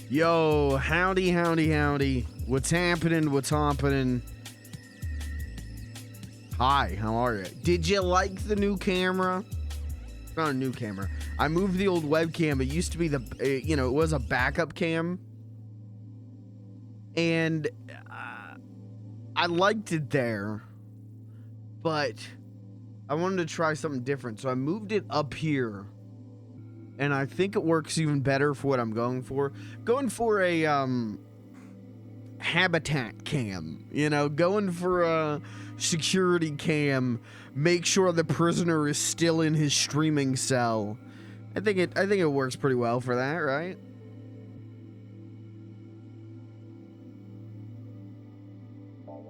Yo, howdy, howdy, howdy. What's happening? What's happening? Hi, how are you? Did you like the new camera? Not a new camera. I moved the old webcam. It used to be it was a backup cam. And I liked it there. But I wanted to try something different. So I moved it up here. And I think it works even better for what I'm going for. Going for a habitat cam, going for a security cam, make sure the prisoner is still in his streaming cell. I think it works pretty well for that, right?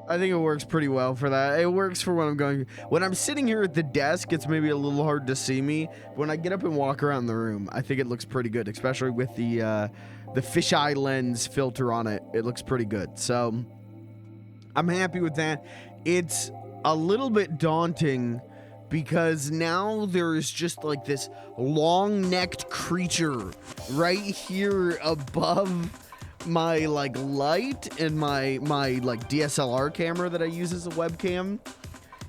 I think it works pretty well for that. It works for when I'm going. When I'm sitting here at the desk, it's maybe a little hard to see me. When I get up and walk around the room, I think it looks pretty good, especially with the fisheye lens filter on it. It looks pretty good. So I'm happy with that. It's a little bit daunting because now there is just like this long-necked creature right here above my light and my DSLR camera that I use as a webcam.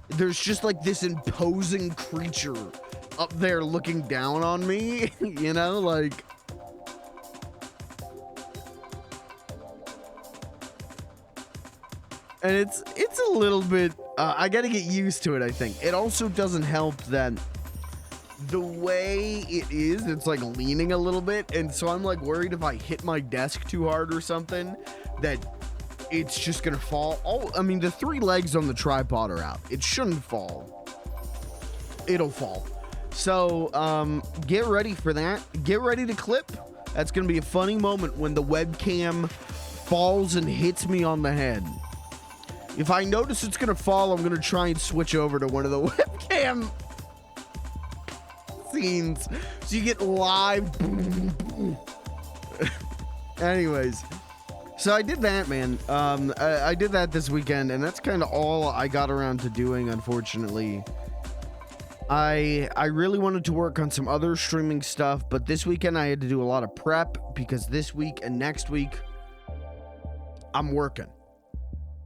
There's just like this imposing creature up there looking down on me, and it's a little bit I gotta get used to it. I think it also doesn't help that the way it is, it's like leaning a little bit, and so I'm like worried if I hit my desk too hard or something that it's just gonna fall. Oh, I mean, the 3 legs on the tripod are out. It shouldn't fall. It'll fall. So get ready for that. Get ready to clip. That's gonna be a funny moment when the webcam falls and hits me on the head. If I notice it's gonna fall, I'm gonna try and switch over to one of the webcam scenes so you get live. Anyways, so I did that, man. I did that this weekend, and that's kind of all I got around to doing, unfortunately. I really wanted to work on some other streaming stuff, but this weekend I had to do a lot of prep because this week and next week I'm working.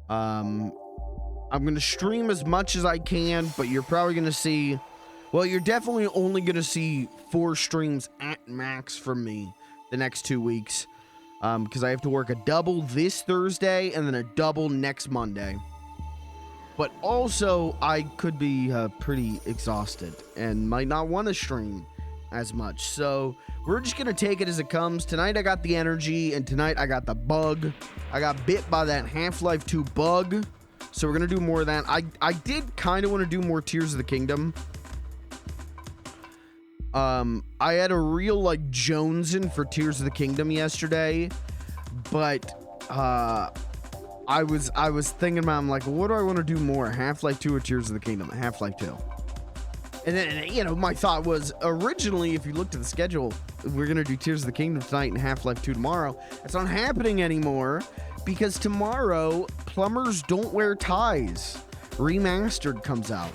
I'm gonna stream as much as I can, but you're probably gonna see, well, you're definitely only gonna see 4 streams at max from me the next 2 weeks, because I have to work a double this Thursday and then a double next Monday. But also, I could be pretty exhausted and might not want to stream as much. So we're just gonna take it as it comes. Tonight I got the energy, and tonight I got the bug. I got bit by that Half-Life 2 bug. So we're gonna do more of that. I did kind of want to do more Tears of the Kingdom. I had a real jonesing for Tears of the Kingdom yesterday, but I was thinking about, I'm like, what do I want to do more, Half-Life 2 or Tears of the Kingdom? Half-Life 2. And then, my thought was, originally, if you looked at the schedule, we're going to do Tears of the Kingdom tonight and Half-Life 2 tomorrow. It's not happening anymore because tomorrow, Plumbers Don't Wear Ties Remastered comes out.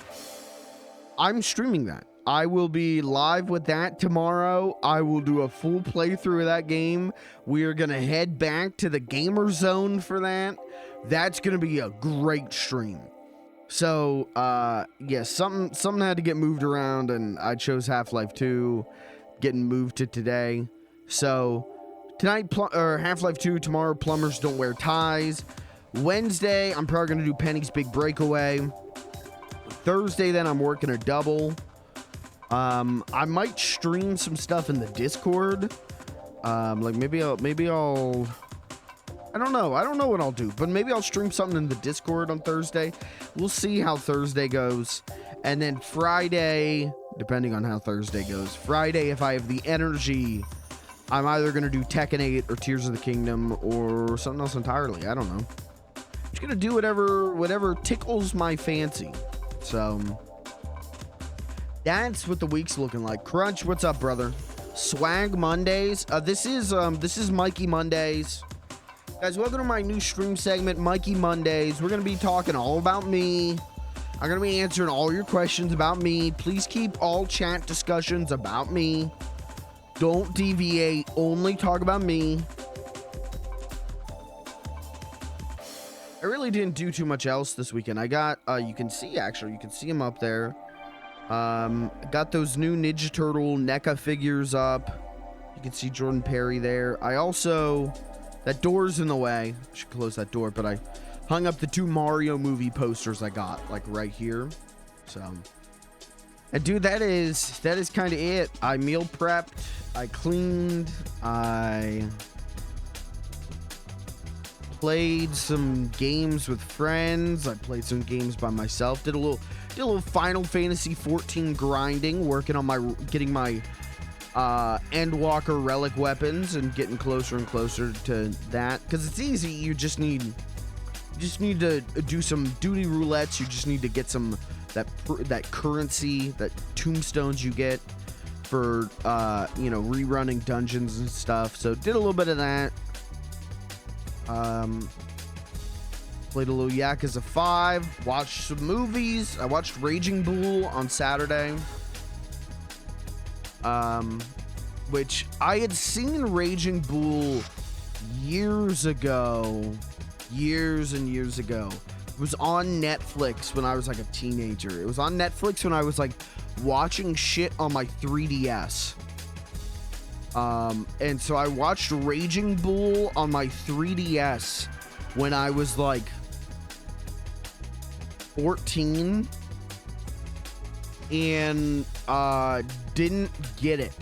I'm streaming that. I will be live with that tomorrow. I will do a full playthrough of that game. We are going to head back to the Gamer Zone for that. That's going to be a great stream. So, yeah, something had to get moved around, and I chose Half-Life 2, getting moved to today. So, tonight, Half-Life 2, tomorrow, Plumbers Don't Wear Ties. Wednesday, I'm probably going to do Penny's Big Breakaway. Thursday, then, I'm working a double. I might stream some stuff in the Discord. Maybe I'll I don't know what I'll do, but maybe I'll stream something in the Discord on Thursday. We'll see how Thursday goes. And then Friday, depending on how Thursday goes, Friday, if I have the energy, I'm either going to do Tekken 8 or Tears of the Kingdom or something else entirely. I don't know. I'm just going to do whatever tickles my fancy. So that's what the week's looking like. Crunch, what's up, brother? Swag Mondays. This is Mikey Mondays. Guys, welcome to my new stream segment, Mikey Mondays. We're going to be talking all about me. I'm going to be answering all your questions about me. Please keep all chat discussions about me. Don't deviate. Only talk about me. I really didn't do too much else this weekend. I got, you can see him up there. Got those new Ninja Turtle NECA figures up. You can see Jordan Perry there. I also, that door's in the way. I should close that door, but I hung up the 2 Mario movie posters I got, like right here. So, and dude, that is kind of it. I meal prepped, I cleaned, I played some games with friends. I played some games by myself. Did a little Final Fantasy 14 grinding, working on getting my Endwalker relic weapons and getting closer and closer to that. Because it's easy. You just need to do some duty roulettes. You just need to get some that currency, that tombstones you get for rerunning dungeons and stuff. So did a little bit of that. Played a little Yakuza 5, watched some movies. I watched Raging Bull on Saturday, which I had seen Raging Bull years and years ago. It was on Netflix when I was like a teenager. It was on Netflix when I was like watching shit on my 3DS. And so I watched Raging Bull on my 3DS when I was like 14 and didn't get it.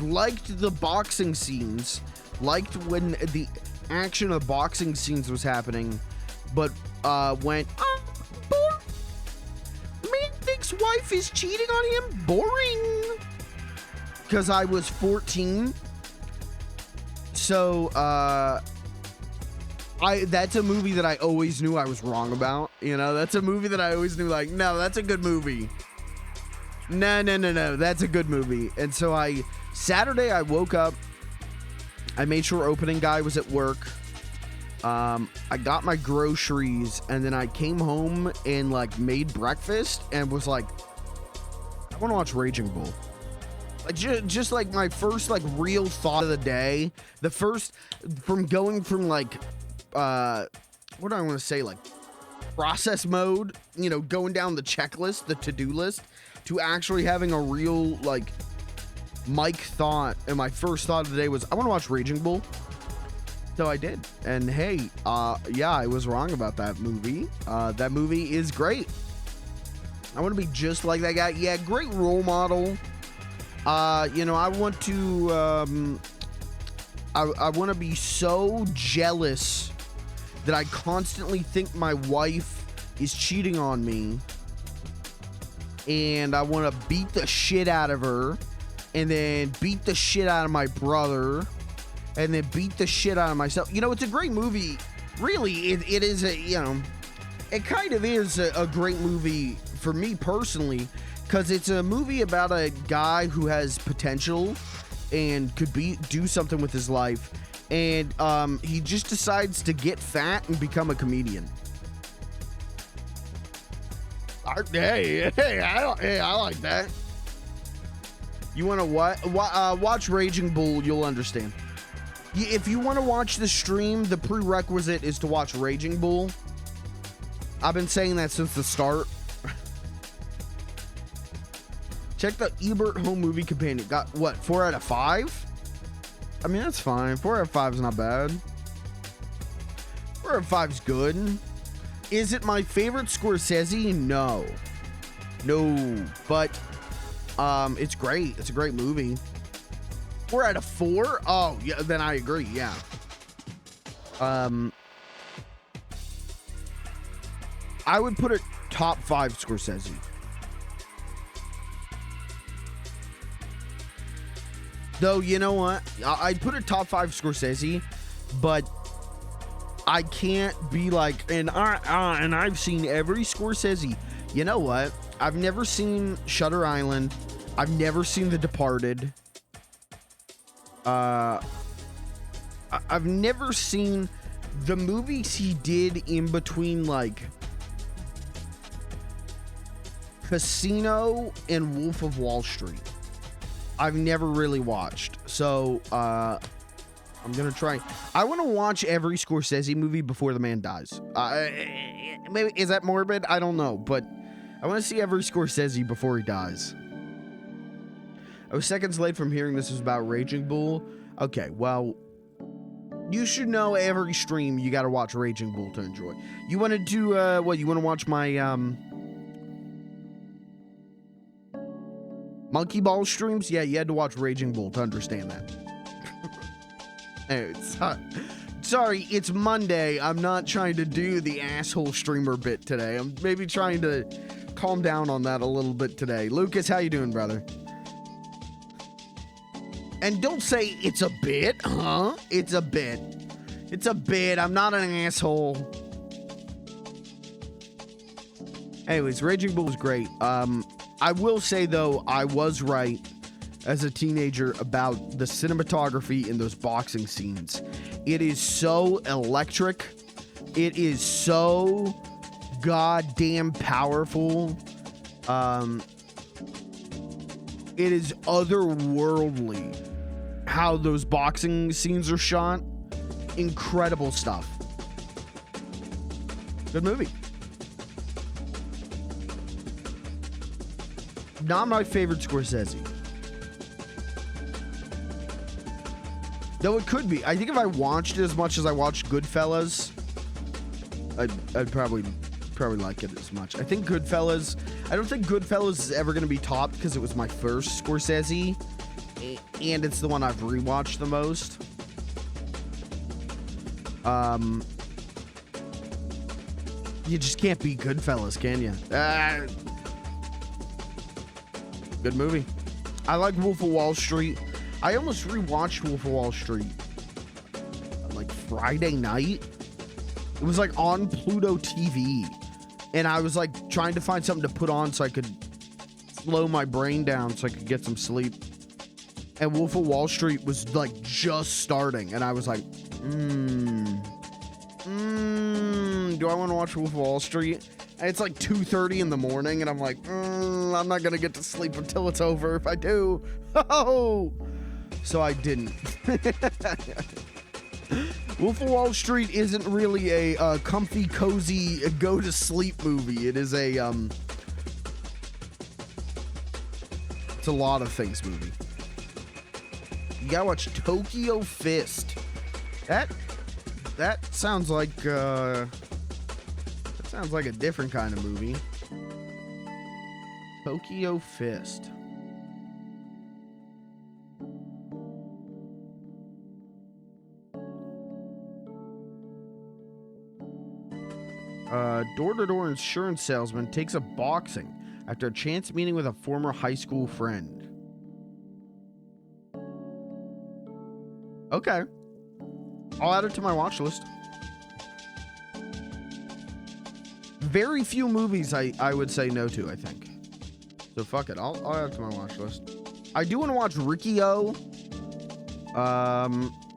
Liked the boxing scenes, liked when the action of boxing scenes was happening, but went, man thinks wife is cheating on him? Boring. Because I was 14. So, that's a movie that I always knew I was wrong about. You know, that's a movie that I always knew, like, no, that's a good movie. No, that's a good movie. And so Saturday I woke up, I made sure opening guy was at work. I got my groceries, and then I came home and like made breakfast and was like, I want to watch Raging Bull. Like just like my first like real thought of the day. The first from going from like what do I want to say, like process mode, you know, going down the checklist, the to-do list, to actually having a real like Mike thought. And my first thought of the day was, I want to watch Raging Bull. So I did. And hey, yeah, I was wrong about that movie. That movie is great. I want to be just like that guy. Yeah, great role model. You know, I want to I want to be so jealous that I constantly think my wife is cheating on me, and I want to beat the shit out of her, and then beat the shit out of my brother, and then beat the shit out of myself. You know, it's a great movie. Really, it is a, you know, it kind of is a great movie for me personally, because it's a movie about a guy who has potential and could do something with his life, and he just decides to get fat and become a comedian. Hey, I like that. You want to watch Raging Bull? You'll understand. If you want to watch the stream, the prerequisite is to watch Raging Bull. I've been saying that since the start. Check the Ebert Home Movie Companion. Got what, 4 out of 5? I mean, that's fine. 4 out of 5 is not bad. 4 out of 5 is good. Is it my favorite Scorsese? No, but it's great. It's a great movie. 4 out of 4? Oh yeah, then I agree. Yeah. I would put it top 5 Scorsese. Though, you know what? I'd put it top 5 Scorsese, but I can't be like, and I've seen every Scorsese. You know what? I've never seen Shutter Island. I've never seen The Departed. I've never seen the movies he did in between, like Casino and Wolf of Wall Street. I've never really watched. So I'm gonna try. I want to watch every Scorsese movie before the man dies. Maybe, is that morbid? I don't know, but I want to see every Scorsese before he dies. I was seconds late from hearing this was about Raging Bull. Okay, well, you should know every stream you got to watch Raging Bull to enjoy. You wanted to, what, you want to watch my, Monkey Ball streams? Yeah, you had to watch Raging Bull to understand that. Sorry, it's Monday. I'm not trying to do the asshole streamer bit today. I'm maybe trying to calm down on that a little bit today. Lucas, how you doing, brother? And don't say it's a bit, huh? It's a bit. It's a bit. I'm not an asshole. Anyways, Raging Bull was great. I will say, though, I was right as a teenager about the cinematography in those boxing scenes. It is so electric. It is so goddamn powerful. It is otherworldly how those boxing scenes are shot. Incredible stuff. Good movie. Not my favorite Scorsese. Though it could be. I think if I watched it as much as I watched Goodfellas, I'd probably like it as much. I think Goodfellas, I don't think Goodfellas is ever going to be topped because it was my first Scorsese, and it's the one I've rewatched the most. You just can't beat Goodfellas, can you? Good movie. I like Wolf of Wall Street. I almost rewatched Wolf of Wall Street like Friday night. It was like on Pluto TV, and I was like trying to find something to put on so I could slow my brain down so I could get some sleep. And Wolf of Wall Street was like just starting, and I was like, do I want to watch Wolf of Wall Street? And it's like 2:30 in the morning, and I'm like, I'm not gonna get to sleep until it's over. If I do, so I didn't. Wolf of Wall Street isn't really a comfy, cozy, go-to-sleep movie. It is a, it's a lot of things movie. You gotta watch Tokyo Fist. That sounds like, that sounds like a different kind of movie. Tokyo Fist. Door-to-door insurance salesman takes up boxing after a chance meeting with a former high school friend. Okay. I'll add it to my watch list. Very few movies I would say no to, I think. So fuck it. I'll add it to my watch list. I do want to watch Riki-Oh.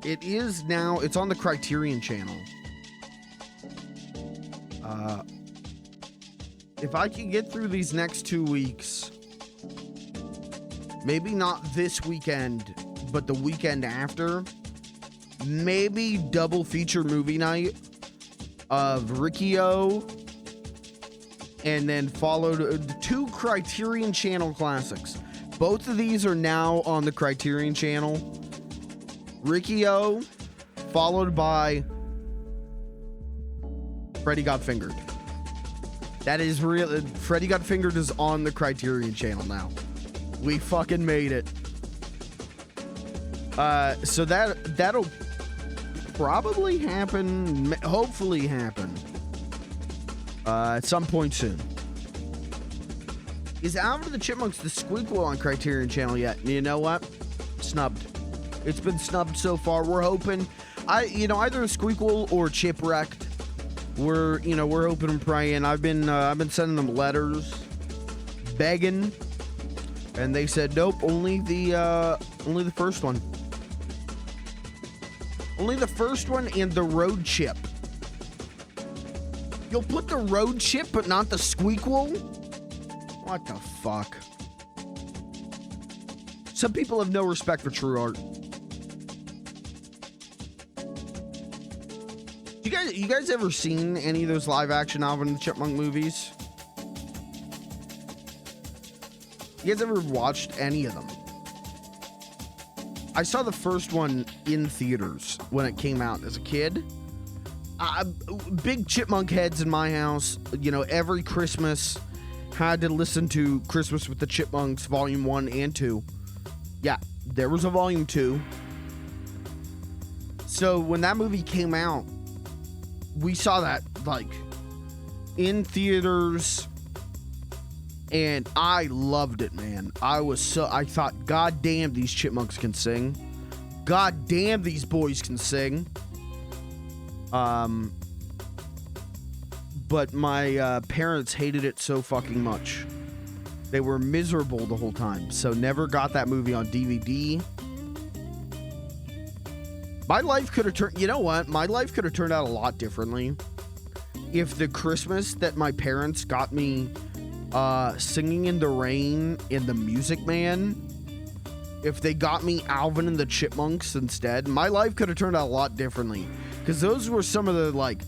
It is now, it's on the Criterion channel. If I can get through these next 2 weeks, maybe not this weekend, but the weekend after, maybe double feature movie night of Riki-Oh, and then followed 2 Criterion channel classics. Both of these are now on the Criterion channel. Riki-Oh, followed by Freddy Got Fingered. That is real. Freddy Got Fingered is on the Criterion channel now. We fucking made it. So that'll probably happen, hopefully happen, at some point soon. Is Alvin and the Chipmunks the Squeakquel on Criterion channel yet? You know what? Snubbed. It's been snubbed so far. We're hoping, either a Squeakquel or Chipwrecked. We're hoping and praying. I've been sending them letters, begging, and they said nope. Only the first one. Only the first one and the road chip. You'll put the road chip, but not the Squeakquel? What the fuck? Some people have no respect for true art. You guys ever seen any of those live action Alvin and the Chipmunk movies? You guys ever watched any of them? I saw the first one in theaters when it came out as a kid. Big chipmunk heads in my house. You know, every Christmas had to listen to Christmas with the Chipmunks Volume 1 and 2. Yeah, there was a Volume 2. So when that movie came out, we saw that like in theaters, and I loved it, man. I thought, God damn, these chipmunks can sing. God damn, these boys can sing. But my parents hated it so fucking much. They were miserable the whole time, so never got that movie on DVD. My life could have turned, you know what? My life could have turned out a lot differently if the Christmas that my parents got me Singing in the Rain and The Music Man, if they got me Alvin and the Chipmunks instead, my life could have turned out a lot differently. Because those were some of the like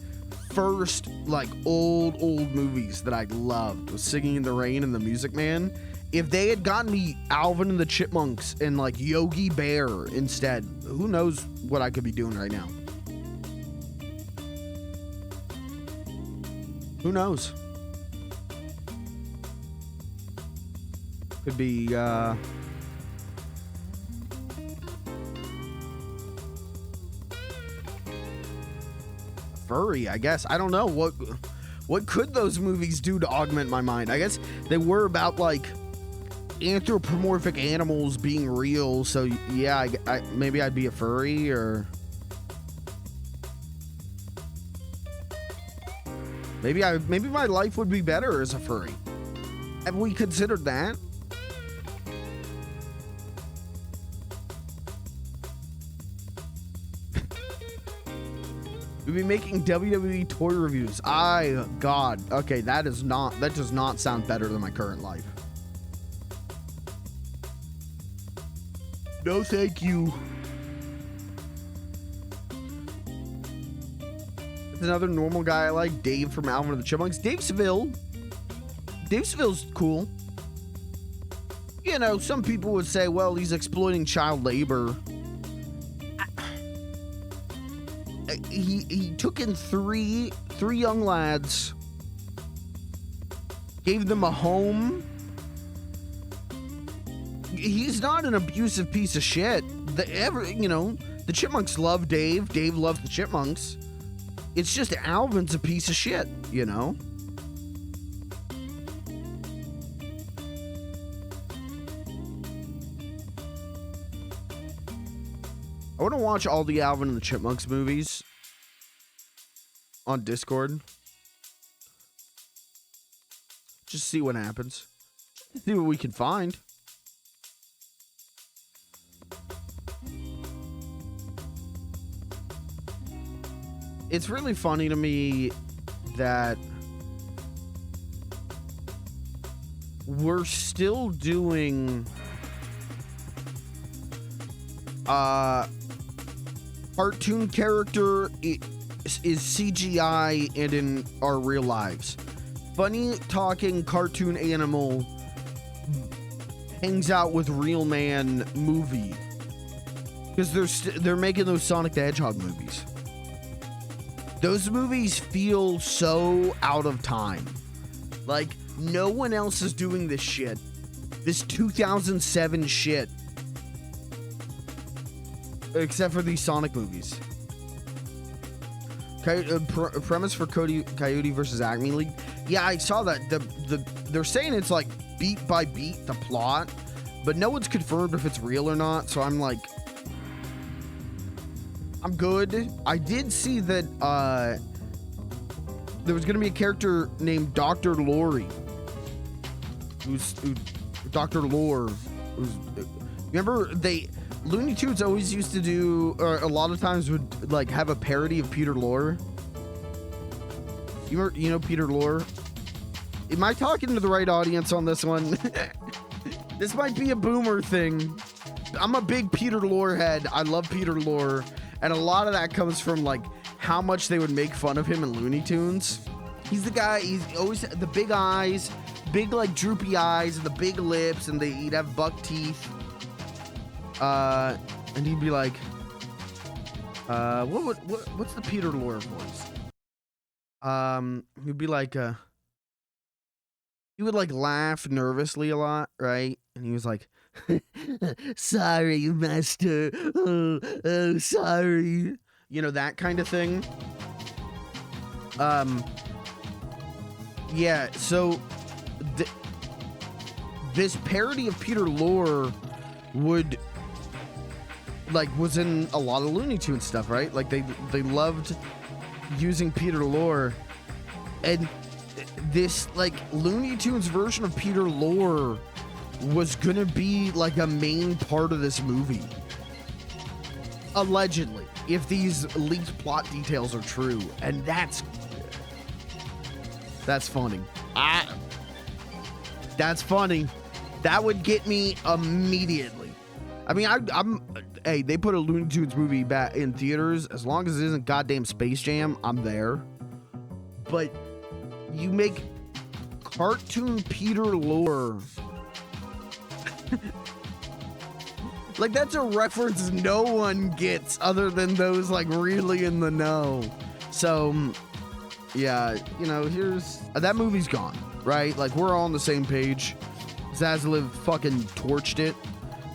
first like old movies that I loved, was Singing in the Rain and The Music Man. If they had gotten me Alvin and the Chipmunks and like Yogi Bear instead, who knows what I could be doing right now? Who knows? Could be furry, I guess. I don't know what could those movies do to augment my mind. I guess they were about like anthropomorphic animals being real, so yeah, maybe I'd be a furry, or maybe my life would be better as a furry. Have we considered that? We'd be making WWE toy reviews. God. Okay, that does not sound better than my current life. No, thank you. It's another normal guy I like, Dave from Alvin and the Chipmunks. Dave Seville's cool. You know, some people would say, well, he's exploiting child labor. He took in three young lads, gave them a home. He's not an abusive piece of shit. The Chipmunks love Dave. Dave loves the Chipmunks. It's just Alvin's a piece of shit, you know? I want to watch all the Alvin and the Chipmunks movies on Discord. Just see what happens. See what we can find. It's really funny to me that we're still doing cartoon character is CGI and in our real lives. Funny talking cartoon animal hangs out with real man movie, because they're making those Sonic the Hedgehog movies. Those movies feel so out of time. Like, no one else is doing this shit. This 2007 shit. Except for these Sonic movies. Premise for Coyote versus Acme League. Yeah, I saw that. They're saying it's like beat by beat, the plot. But no one's confirmed if it's real or not. So I'm like, I'm good. I did see that there was going to be a character named Dr. Lori. Dr. Lore. Remember, Looney Tunes always used to do, or a lot of times would like have a parody of Peter Lorre. You know Peter Lorre? Am I talking to the right audience on this one? This might be a boomer thing. I'm a big Peter Lorre head. I love Peter Lorre. And a lot of that comes from like how much they would make fun of him in Looney Tunes. He's the guy, he's always the big eyes, big like droopy eyes and the big lips, and he'd have buck teeth. And he'd be like, what's the Peter Lorre voice? He'd be like, he would like laugh nervously a lot, right? And he was like, sorry, master. Oh, sorry. You know, that kind of thing. Yeah, so this parody of Peter Lorre was in a lot of Looney Tunes stuff, right? Like they loved using Peter Lorre, and this like Looney Tunes version of Peter Lorre was gonna be like a main part of this movie, allegedly, if these leaked plot details are true. And that's funny. That's funny. That would get me immediately. I mean, hey, they put a Looney Tunes movie back in theaters. As long as it isn't goddamn Space Jam, I'm there. But you make cartoon Peter Lorre. Like, that's a reference no one gets other than those, like, really in the know. So, yeah, you know, here's... that movie's gone, right? Like, we're all on the same page. Zaslav fucking torched it.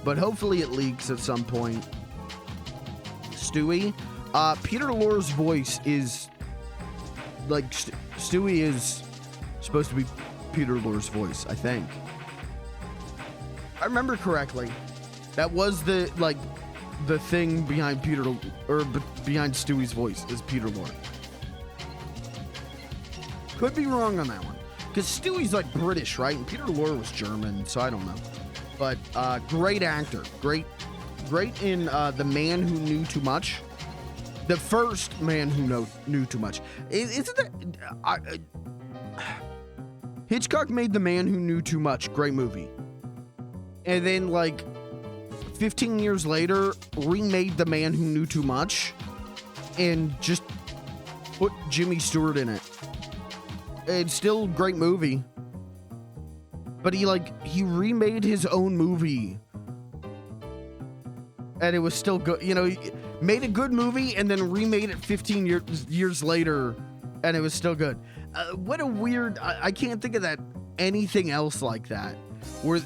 But hopefully it leaks at some point. Stewie. Peter Lorre's voice is... like, Stewie is supposed to be Peter Lorre's voice, I think. I remember correctly. That was the thing behind behind Stewie's voice is Peter Lorre. Could be wrong on that one, because Stewie's like British, right? And Peter Lorre was German, so I don't know. But great actor, great in The Man Who Knew Too Much, the first Man Who Knew Too Much. Isn't that Hitchcock made The Man Who Knew Too Much, great movie, and then like 15 years later, remade The Man Who Knew Too Much and just put Jimmy Stewart in it. It's still a great movie. But he remade his own movie. And it was still good. You know, he made a good movie and then remade it 15 years later, and it was still good. What a weird... I can't think of anything else like that. Where...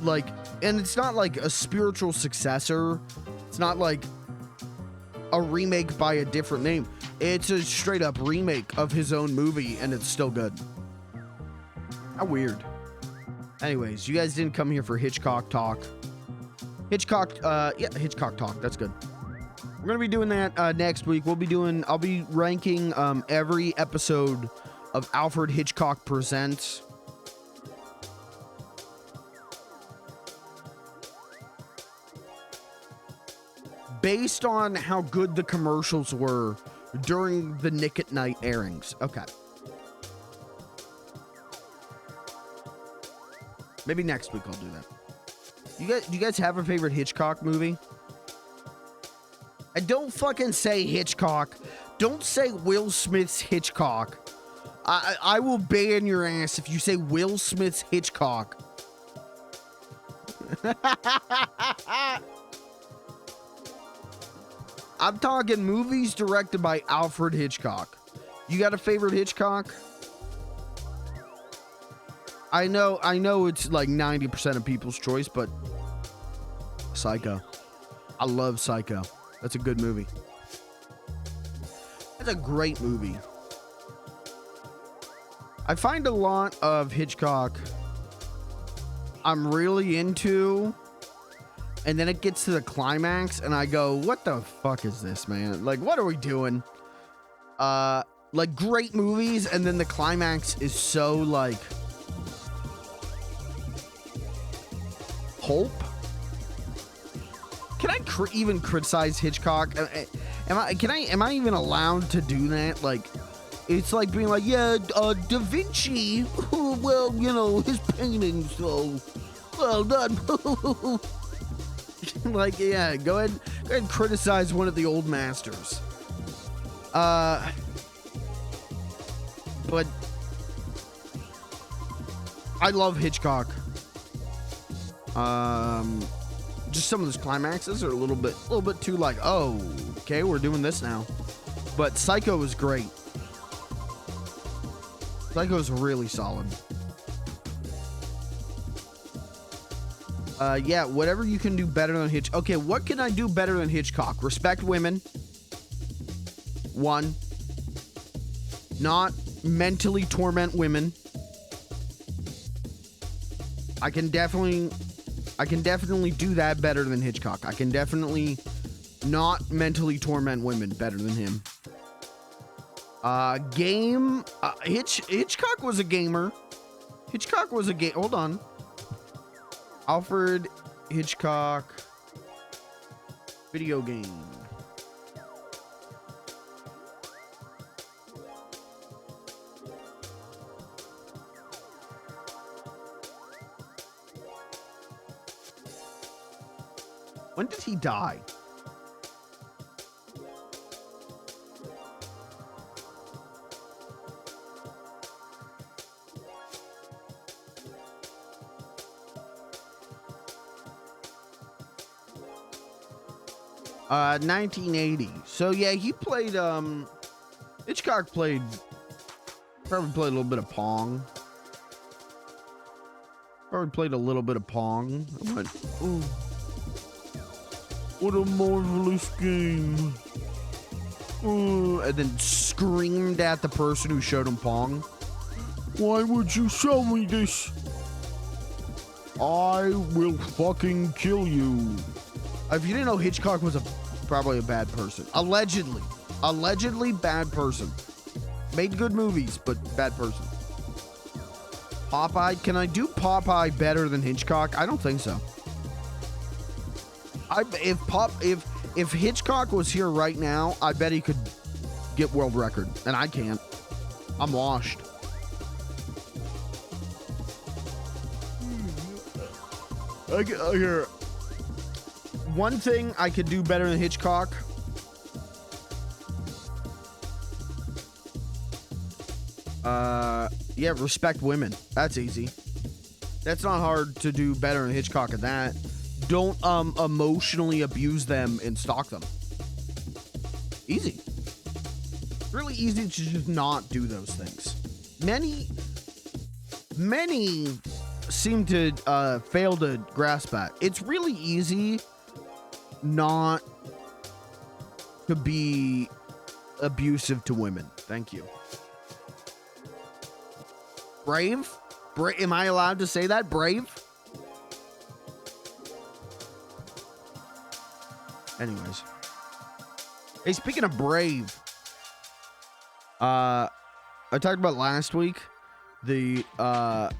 like, and it's not like a spiritual successor. It's not like a remake by a different name. It's a straight up remake of his own movie, and it's still good. How weird. Anyways, you guys didn't come here for Hitchcock talk. Hitchcock talk. That's good. We're gonna be doing that next week. I'll be ranking every episode of Alfred Hitchcock Presents. Based on how good the commercials were during the Nick at Night airings. Okay. Maybe next week I'll do that. Do you guys have a favorite Hitchcock movie? And don't fucking say Hitchcock. Don't say Will Smith's Hitchcock. I will ban your ass if you say Will Smith's Hitchcock. I'm talking movies directed by Alfred Hitchcock. You got a favorite Hitchcock? I know it's like 90% of people's choice, but Psycho. I love Psycho. That's a good movie. That's a great movie. I find a lot of Hitchcock I'm really into, and then it gets to the climax and I go, what the fuck is this, man? Like, what are we doing? Like, great movies, and then the climax is so like pulp. Can I even criticize Hitchcock? Am I even allowed to do that? Like, it's like being like, yeah, Da Vinci, well, you know, his paintings, so well done. Like, yeah, go go ahead and criticize one of the old masters. But I love Hitchcock. Just some of those climaxes are a little bit too like, oh, okay, we're doing this now. But Psycho was great. Psycho is really solid. Yeah, whatever you can do better than Hitchcock. Okay, what can I do better than Hitchcock? Respect women. 1. Not mentally torment women. I can definitely do that better than Hitchcock. I can definitely not mentally torment women better than him. Hitchcock was a gamer. Hold on. Alfred Hitchcock video game. When did he die? Uh, 1980. So yeah, he played, Hitchcock probably played a little bit of Pong. I went, ooh, what a marvelous game. And then screamed at the person who showed him Pong. Why would you show me this? I will fucking kill you. If you didn't know, Hitchcock was probably a bad person. Allegedly bad person. Made good movies, but bad person. Popeye, can I do Popeye better than Hitchcock? I don't think so. If Hitchcock was here right now, I bet he could get world record, and I can't. I'm washed. Here. One thing I could do better than Hitchcock. Yeah, respect women. That's easy. That's not hard to do better than Hitchcock at that. Don't emotionally abuse them and stalk them. Easy. Really easy to just not do those things. Many seem to fail to grasp that. It's really easy not to be abusive to women. Thank you. Brave? Am I allowed to say that? Brave? Anyways. Hey, speaking of brave, I talked about last week, my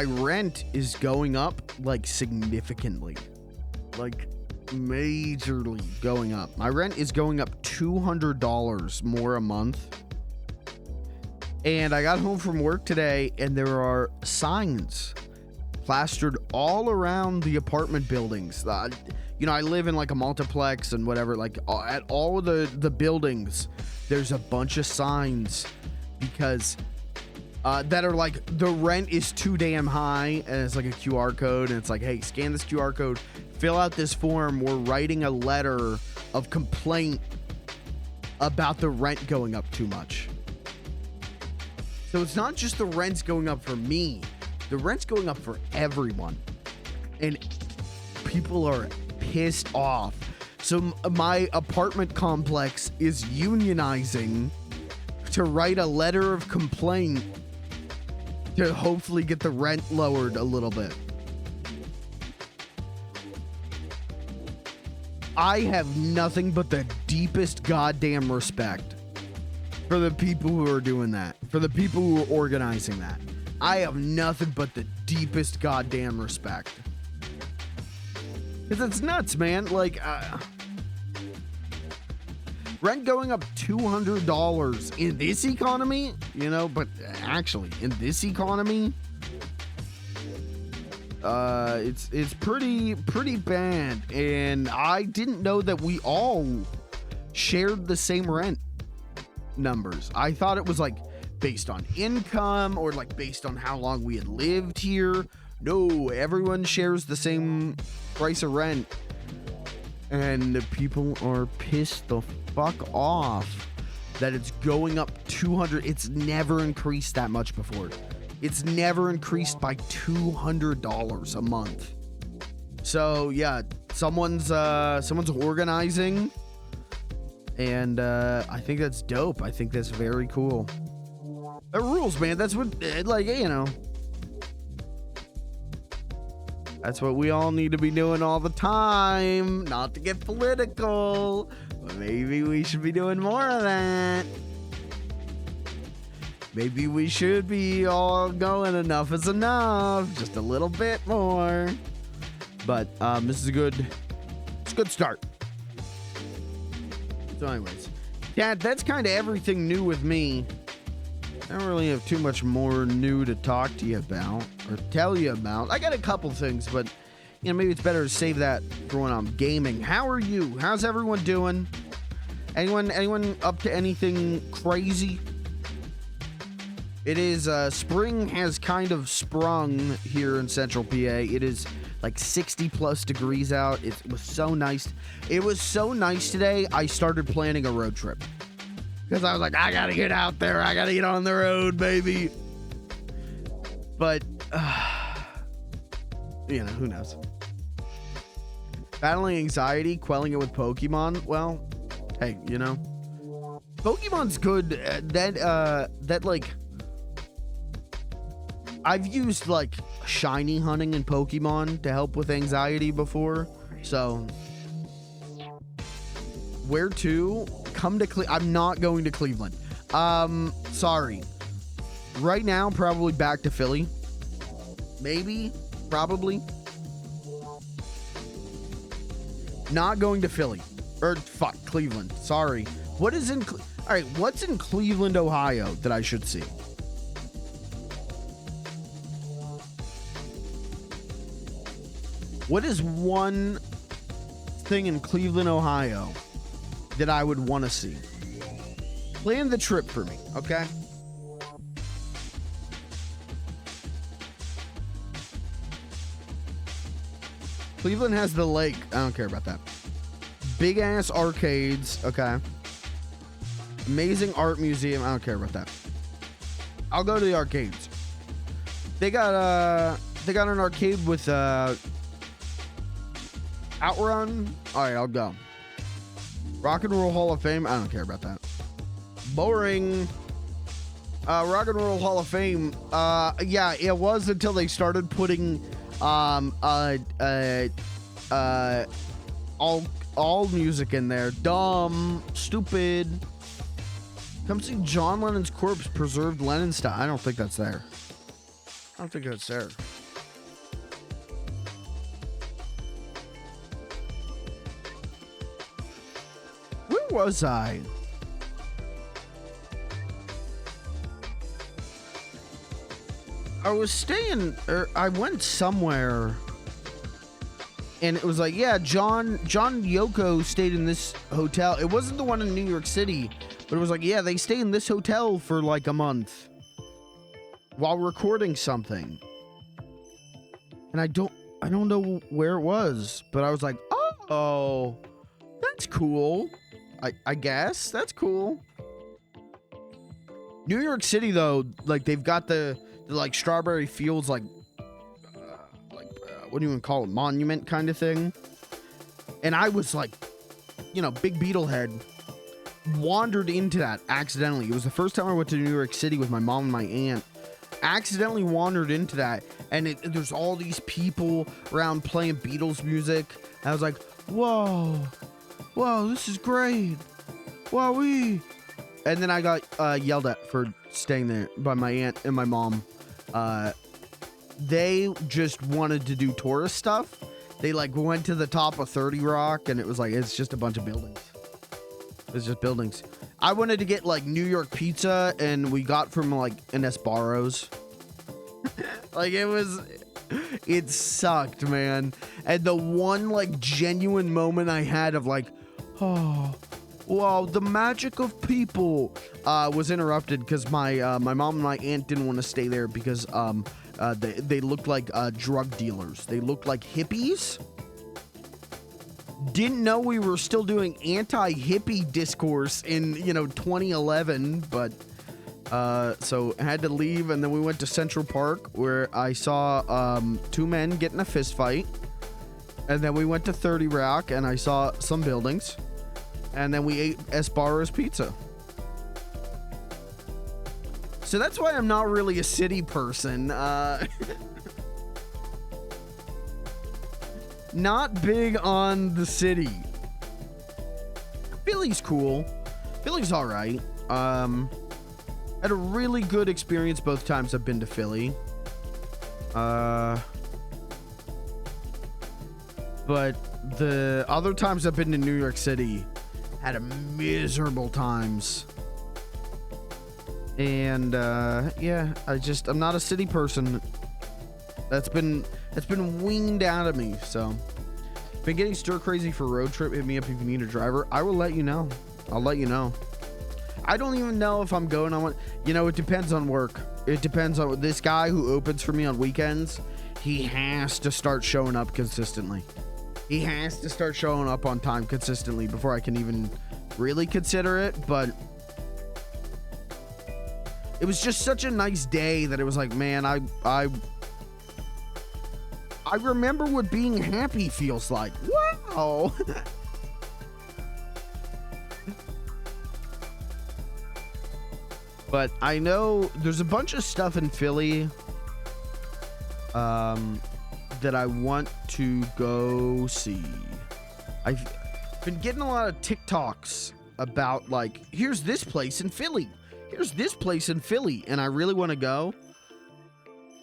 rent is going up, like, significantly. Like, majorly going up. My rent is going up $200 more a month. And I got home from work today, and there are signs plastered all around the apartment buildings. You know, I live in like a multiplex and whatever. Like at all of the buildings, there's a bunch of signs because that are like, the rent is too damn high, and it's like a QR code, and it's like, hey, scan this QR code, fill out this form. We're writing a letter of complaint about the rent going up too much. So it's not just the rent's going up for me, the rent's going up for everyone. And people are pissed off. So my apartment complex is unionizing to write a letter of complaint to hopefully get the rent lowered a little bit. I have nothing but the deepest goddamn respect for the people who are doing that, for the people who are organizing that. I have nothing but the deepest goddamn respect. Because it's nuts, man. Like, rent going up $200 in this economy, you know, but actually, in this economy, It's pretty bad, and I didn't know that we all shared the same rent numbers. I thought it was like based on income or like based on how long we had lived here. No, everyone shares the same price of rent, and people are pissed the fuck off that it's going up 200. It's never increased that much before. It's never increased by $200 a month. So yeah, someone's organizing, and I think that's dope. I think that's very cool. It rules, man. That's what, like, you know, that's what we all need to be doing all the time. Not to get political, but maybe we should be doing more of that. Maybe we should be all going enough is enough. Just a little bit more. But this is a good start. So anyways, yeah, that's kind of everything new with me. I don't really have too much more new to talk to you about or tell you about. I got a couple things, but you know, maybe it's better to save that for when I'm gaming. How are you? How's everyone doing? Anyone up to anything crazy? It is spring has kind of sprung here in Central PA. It is like 60 plus degrees out. It was so nice. It was so nice today. I started planning a road trip because I was like, I gotta get out there. I gotta get on the road, baby. But you know, who knows? Battling anxiety, quelling it with Pokemon. Well, hey, you know, Pokemon's good. That like. I've used like shiny hunting in Pokemon to help with anxiety before. So where to? Come to I'm not going to Cleveland. Sorry. Right now, probably back to Philly. Maybe, probably. Not going to Philly. Or fuck, Cleveland. Sorry. What is in all right, what's in Cleveland, Ohio that I should see? What is one thing in Cleveland, Ohio that I would want to see? Plan the trip for me, okay? Cleveland has the lake. I don't care about that. Big ass arcades, okay? Amazing art museum. I don't care about that. I'll go to the arcades. They got an arcade with Outrun. All right, I'll go. Rock and Roll Hall of Fame. I don't care about that. Boring. Rock and Roll Hall of Fame. Yeah, it was until they started putting all music in there. Dumb, stupid. Come see John Lennon's corpse preserved Lennon style. I don't think that's there. I don't think that's there. Where was I? I was staying, or I went somewhere, and it was like, yeah, John Yoko stayed in this hotel. It wasn't the one in New York City, but it was like, yeah, they stay in this hotel for like a month while recording something. And I don't know where it was, but I was like, oh, that's cool. I guess that's cool. New York City though, like they've got the like Strawberry Fields, like what do you even call it, monument kind of thing. And I was like, you know, big Beatle head, wandered into that accidentally. It was the first time I went to New York City with my mom and my aunt. Accidentally wandered into that, and there's all these people around playing Beatles music. And I was like, whoa, this is great. Wowee. And then I got yelled at for staying there by my aunt and my mom. They just wanted to do tourist stuff. They like went to the top of 30 Rock, and it was like, it's just a bunch of buildings. It's just buildings. I wanted to get like New York pizza, and we got from like an Sbarro's. Like it was It sucked, man. And the one like genuine moment I had of like, oh, wow, the magic of people was interrupted because my mom and my aunt didn't want to stay there because they looked like drug dealers. They looked like hippies. Didn't know we were still doing anti-hippie discourse in 2011, but so I had to leave, and then we went to Central Park where I saw two men get in a fist fight, and then we went to 30 Rock and I saw some buildings, and then we ate Esbarro's pizza. So that's why I'm not really a city person. Not big on the city. Philly's cool. Philly's all right. Had a really good experience both times I've been to Philly. But the other times I've been to New York City, had a miserable times. And yeah, I'm not a city person. That's been weaned out of me. So been getting stir crazy for road trip. Hit me up if you need a driver. I will let you know. I'll let you know. I don't even know if I'm going on. It depends on work. It depends on this guy who opens for me on weekends. He has to start showing up consistently. He has to start showing up on time consistently before I can even really consider it. But it was just such a nice day that it was like, man, I remember what being happy feels like. Wow. But I know there's a bunch of stuff in Philly that I want to go see. I've been getting a lot of TikToks about like, here's this place in Philly. Here's this place in Philly. And I really want to go.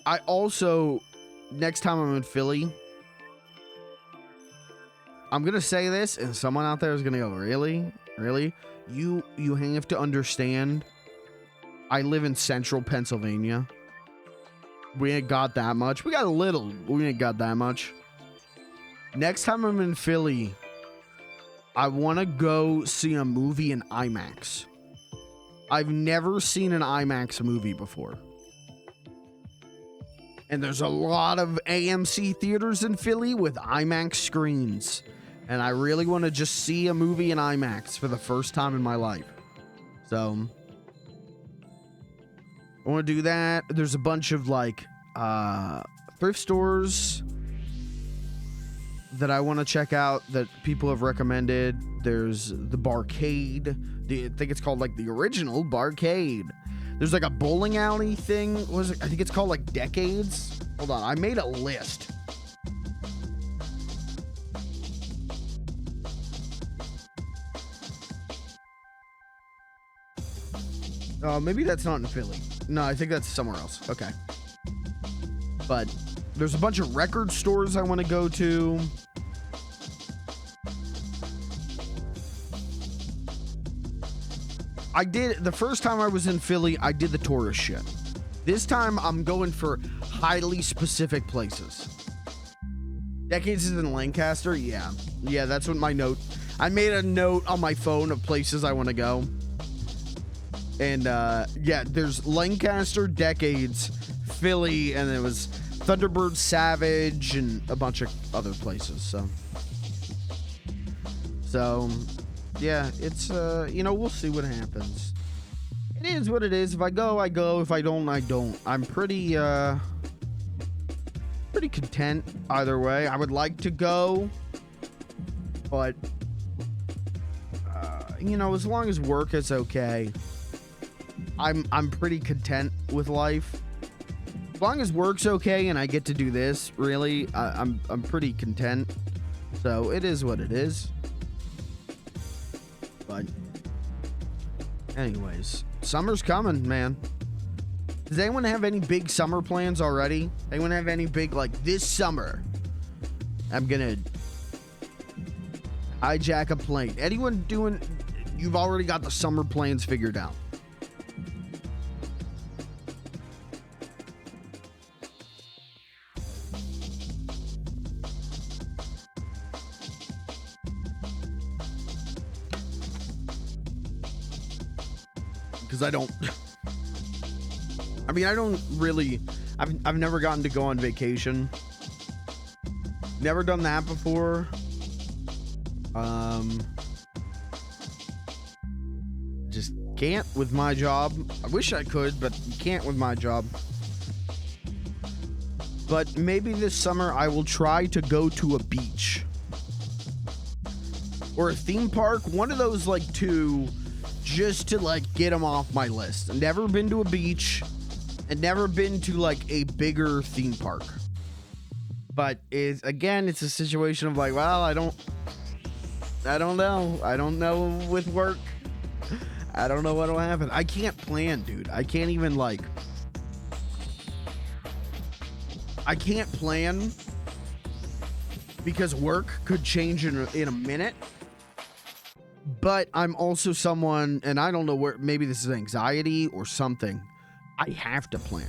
I also, next time I'm in Philly, I'm going to say this and someone out there is going to go, really? Really? You have to understand, I live in central Pennsylvania. We ain't got that much. We got a little. We ain't got that much. Next time I'm in Philly, I want to go see a movie in IMAX. I've never seen an IMAX movie before. And there's a lot of AMC theaters in Philly with IMAX screens. And I really want to just see a movie in IMAX for the first time in my life. So I want to do that. There's a bunch of like thrift stores that I want to check out that people have recommended. There's the Barcade. I think it's called like the original Barcade. There's like a bowling alley thing. What is it? I think it's called like Decades. Hold on. I made a list. Oh, maybe that's not in Philly. No, I think that's somewhere else. Okay. But there's a bunch of record stores I want to go to. The first time I was in Philly, I did the tourist shit. This time I'm going for highly specific places. Decades is in Lancaster? Yeah. Yeah, that's what my note. I made a note on my phone of places I want to go. And yeah, there's Lancaster, Decades, Philly, and it was Thunderbird, Savage, and a bunch of other places. So yeah, it's we'll see what happens. It is what it is. If I go, I go. If I don't, I don't. I'm pretty content either way. I would like to go, but as long as work is okay, I'm pretty content with life. As long as work's okay and I get to do this, really, I'm pretty content. So it is what it is. But anyways, summer's coming, man. Does anyone have any big summer plans already? Anyone have any big, like, this summer I'm gonna hijack a plane? Anyone doing, you've already got the summer plans figured out? because I don't. I mean, I don't really. I've never gotten to go on vacation. Never done that before. Just can't with my job. I wish I could, but can't with my job. But maybe this summer I will try to go to a beach or a theme park. One of those, like, two, just to like get them off my list. I've never been to a beach and never been to like a bigger theme park. But it's a situation of like, well, I don't know with work. I don't know what'll happen. I can't plan, dude. I can't even like. I can't plan because work could change in a minute. But I'm also someone, and I don't know where, maybe this is anxiety or something. I have to plan.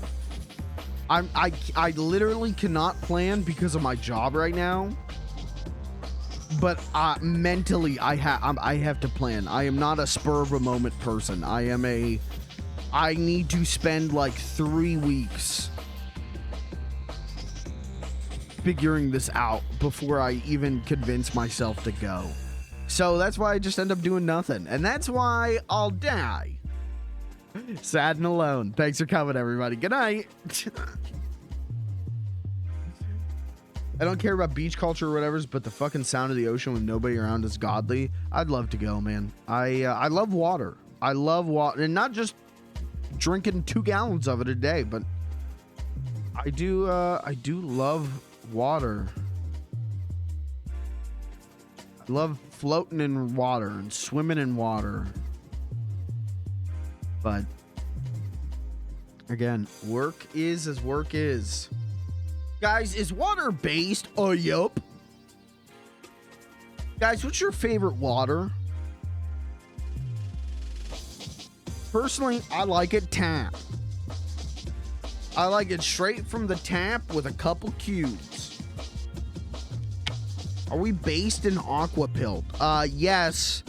I literally cannot plan because of my job right now. But mentally, I have to plan. I am not a spur of a moment person. I need to spend like 3 weeks figuring this out before I even convince myself to go. So that's why I just end up doing nothing. And that's why I'll die. Sad and alone. Thanks for coming, everybody. Good night. I don't care about beach culture or whatever, but the fucking sound of the ocean with nobody around is godly. I'd love to go, man. I love water. I love water, and not just drinking 2 gallons of it a day, but I do love water. I love floating in water and swimming in water. But again, work is as work is. Guys, is water based? Oh, yup. Guys, what's your favorite water? Personally, I like it tap. I like it straight from the tap with a couple cubes. Are we based in Aqua Pilt? Yes.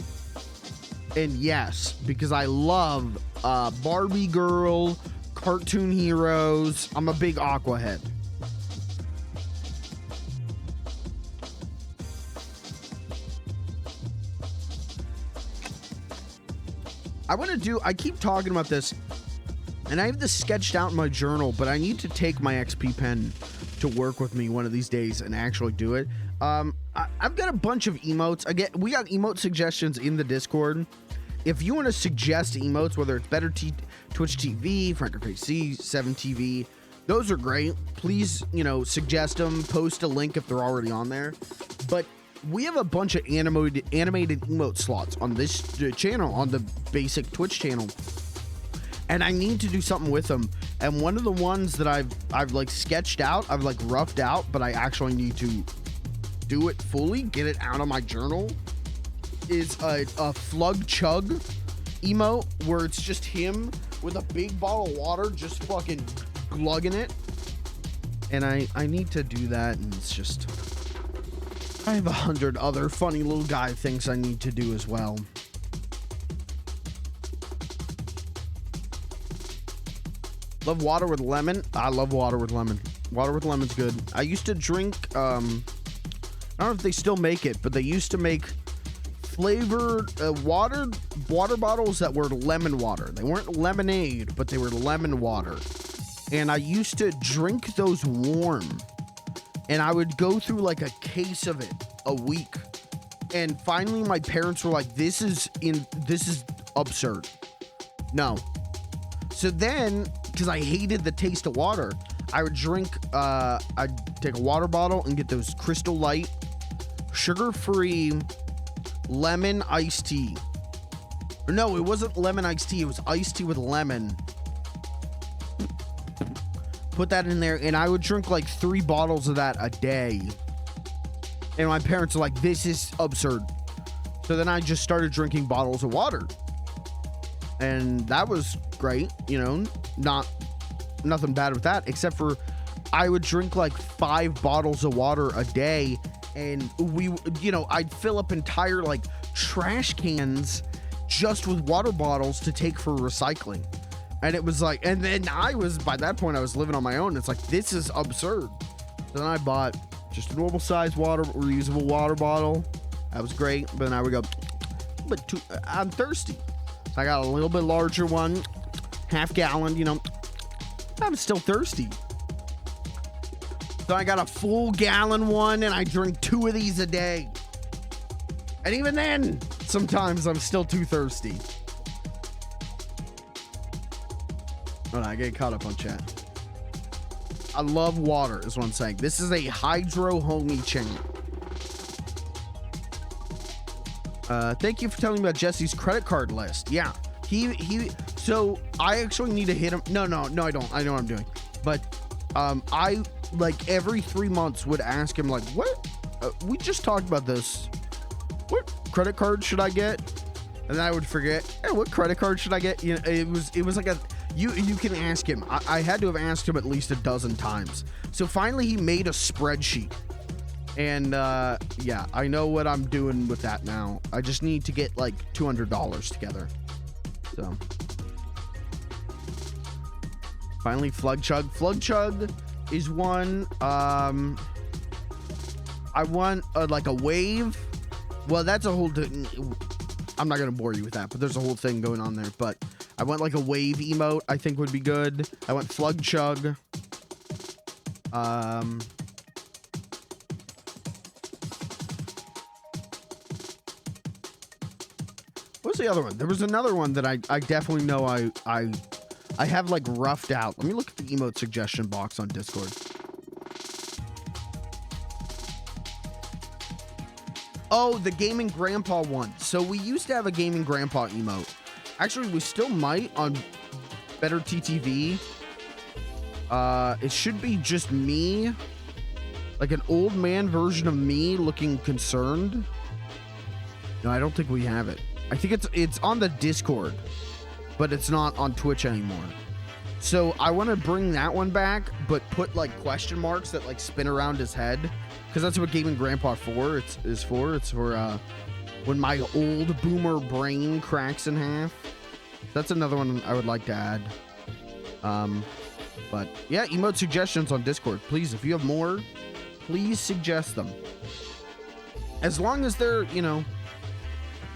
And yes, because I love Barbie Girl, cartoon heroes. I'm a big Aqua head. I keep talking about this, and I have this sketched out in my journal, but I need to take my XP pen to work with me one of these days and actually do it. I've got a bunch of emotes. We got emote suggestions in the Discord. If you want to suggest emotes, whether it's Better Twitch TV, FrankerKC, 7TV, those are great. Please, suggest them. Post a link if they're already on there. But we have a bunch of animated emote slots on this channel, on the basic Twitch channel, and I need to do something with them. And one of the ones that I've like sketched out, I've like roughed out, but I actually need to do it fully, get it out of my journal, is a FLG chug emote where it's just him with a big bottle of water just fucking glugging it. And I need to do that, and it's just, I have 100 other funny little guy things I need to do as well. Love water with lemon. I love water with lemon. Water with lemon's good. I used to drink, I don't know if they still make it, but they used to make flavored water bottles that were lemon water. They weren't lemonade, but they were lemon water. And I used to drink those warm. And I would go through like a case of it a week. And finally my parents were like, this is absurd. No. So then, because I hated the taste of water, I would drink, I'd take a water bottle and get those Crystal Light, sugar-free lemon iced tea. Or no, it wasn't lemon iced tea. It was iced tea with lemon. Put that in there, and I would drink like 3 bottles of that a day. And my parents are like, this is absurd. So then I just started drinking bottles of water. And that was great, nothing bad with that, except for I would drink like 5 bottles of water a day, and I'd fill up entire like trash cans just with water bottles to take for recycling. And it was like, and then by that point I was living on my own. It's like, this is absurd. So then I bought just a normal size reusable water bottle. That was great. But now we go, but I'm thirsty. So I got a little bit larger one, half gallon, you know, I'm still thirsty. So I got a full gallon one and I drink 2 of these a day. And even then, sometimes I'm still too thirsty. Oh, I get caught up on chat. I love water is what I'm saying. This is a hydro homie channel. Thank you for telling me about Jesse's credit card list. Yeah, so I actually need to hit him. No, I don't. I know what I'm doing. But I like every 3 months would ask him like, what? We just talked about this. What credit card should I get? And then I would forget. Hey, what credit card should I get? You know, it was like you can ask him. I had to have asked him at least a dozen times. So finally he made a spreadsheet. And yeah, I know what I'm doing with that now. I just need to get like $200 together. So finally FLG Chug is one. I want like a wave. Well, that's a whole I'm not gonna bore you with that, but there's a whole thing going on there. But I want like a wave emote, I think would be good. I want FLG Chug. What's the other one? There was another one that I definitely know I have like roughed out. Let me look at the emote suggestion box on Discord. Oh, the Gaming Grandpa one. So we used to have a Gaming Grandpa emote. Actually, we still might on Better TTV. It should be just me. Like an old man version of me looking concerned. No, I don't think we have it. I think it's on the Discord, but it's not on Twitch anymore. So I want to bring that one back, but put like question marks that like spin around his head. Because that's what Gaming Grandpa is for. It's for when my old boomer brain cracks in half. That's another one I would like to add. But yeah, emote suggestions on Discord. Please, if you have more, please suggest them. As long as they're, you know,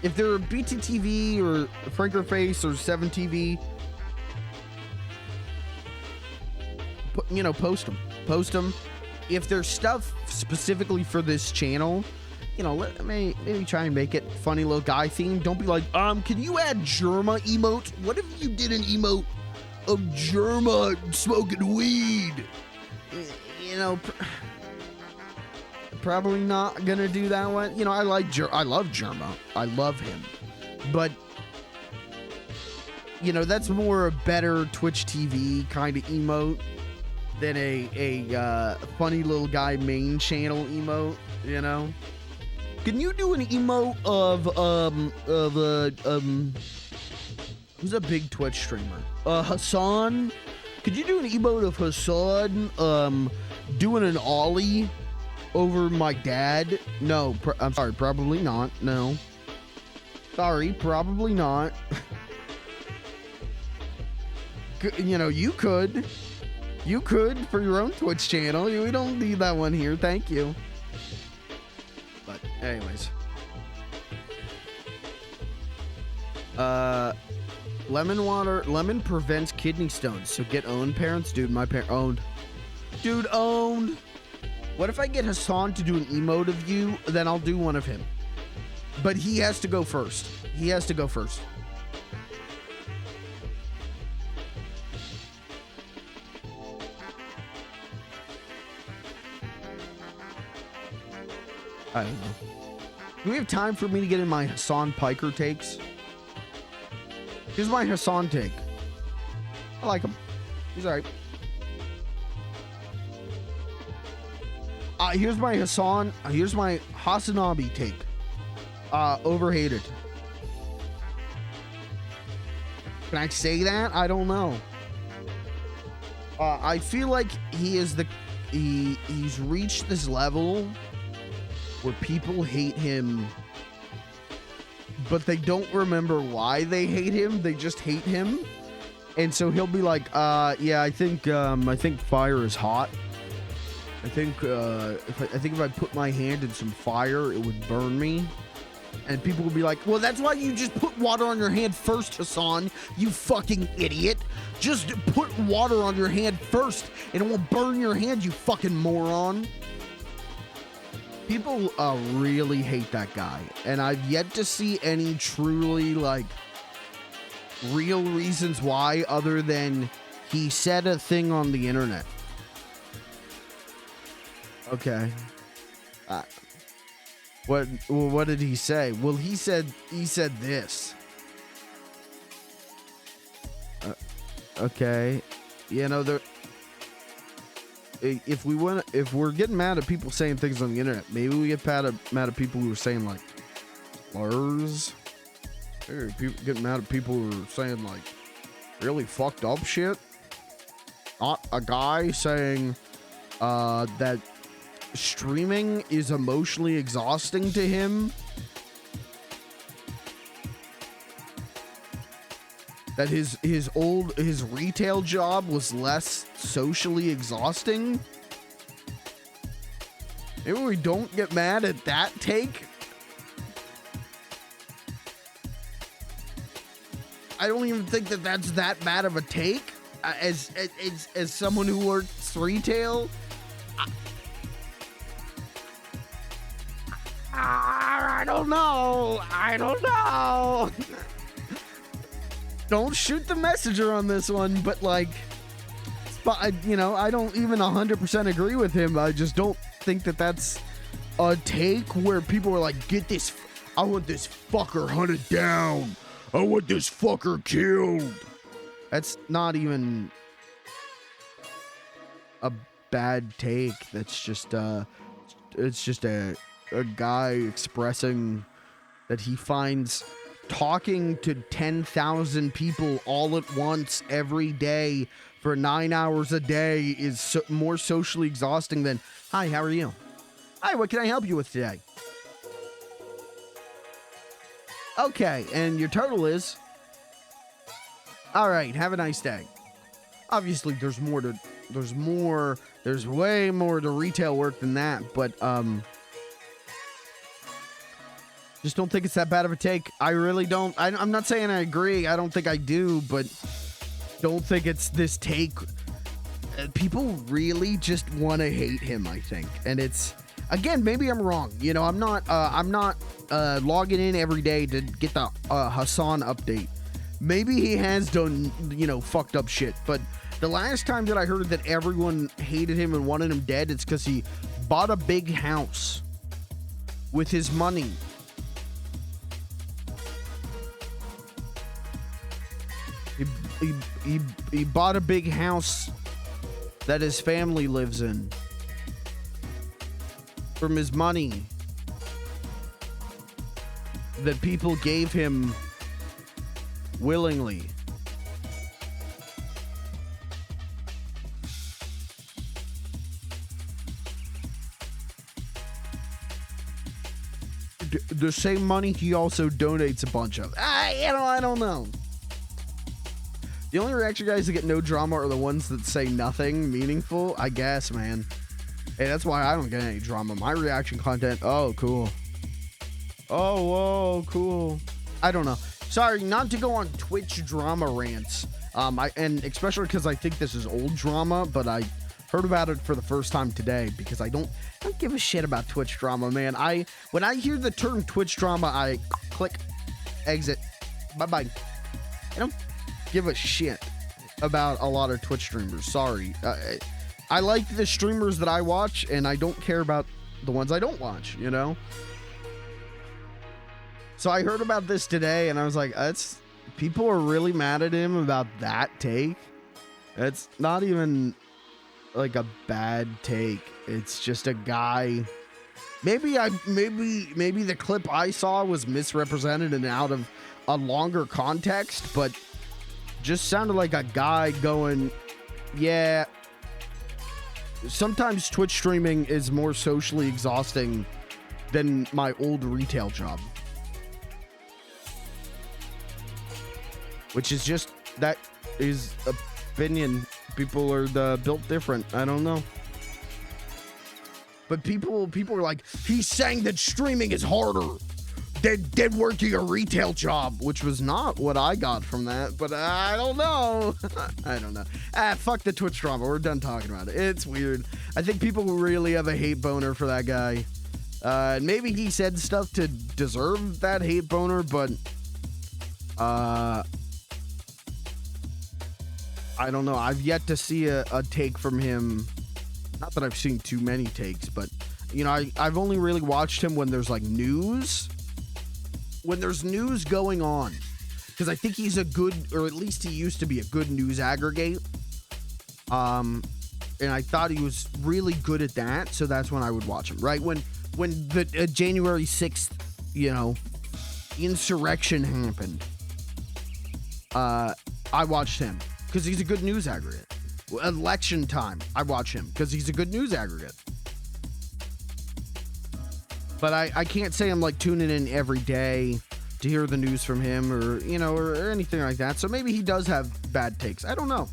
if they're BTTV or Frankerface or 7TV, you know, post them. Post them. If there's stuff specifically for this channel, you know, maybe try and make it funny little guy themed. Don't be like, can you add Germa emote? What if you did an emote of Germa smoking weed? You know, probably not gonna do that one. You know, I love Germa. I love him, but you know, that's more a better Twitch TV kind of emote than a funny little guy main channel emote, you know? Can you do an emote of who's a big Twitch streamer? Hassan? Could you do an emote of Hassan doing an ollie over my dad? No, I'm sorry, probably not. No. Sorry, probably not. You know, you could. You could for your own Twitch channel. We don't need that one here. Thank you. But anyways. Lemon prevents kidney stones. So get owned, parents. Dude, my parent owned. Dude, owned. What if I get Hassan to do an emote of you? Then I'll do one of him. But he has to go first. He has to go first. I don't know. Do we have time for me to get in my Hassan Piker takes? Here's my Hassan take. I like him. He's alright. Here's my Hassan. Here's my Hasanabi take. Overhated. Can I say that? I don't know. I feel like he's reached this level where people hate him but they don't remember why they hate him. They just hate him. And so he'll be like, yeah, I think fire is hot. I think if I put my hand in some fire, it would burn me. And people will be like, well, that's why you just put water on your hand first, Hassan, you fucking idiot. Just put water on your hand first and it won't burn your hand, you fucking moron. People really hate that guy. And I've yet to see any truly, like, real reasons why other than he said a thing on the internet. Okay. What did he say? Well, he said this. Okay. You know, if we're getting mad at people saying things on the internet, maybe we get mad at people who are saying like slurs. Hey, people getting mad at people who are saying like really fucked up shit. Not a guy saying that streaming is emotionally exhausting to him. That his retail job was less socially exhausting. Maybe we don't get mad at that take. I don't even think that that's that bad of a take. As someone who works retail, I don't know. Don't shoot the messenger on this one, but like, you know, I don't even 100% agree with him. I just don't think that that's a take where people are like, get this, I want this fucker hunted down. I want this fucker killed. That's not even a bad take. That's just it's just a guy expressing that he finds talking to 10,000 people all at once every day for 9 hours a day is more socially exhausting than, hi, how are you? Hi, what can I help you with today? Okay, and your total is? All right, have a nice day. Obviously, there's way more to retail work than that, but just don't think it's that bad of a take. I really don't. I'm not saying I agree. I don't think I do, but don't think it's this take. People really just want to hate him, I think. And it's, again, maybe I'm wrong. You know, I'm not logging in every day to get the Hassan update. Maybe he has done, you know, fucked up shit. But the last time that I heard that everyone hated him and wanted him dead, it's because he bought a big house with his money. He bought a big house that his family lives in from his money that people gave him willingly. The same money he also donates a bunch of. I don't know. The only reaction guys that get no drama are the ones that say nothing meaningful, I guess, man. Hey, that's why I don't get any drama. My reaction content, oh, cool. Oh, whoa, cool. I don't know. Sorry, not to go on Twitch drama rants. And especially because I think this is old drama, but I heard about it for the first time today because I don't give a shit about Twitch drama, man. When I hear the term Twitch drama, I click exit. Bye-bye. I don't give a shit about a lot of Twitch streamers. Sorry. I like the streamers that I watch, and I don't care about the ones I don't watch, you know? So I heard about this today, and I was like, people are really mad at him about that take. It's not even like a bad take. It's just a guy. Maybe the clip I saw was misrepresented and out of a longer context, but just sounded like a guy going, yeah, sometimes Twitch streaming is more socially exhausting than my old retail job. which is just, that is opinion. People are built different. I don't know. But people are like, he's saying that streaming is harder than working a retail job, which was not what I got from that, but I don't know. I don't know. Fuck the Twitch drama. We're done talking about it. It's weird. I think people really have a hate boner for that guy. Maybe he said stuff to deserve that hate boner, but I don't know. I've yet to see a take from him. Not that I've seen too many takes, but you know, I've only really watched him when there's like news. When there's news going on, because I think he's a good, or at least he used to be a good news aggregate. And I thought he was really good at that, so that's when I would watch him. Right when the January 6th, you know, insurrection happened, I watched him because he's a good news aggregate. Election time, I watch him because he's a good news aggregate. But I can't say I'm like tuning in every day to hear the news from him, or, you know, or anything like that. So maybe he does have bad takes. I don't know.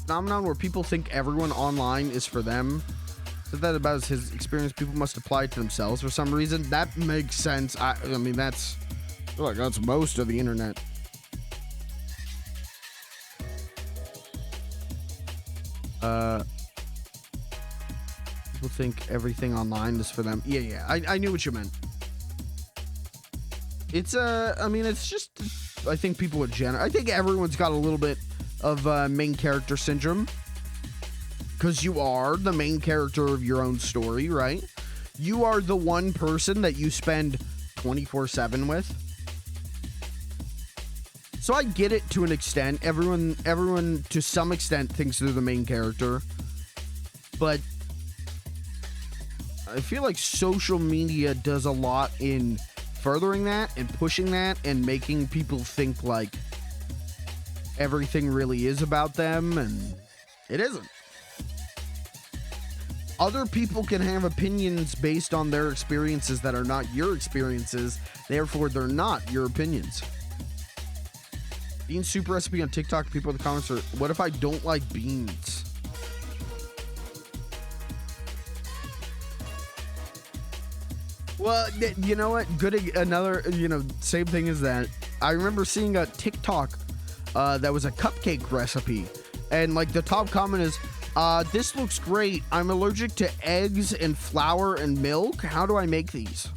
Phenomenon where people think everyone online is for them. Said that about his experience. People must apply it to themselves for some reason. That makes sense. I mean, that's most of the internet. People think everything online is for them. Yeah. I knew what you meant. It's I mean, it's just, I think people would I think everyone's got a little bit of main character syndrome, because you are the main character of your own story, right? You are the one person that you spend 24/7 with. So I get it to an extent. Everyone to some extent thinks they're the main character, but I feel like social media does a lot in furthering that and pushing that and making people think like everything really is about them, and it isn't. Other people can have opinions based on their experiences that are not your experiences, therefore they're not your opinions. Bean soup recipe on TikTok, people in the comments are, what if I don't like beans? Well, you know what? Another, you know, same thing as that. I remember seeing a TikTok that was a cupcake recipe, and like the top comment is, this looks great. I'm allergic to eggs and flour and milk. How do I make these?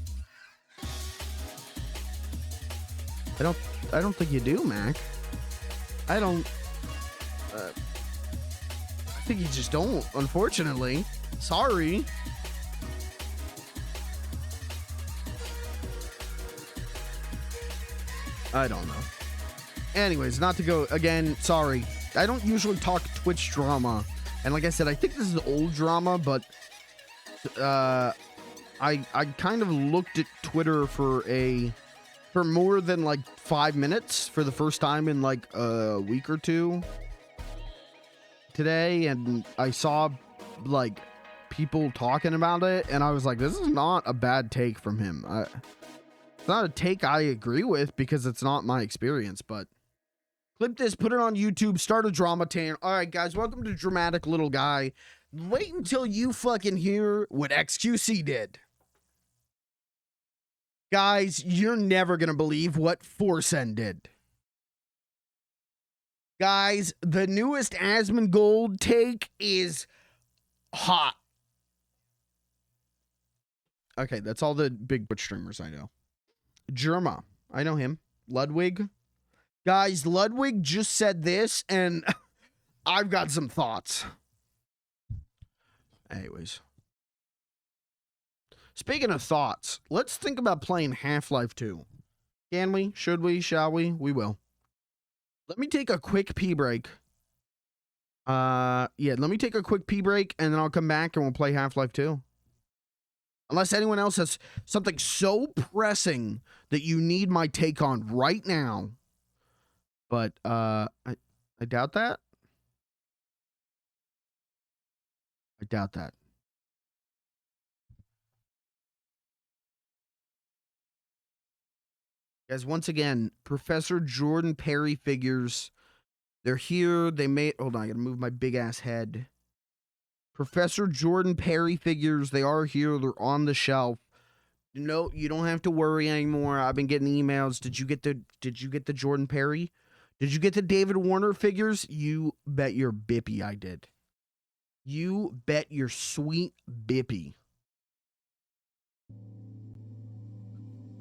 I don't think you do, Mac. I think you just don't, unfortunately. Sorry. I don't know. Anyways, not to go again, sorry. I don't usually talk Twitch drama. And like I said, I think this is old drama, but I kind of looked at Twitter for more than like 5 minutes for the first time in like a week or two today, and I saw like people talking about it, and I was like, this is not a bad take from him. It's not a take I agree with because it's not my experience, but clip this, put it on YouTube, start a drama tan. All right, guys, welcome to Dramatic Little Guy. Wait until you fucking hear what XQC did. Guys, you're never going to believe what Forsen did. Guys, the newest Asmongold take is hot. Okay, that's all the big Twitch streamers I know. Germa, I know him. Ludwig. Guys, Ludwig just said this, and I've got some thoughts. Anyways. Speaking of thoughts, let's think about playing Half-Life 2. Can we? Should we? Shall we? We will. Let me take a quick pee break. Yeah, let me take a quick pee break, and then I'll come back and we'll play Half-Life 2. Unless anyone else has something so pressing that you need my take on right now. But, I doubt that. I doubt that. Guys, once again, Professor Jordan Perry figures. They're here. They made... Hold on, I gotta move my big-ass head. Professor Jordan Perry figures. They are here. They're on the shelf. No, you don't have to worry anymore. I've been getting emails. Did you get the Jordan Perry? Did you get the David Warner figures? You bet your bippy I did. You bet your sweet bippy.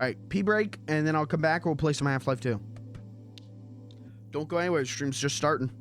All right, pee break, and then I'll come back. We'll play some Half-Life 2. Don't go anywhere. The stream's just starting.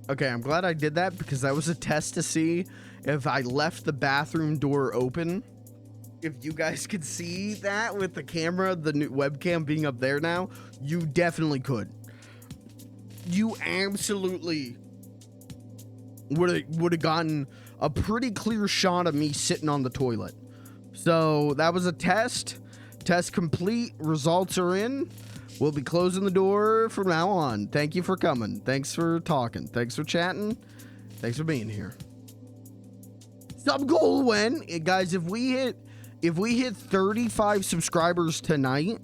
Okay, I'm glad I did that because that was a test to see if I left the bathroom door open. If you guys could see that with the camera, the new webcam being up there now, you definitely could. You absolutely would have gotten a pretty clear shot of me sitting on the toilet. So that was a test. Test complete. Results are in. We'll be closing the door from now on. Thank you for coming. Thanks for talking. Thanks for chatting. Thanks for being here. Sub goal when, guys, if we hit 35 subscribers tonight,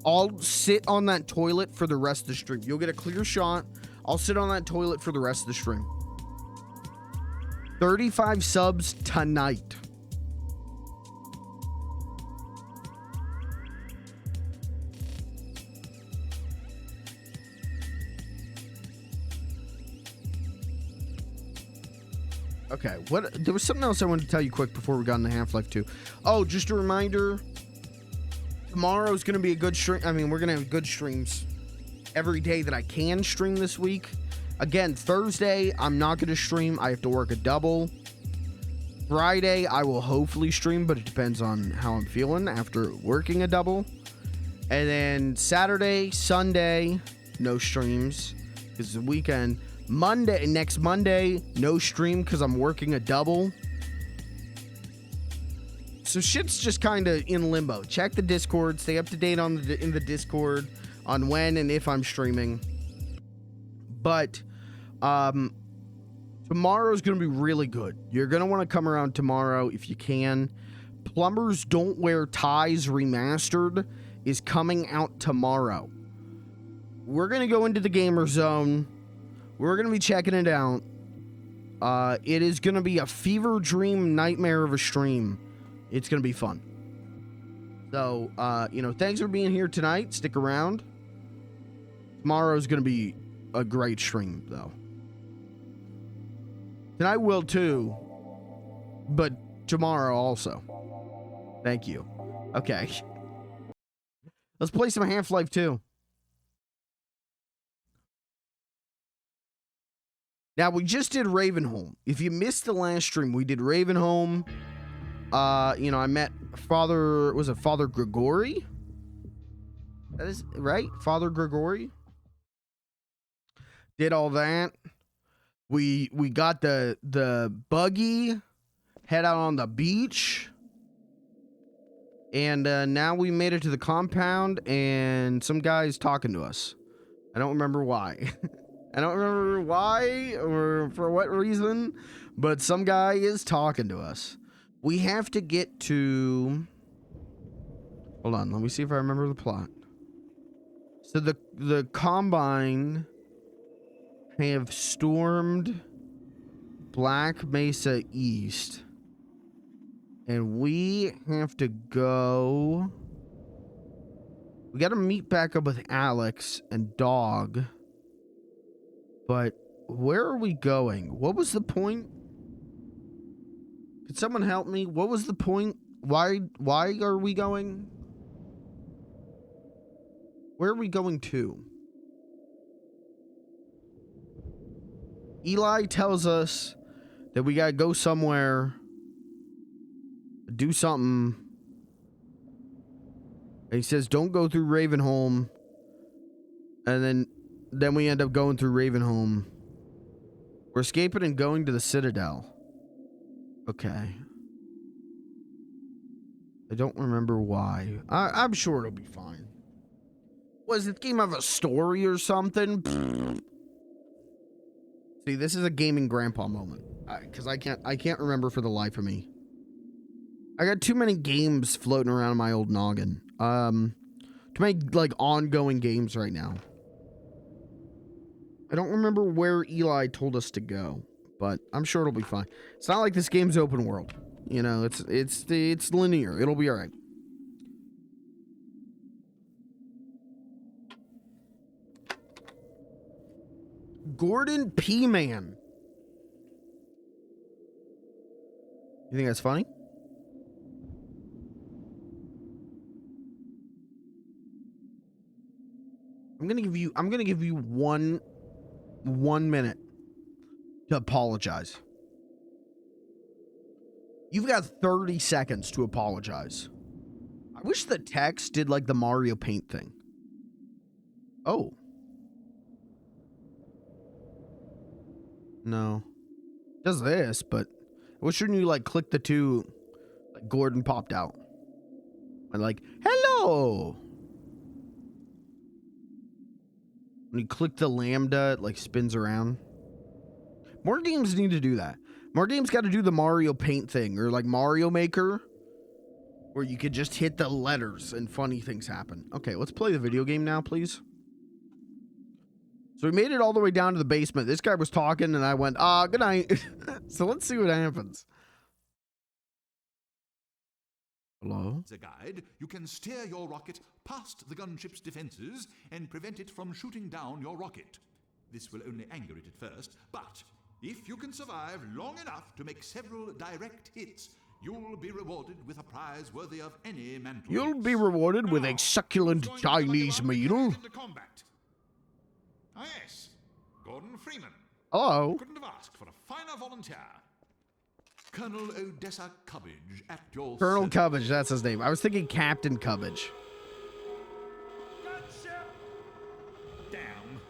I'll sit on that toilet for the rest of the stream. You'll get a clear shot. I'll sit on that toilet for the rest of the stream. 35 subs tonight. Okay, there was something else I wanted to tell you quick before we got into Half-Life 2. Oh, just a reminder, tomorrow's going to be a good stream. I mean, we're going to have good streams every day that I can stream this week. Again, Thursday, I'm not going to stream. I have to work a double. Friday, I will hopefully stream, but it depends on how I'm feeling after working a double. And then Saturday, Sunday, no streams because it's the weekend. Next Monday, no stream because I'm working a double. So shit's just kind of in limbo. Check the Discord, stay up to date on in the Discord on when and if I'm streaming. But tomorrow's going to be really good. You're going to want to come around tomorrow if you can. Plumbers Don't Wear Ties Remastered is coming out tomorrow. We're going to go into the gamer zone. We're going to be checking it out. It is going to be a fever dream nightmare of a stream. It's going to be fun. So, thanks for being here tonight. Stick around. Tomorrow's going to be a great stream, though. Tonight will, too. But tomorrow also. Thank you. Okay. Let's play some Half-Life 2. Now, we just did Ravenholm. If you missed the last stream, we did Ravenholm. I met Father Gregory? That is right? Father Gregory? Did all that. We got the buggy, head out on the beach. And now we made it to the compound, and some guy's talking to us. I don't remember why. I don't remember why or for what reason, but some guy is talking to us. We have to get to... Hold on, let me see if I remember the plot. So the Combine have stormed Black Mesa East. And we have to go... We got to meet back up with Alex and Dog. But where are we going? What was the point? Could someone help me? What was the point? Why are we going? Where are we going to? Eli tells us that we gotta go somewhere, do something. And he says, don't go through Ravenholm. And then we end up going through Ravenholm. We're escaping and going to the Citadel. Okay. I don't remember why. I'm sure it'll be fine. Was it game of a story or something? See, this is a gaming grandpa moment. Because I can't remember for the life of me. I got too many games floating around in my old noggin. Too many, like, ongoing games right now. I don't remember where Eli told us to go, but I'm sure it'll be fine. It's not like this game's open world. You know, it's linear. It'll be all right. Gordon P. Man. You think that's funny? I'm gonna give you one 1 minute to apologize. You've got 30 seconds to apologize. I wish the text did like the Mario Paint thing. Oh. No. It does this, but why shouldn't you like click the two, like Gordon popped out. And like, hello. When you click the lambda, it like spins around. More games need to do that. More games got to do the Mario Paint thing, or like Mario Maker, where you could just hit the letters and funny things happen. Okay, let's play the video game now, please. So we made it all the way down to the basement. This guy was talking, and I went, good night. So let's see what happens. Hello? As a guide, you can steer your rocket past the gunship's defenses and prevent it from shooting down your rocket. This will only anger it at first, but if you can survive long enough to make several direct hits, you'll be rewarded with a prize worthy of any mantle. You'll be rewarded with a succulent Chinese meal. Ah, yes, Gordon Freeman. Hello. Couldn't have asked for a finer volunteer. Colonel Odessa Cubbage at your Colonel service. Cubbage, that's his name. I was thinking Captain Cubbage. Damn.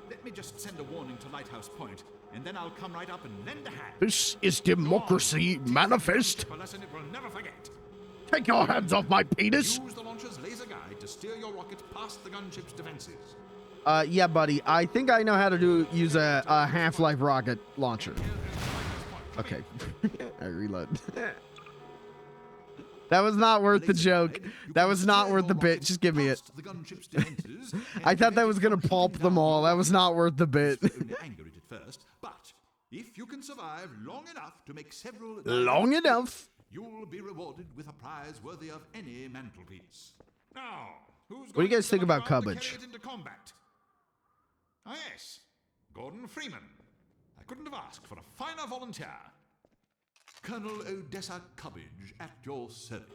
Let me just send a warning to Lighthouse Point, and then I'll come right up and lend a hand. This is democracy manifest. A lesson it will never forget. Take your hands off my penis. Use the launcher's laser guide to steer your rocket past the gunship's defenses. Yeah, buddy. I think I know how to use a Half-Life rocket launcher. Okay. I reload. That was not worth the joke. That was not worth the bit. Just give me it. I thought that was going to pulp them all. That was not worth the bit. Anger it at first, but if you can survive long enough to make several... Long enough? You'll be rewarded with a prize worthy of any mantelpiece. Now, who's What do you guys think about Cubbage? carry it into combat? Ah, yes, Gordon Freeman. I couldn't have asked for a finer volunteer. Colonel Odessa Cubbage at your service.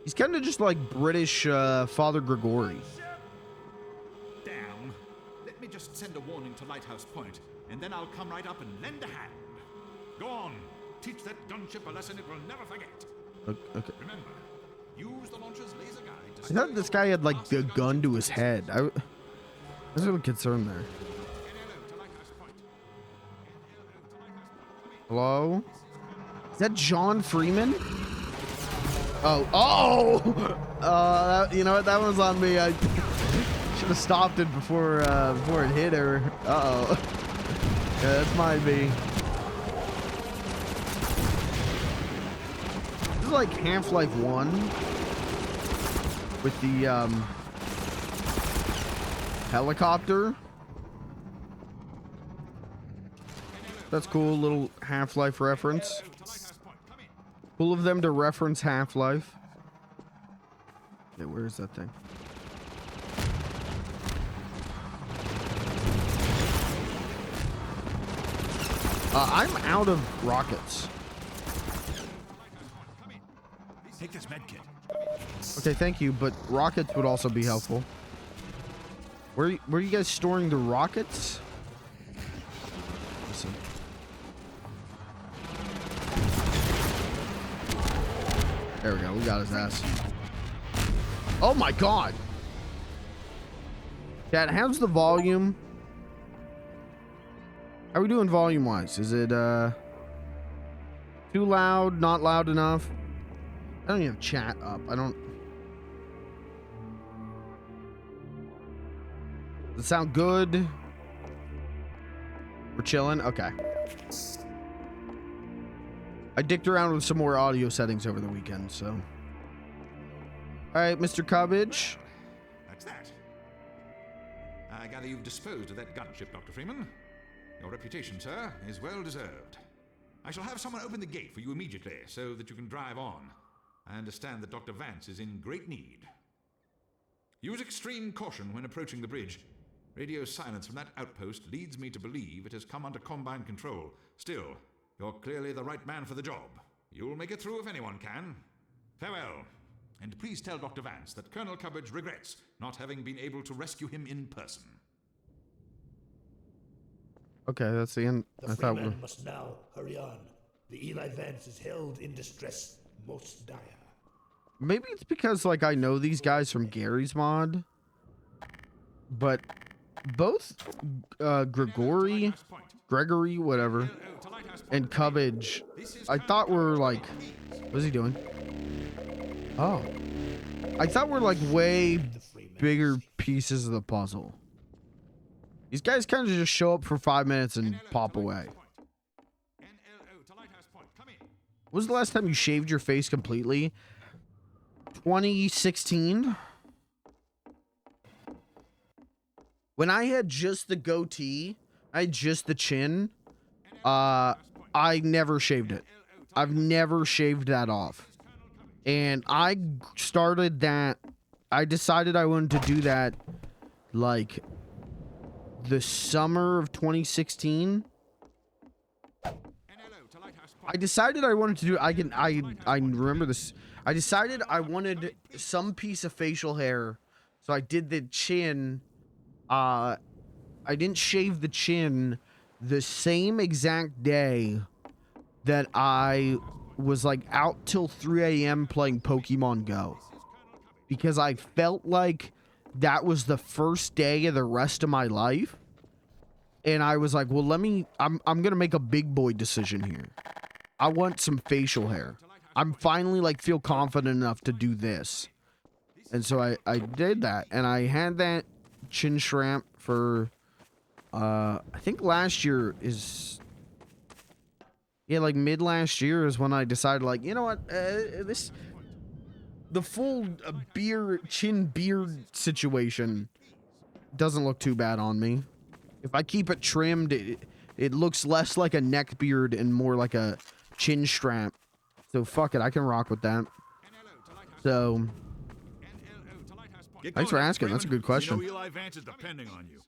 He's kind of just like British Father Gregory. Damn. Let me just send a warning to Lighthouse Point, and then I'll come right up and lend a hand. Go on. Teach that gunship a lesson it will never forget. Okay. Remember, use the launcher's laser guide to I thought this guy had like a gun to his head. I was a little concerned there. Hello? Is that John Freeman? Oh! You know what? That one's on me. I should have stopped it before it hit her. Uh-oh. Yeah, that's my B. This is like Half-Life 1 with the helicopter. That's cool, little Half-Life reference. Cool of them to reference Half-Life. Okay, where is that thing? I'm out of rockets. Take this med kit. Okay, thank you, but rockets would also be helpful. Where are you guys storing the rockets? Listen. There we go. We got his ass. Oh my god. Dad, how's the volume? How are we doing volume wise? Is it too loud? Not loud enough? I don't even have chat up. I don't. Does it sound good? We're chilling? Okay. I dicked around with some more audio settings over the weekend, so. Alright, Mr. Cubbage. That's that. I gather you've disposed of that gunship, Dr. Freeman. Your reputation, sir, is well deserved. I shall have someone open the gate for you immediately so that you can drive on. I understand that Dr. Vance is in great need. Use extreme caution when approaching the bridge. Radio silence from that outpost leads me to believe it has come under Combine control. Still, you're clearly the right man for the job. You'll make it through if anyone can. Farewell. And please tell Dr. Vance that Colonel Cubbage regrets not having been able to rescue him in person. Okay, that's the end. The I thought Freeman must now hurry on. The Eli Vance is held in distress most dire. maybe it's because like I know these guys from Gary's mod, but both Gregory, whatever, and Cubbage, I thought were like, what's he doing? Oh, I thought we're like way bigger pieces of the puzzle. These guys kind of just show up for 5 minutes and pop away. When was the last time you shaved your face completely? 2016. When I had just the goatee, I had just the chin. I never shaved it. I've never shaved that off. And I started that. I decided I wanted to do that like the summer of 2016. I decided I wanted to do I remember this. I decided I wanted some piece of facial hair. So I did the chin. I didn't shave the chin the same exact day that I was like out till 3 a.m. playing Pokemon Go. Because I felt like that was the first day of the rest of my life. And I was like, well, I'm going to make a big boy decision here. I want some facial hair. I'm finally like feel confident enough to do this. And so I did that. And I had that chin shrimp for, I think last year is, yeah, like mid last year is when I decided like, you know what, the full chin beard situation doesn't look too bad on me. If I keep it trimmed, it looks less like a neck beard and more like a chin strap. So fuck it, I can rock with that. So, thanks for asking. That's a good question. You know Eli Vance is depending on you.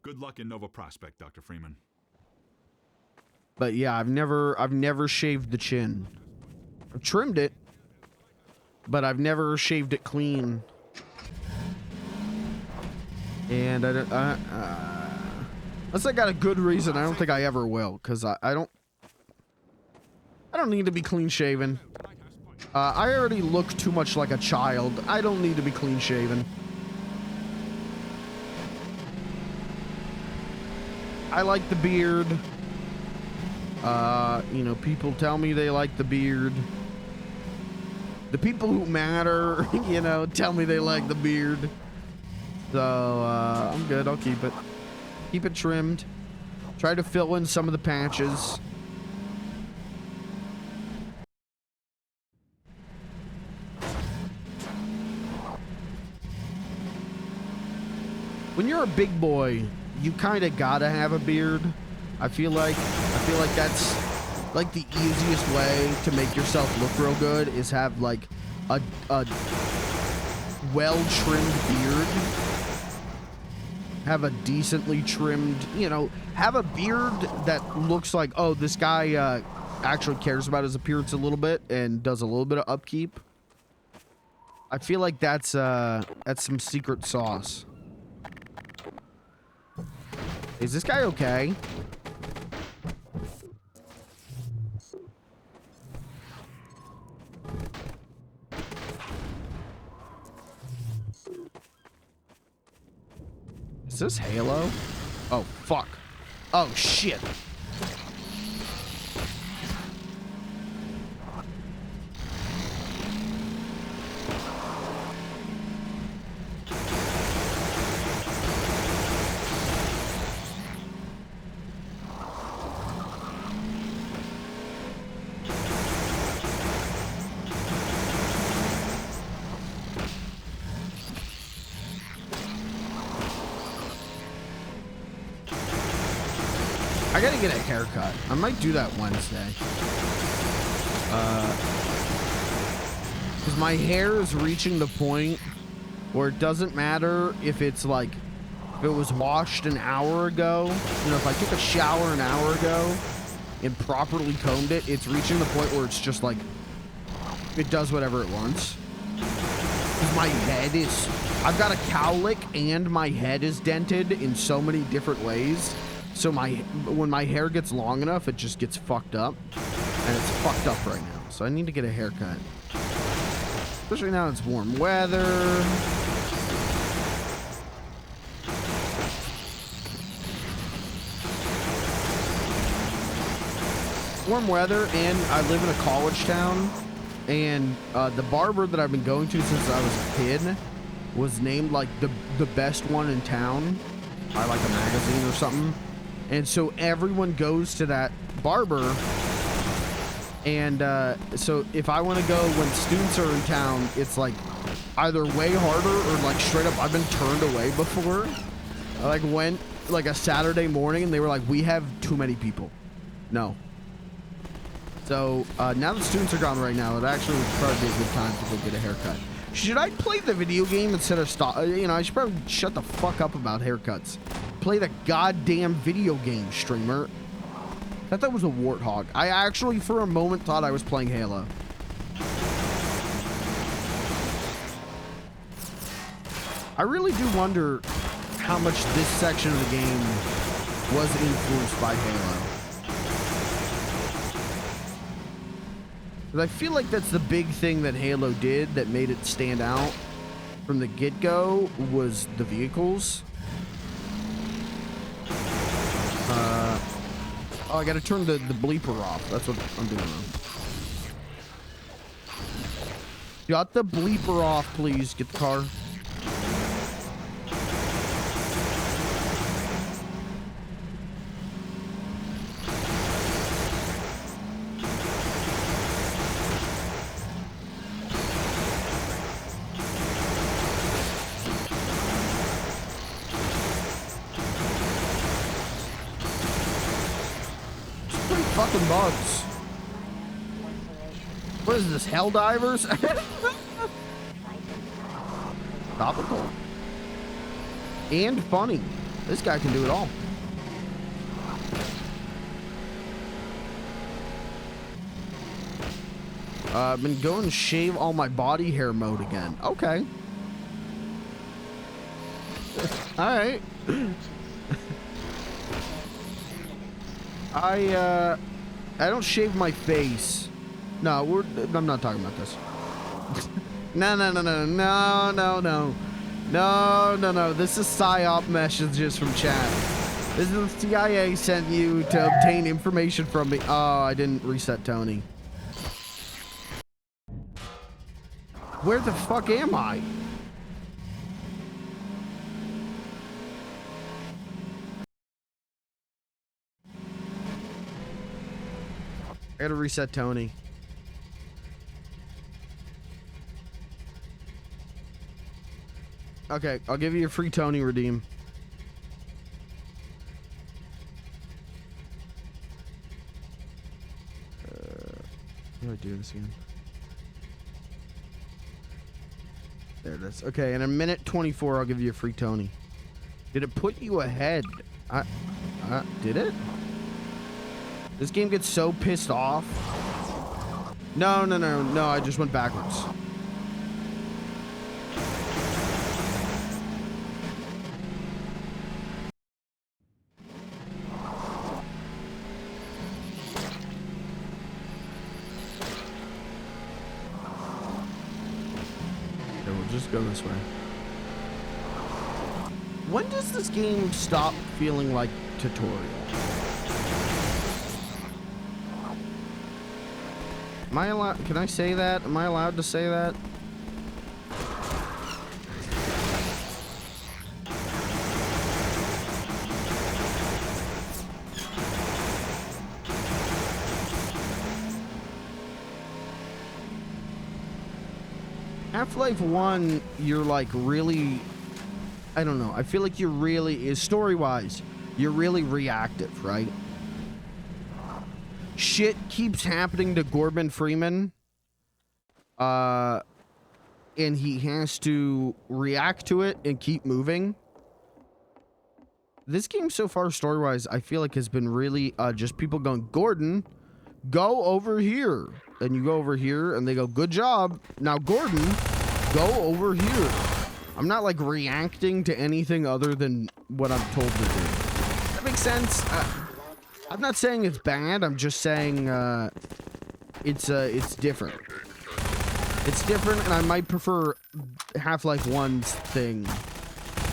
Good luck in Nova Prospect, Dr. Freeman. But yeah, I've never shaved the chin. I've trimmed it, but I've never shaved it clean. And unless I got a good reason, I don't think I ever will, because I don't need to be clean shaven. I already look too much like a child. I don't need to be clean shaven. I like the beard. You know, people tell me they like the beard. The people who matter, you know, tell me they like the beard. So, I'm good. I'll keep it. Keep it trimmed. Try to fill in some of the patches. When you're a big boy, you kind of gotta have a beard. I feel like that's like the easiest way to make yourself look real good is have like a well-trimmed beard. Have a decently trimmed, you know, have a beard that looks like, oh, this guy actually cares about his appearance a little bit and does a little bit of upkeep. I feel like that's some secret sauce. Is this guy okay? Is this Halo? Oh, fuck. Oh, shit. I gotta get a haircut. I might do that Wednesday. Because my hair is reaching the point where it doesn't matter if it's like, if it was washed an hour ago, you know, if I took a shower an hour ago and properly combed it, it's reaching the point where it's just like, it does whatever it wants. My head is I've got a cowlick and my head is dented in so many different ways. So when my hair gets long enough, it just gets fucked up. And it's fucked up right now. So I need to get a haircut. Especially now it's warm weather. Warm weather, and I live in a college town. And the barber that I've been going to since I was a kid was named like the best one in town by like a magazine or something. And so everyone goes to that barber. And so if I want to go when students are in town, it's like either way harder or like straight up I've been turned away before. I like went like a Saturday morning and they were like, we have too many people. No. So now that students are gone right now, it actually would probably be a good time to go get a haircut. Should I play the video game instead of stop? You know, I should probably shut the fuck up about haircuts. Play the goddamn video game, streamer. I thought that was a warthog. I actually, for a moment, thought I was playing Halo. I really do wonder how much this section of the game was influenced by Halo. I feel like that's the big thing that Halo did that made it stand out from the get-go was the vehicles. Oh, I gotta turn the bleeper off. That's what I'm doing wrong. Got the bleeper off, please. Get the car. Fucking bugs. What is this, hell divers? Topical. And funny. This guy can do it all. I've been going to shave all my body hair mode again. Okay. Alright. I don't shave my face. No, I'm not talking about this. No. This is PSYOP messages from chat. This is the CIA sent you to obtain information from me. Oh, I didn't reset Tony. Where the fuck am I? I gotta reset Tony. Okay, I'll give you a free Tony redeem. How do I do this again? There it is. Okay, in a minute 24, I'll give you a free Tony. Did it put you ahead? Did it? This game gets so pissed off. No, I just went backwards. Okay, we'll just go this way. When does this game stop feeling like tutorial? Am I allowed? Can I say that? Am I allowed to say that? Half-Life 1, you're like really, I don't know. I feel like you're really, story-wise, you're really reactive, right? Shit keeps happening to Gordon Freeman. And he has to react to it and keep moving. This game so far, story-wise, I feel like has been really just people going, Gordon, go over here. And you go over here and they go, good job. Now, Gordon, go over here. I'm not like reacting to anything other than what I'm told to do. That makes sense. I'm not saying it's bad. I'm just saying it's different. It's different, and I might prefer Half-Life 1's thing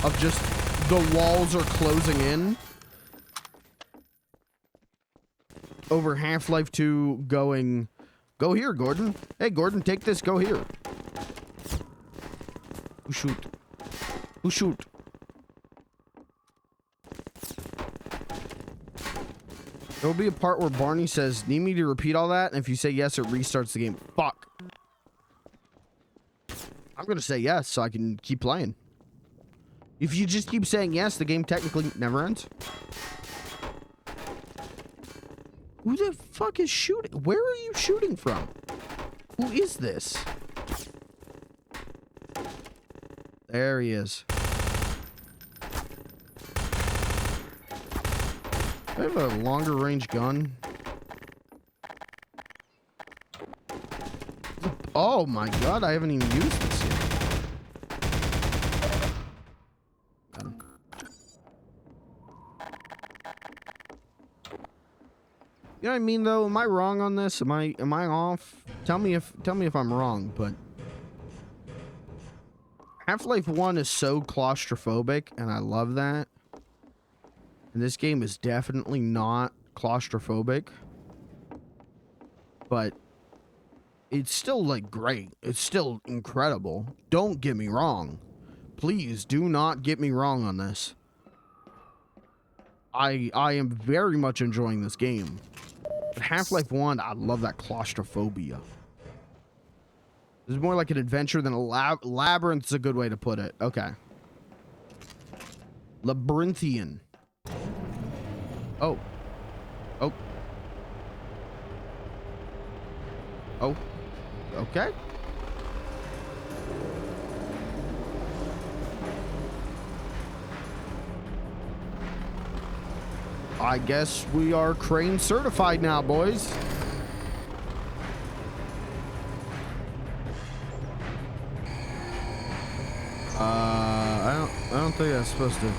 of just the walls are closing in over Half-Life 2 going, go here, Gordon. Hey, Gordon, take this. Go here. Who shoot? Who shoot? There will be a part where Barney says, need me to repeat all that? And if you say yes, it restarts the game. Fuck. I'm going to say yes so I can keep playing. If you just keep saying yes, the game technically never ends. Who the fuck is shooting? Where are you shooting from? Who is this? There he is. I have a longer range gun. Oh my god, I haven't even used this yet. Got him. You know what I mean though? Am I wrong on this? Am I off? Tell me if I'm wrong, but Half-Life 1 is so claustrophobic, and I love that. And this game is definitely not claustrophobic. But it's still, like, great. It's still incredible. Don't get me wrong. Please do not get me wrong on this. I am very much enjoying this game. But Half-Life 1, I love that claustrophobia. This is more like an adventure than a labyrinth is a good way to put it. Okay. Labyrinthian. Oh. Oh. Oh. Okay. I guess we are crane certified now, boys. I don't think I'm supposed to.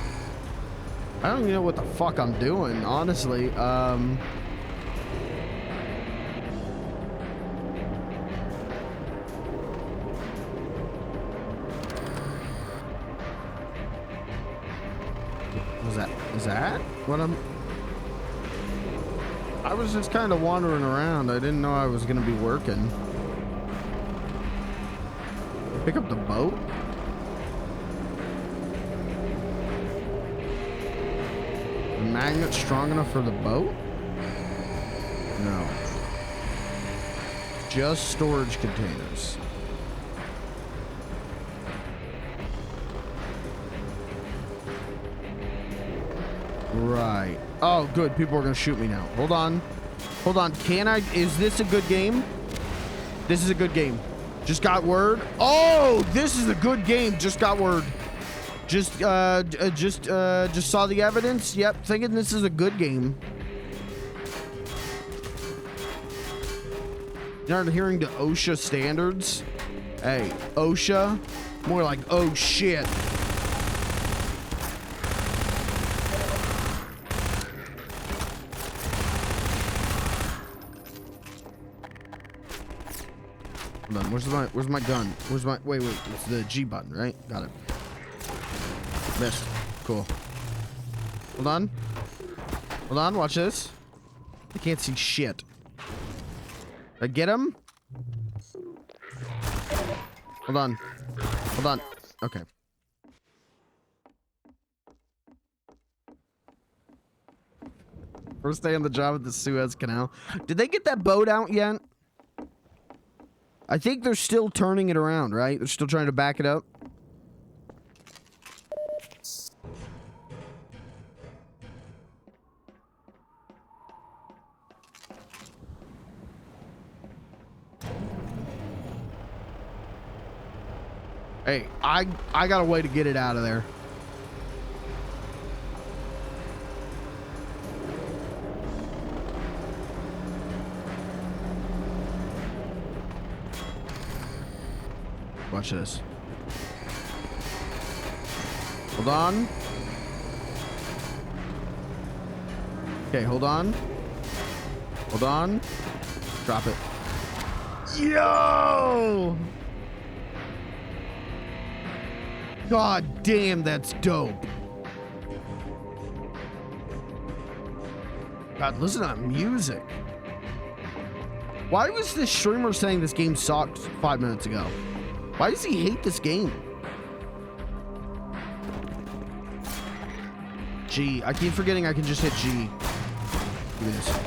I don't even know what the fuck I'm doing, honestly. Is that what I'm? I was just kind of wandering around. I didn't know I was gonna be working. Pick up the boat? The magnet strong enough for the boat? No. Just storage containers. Right. Oh, good. People are gonna shoot me now. Hold on. Hold on. Can I? Is this a good game? This is a good game. Just got word. Oh, this is a good game. Just got word. Just saw the evidence. Yep, thinking this is a good game. You're not adhering to OSHA standards. Hey, OSHA, more like oh shit. Hold on, where's my gun? Where's my wait, it's the G button, right? Got it. Missed. Cool. Hold on. Hold on, watch this. I can't see shit. I get him? Hold on. Hold on. Okay. First day on the job at the Suez Canal. Did they get that boat out yet? I think they're still turning it around, right? They're still trying to back it up. Hey, I got a way to get it out of there. Watch this. Hold on. Okay, hold on. Hold on. Drop it. Yo! God damn, that's dope. God, listen to that music. Why was this streamer saying this game sucked 5 minutes ago? Why does he hate this game? G. I keep forgetting I can just hit G. Look at this.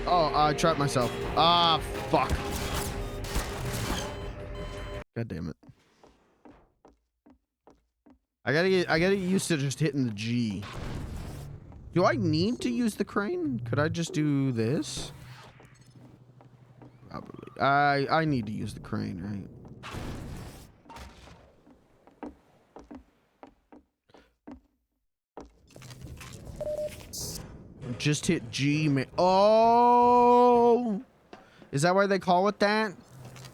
Oh, I trapped myself. Ah, fuck. God damn it. I gotta get used to just hitting the G. Do I need to use the crane? Could I just do this? Probably. I need to use the crane, right? Just hit G, man. Oh! Is that why they call it that?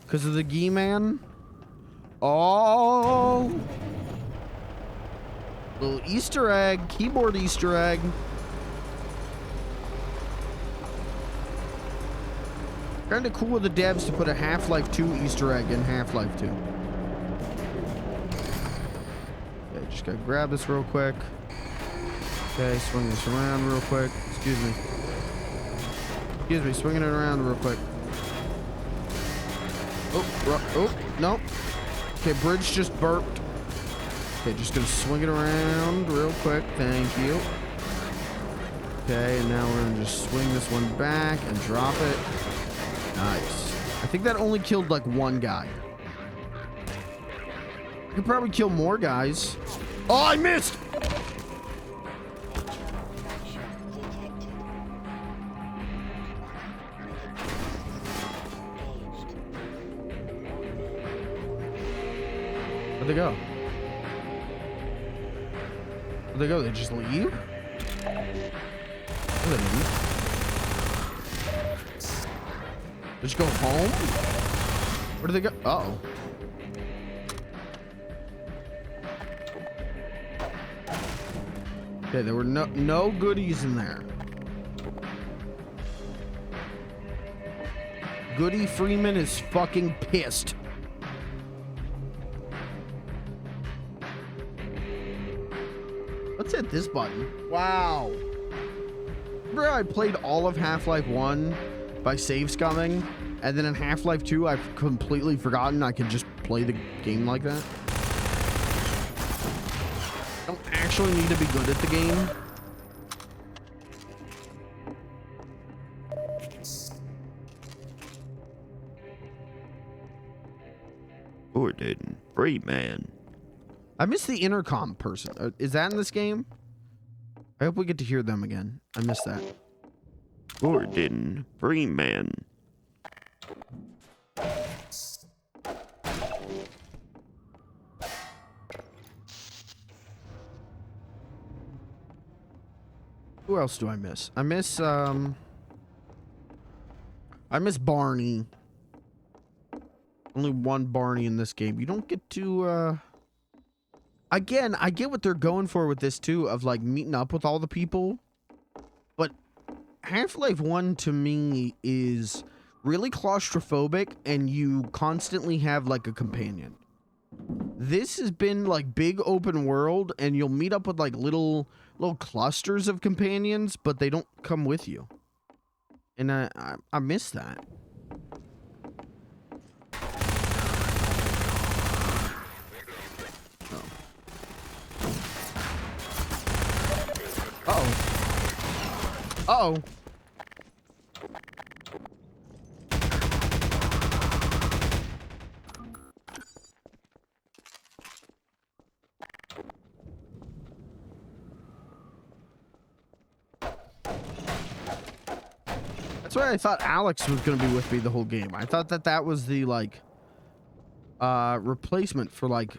Because of the G man? Oh! Little Easter egg. Keyboard Easter egg. Kinda cool of the devs to put a Half-Life 2 Easter egg in Half-Life 2. Okay, just gotta grab this real quick. Okay, swing this around real quick. Excuse me. Excuse me, swinging it around real quick. Oh, no. Okay, bridge just burped. Okay, just gonna swing it around real quick. Thank you. Okay, and now we're gonna just swing this one back and drop it. Nice. I think that only killed like one guy. I could probably kill more guys. Oh, I missed! Where'd they go? Where'd they go? They just leave? They didn't. Just go home? Where do they go? Uh-oh. Okay, there were no goodies in there. Goody Freeman is fucking pissed. Let's hit this button. Wow. Remember I played all of Half-Life 1 by save scumming, and then in Half-Life 2 I've completely forgotten I could just play the game like that? I don't actually need to be good at the game. Gordon Freeman. I miss the intercom person. Is that in this game? I hope we get to hear them again. I missed that. Gordon Freeman. Who else do I miss? I miss Barney. Only one Barney in this game. You don't get to again, I get what they're going for with this too, of like meeting up with all the people. But Half-Life 1 to me is really claustrophobic and you constantly have like a companion. This has been like big open world and you'll meet up with like little clusters of companions, but they don't come with you. And I miss that. Uh-oh. Uh-oh. That's why I thought Alex was going to be with me the whole game. I thought that was the, like, replacement for, like,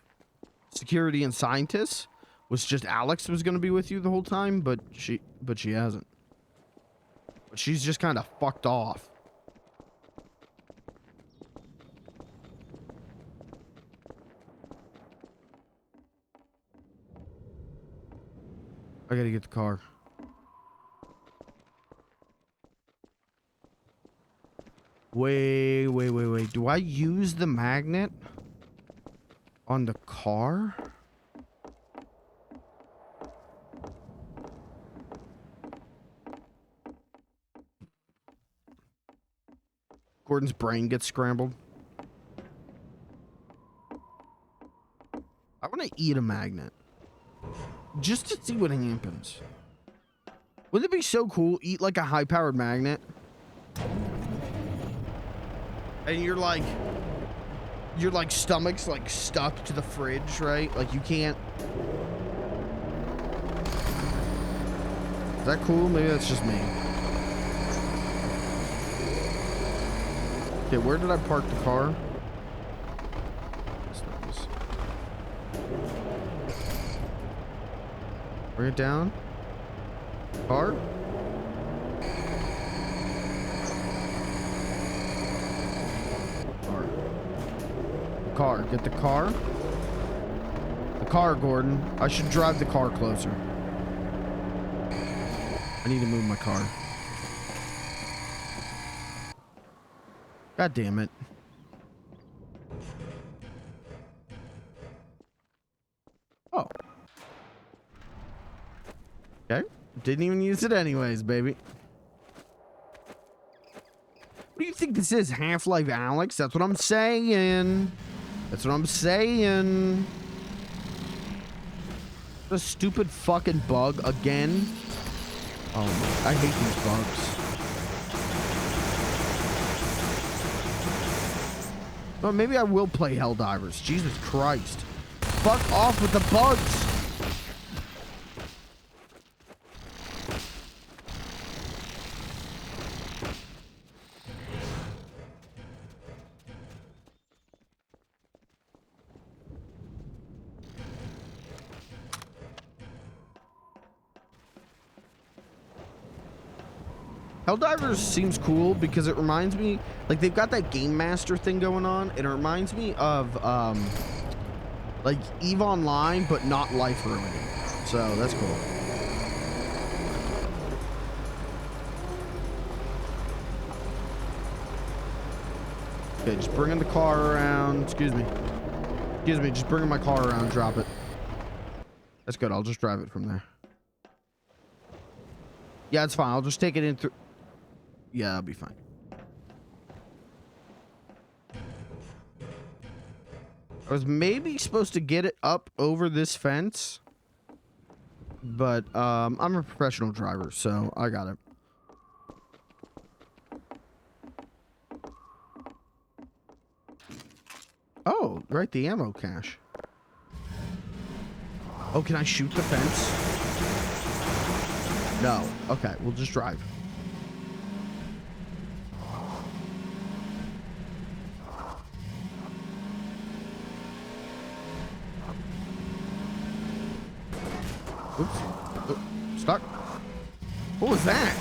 security and scientists. Was just Alex was going to be with you the whole time, but she hasn't. But she's just kind of fucked off. I gotta get the car. Wait. Do I use the magnet on the car? Gordon's brain gets scrambled. I want to eat a magnet. Just to see what happens. Wouldn't it be so cool? Eat like a high-powered magnet. And your stomach's like stuck to the fridge, right? Like you can't. Is that cool? Maybe that's just me. Okay, where did I park the car? Bring it down. Car. Car. Get the car. The car, Gordon. I should drive the car closer. I need to move my car. God damn it. Oh. Okay. Didn't even use it anyways, baby. What do you think this is? Half-Life Alex? That's what I'm saying. That's what I'm saying. A stupid fucking bug again. Oh, I hate these bugs. Well, maybe I will play Helldivers. Jesus Christ. Fuck off with the bugs. Helldivers seems cool because it reminds me, like, they've got that Game Master thing going on, and it reminds me of, like, EVE Online, but not life-ruining. So, that's cool. Okay, just bringing the car around. Excuse me, just bringing my car around, drop it. That's good, I'll just drive it from there. Yeah, it's fine, I'll just take it in through. Yeah, I'll be fine. I was maybe supposed to get it up over this fence, but I'm a professional driver, so I got it. Oh, right, the ammo cache. Oh, can I shoot the fence? No. Okay, we'll just drive. Oops. Oh, stuck. What was that?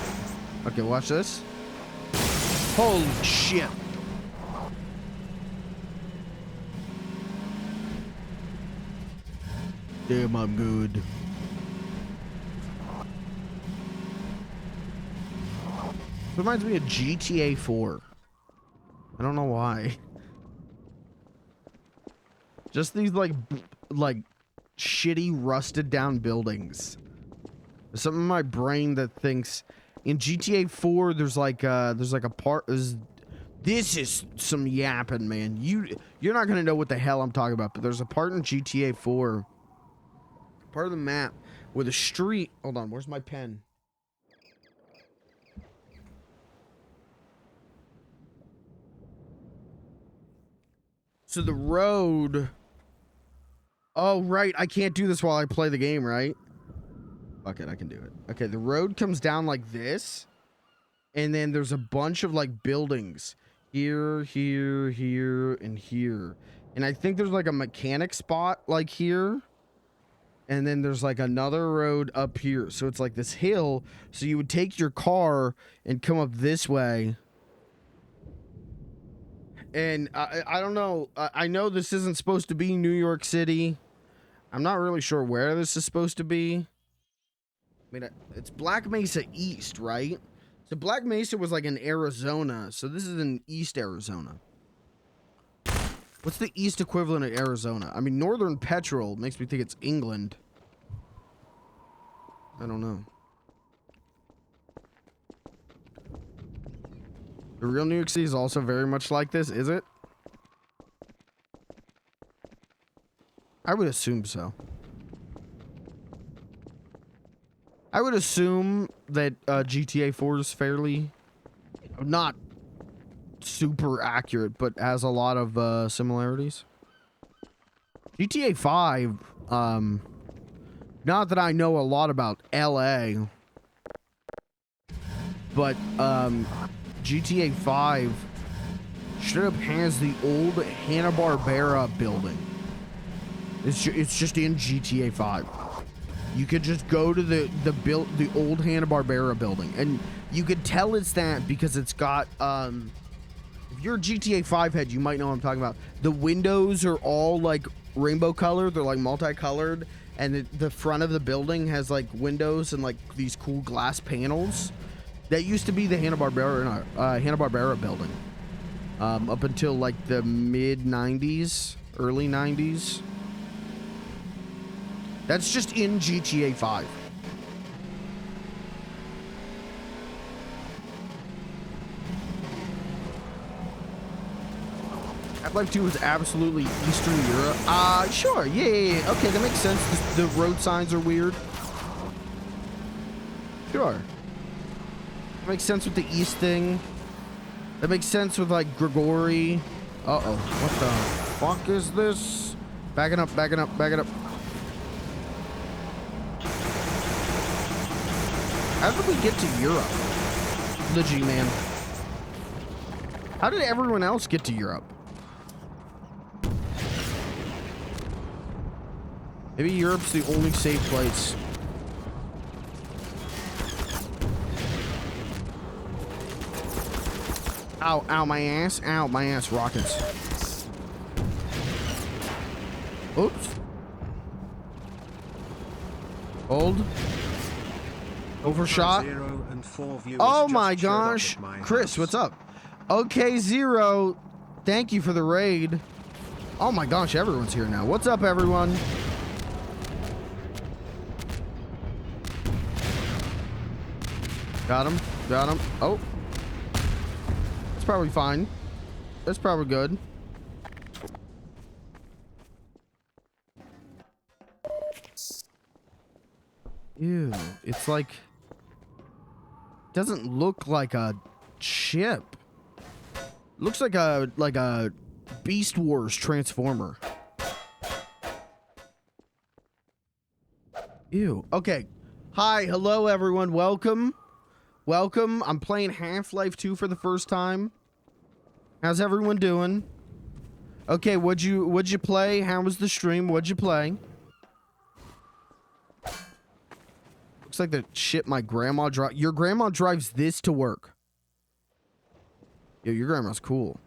Okay, watch this. Holy shit. Damn, I'm good. It reminds me of GTA 4. I don't know why. Just these like shitty rusted down buildings. There's something in my brain that thinks in GTA 4 there's like a part this is some yapping, man. You're not gonna know what the hell I'm talking about, but there's a part in GTA 4, part of the map where the street, hold on, where's my pen? So the road. Oh, right. I can't do this while I play the game, right? Fuck it, I can do it. Okay, the road comes down like this. And then there's a bunch of, like, buildings. Here, here, here, and here. And I think there's, like, a mechanic spot, like, here. And then there's, like, another road up here. So it's, like, this hill. So you would take your car and come up this way. And I don't know. I know this isn't supposed to be New York City. I'm not really sure where this is supposed to be. mean, it's Black Mesa East, right? So Black Mesa was like in Arizona, so this is in East Arizona. What's the East equivalent of Arizona? I mean, Northern Petrol makes me think it's England. I don't know. The real New York City is also very much like this, is it? I would assume so. I would assume that GTA 4 is fairly, not super accurate, but has a lot of similarities. GTA 5, not that I know a lot about LA, but GTA 5 straight up has the old Hanna-Barbera building. It's just in GTA 5. You could just go to the old Hanna-Barbera building, and you could tell it's that because it's got if you're a GTA 5 head, you might know what I'm talking about. The windows are all like rainbow colored, they're like multicolored, and the front of the building has like windows and like these cool glass panels. That used to be the Hanna-Barbera building up until like the mid 90s, early 90s. That's just in GTA 5. Half-Life 2 is absolutely Eastern Europe. Sure. Yeah. Okay, that makes sense. The road signs are weird. Sure. That makes sense with the East thing. That makes sense with, like, Grigori. Uh-oh. What the fuck is this? Backing up, backing up, backing up. How did we get to Europe? The G-Man. How did everyone else get to Europe? Maybe Europe's the only safe place. Ow, ow, my ass. Ow, my ass. Rockets. Oops. Hold. Overshot. Oh my gosh. Chris, what's up? Okay, Zero. Thank you for the raid. Oh my gosh, everyone's here now. What's up, everyone? Got him. Got him. Oh. It's probably fine. That's probably good. Ew. It's like... doesn't look like a ship. Looks like a Beast Wars Transformer. Ew. Okay. Hi. Hello, everyone. Welcome. Welcome. I'm playing Half-Life 2 for the first time. How's everyone doing? Okay, what'd you play? How was the stream? What'd you play? Looks like the shit my grandma drives. Your grandma drives this to work. Yo, your grandma's cool.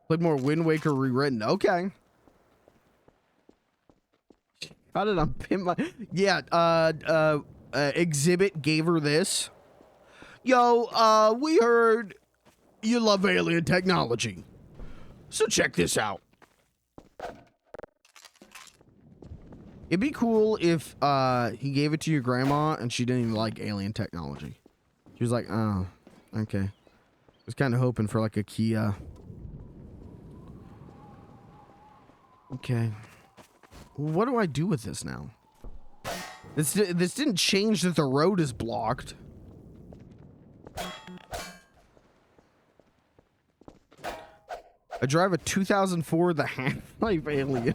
Played more Wind Waker rewritten. Okay. How did I pin my... Yeah, Exhibit gave her this. Yo, we heard you love alien technology. So check this out. It'd be cool if he gave it to your grandma and she didn't even like alien technology. She was like, oh, okay. I was kind of hoping for like a Kia. Okay. What do I do with this now? This didn't change that the road is blocked. I drive a 2004 the Half-Life Alien.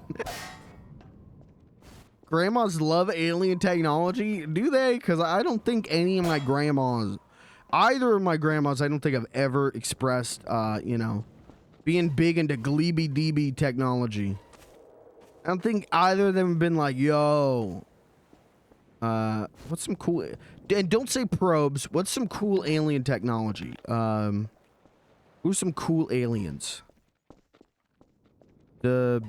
Grandmas love alien technology, do they? Because I don't think any of my grandmas, either of my grandmas, I don't think I've ever expressed, you know, being big into Gleeby-DB technology. I don't think either of them have been like, yo, what's some cool, and don't say probes, what's some cool alien technology? Who's some cool aliens? The,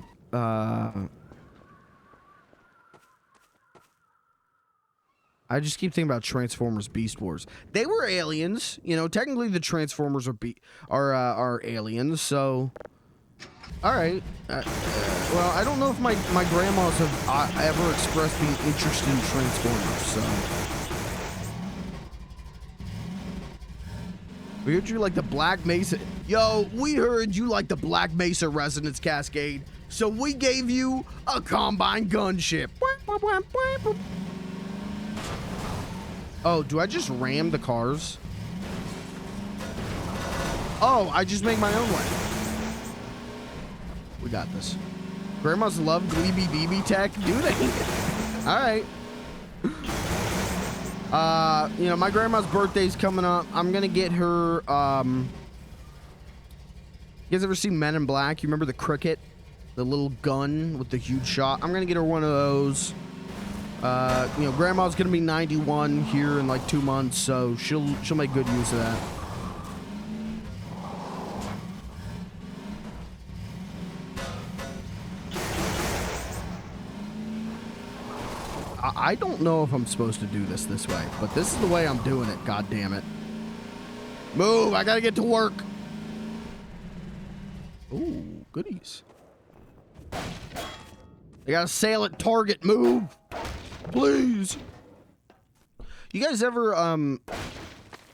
I just keep thinking about Transformers Beast Wars. They were aliens, you know. Technically, the Transformers are aliens. So, all right. Well, I don't know if my grandmas have ever expressed being interested in Transformers. So, we heard you like the Black Mesa. Yo, we heard you like the Black Mesa Resonance Cascade. So we gave you a Combine gunship. Oh, do I just ram the cars? Oh, I just make my own way. We got this. Grandmas love Gleeby BB tech, do they? All right. You know, my grandma's birthday's coming up. I'm gonna get her. You guys ever seen Men in Black? You remember the cricket, the little gun with the huge shot? I'm gonna get her one of those. You know, grandma's gonna be 91 here in like 2 months, so she'll make good use of that. I don't know if I'm supposed to do this way, but this is the way I'm doing it. God damn it! Move! I gotta get to work. Ooh, goodies. I got a sale at Target. Move, please. You guys ever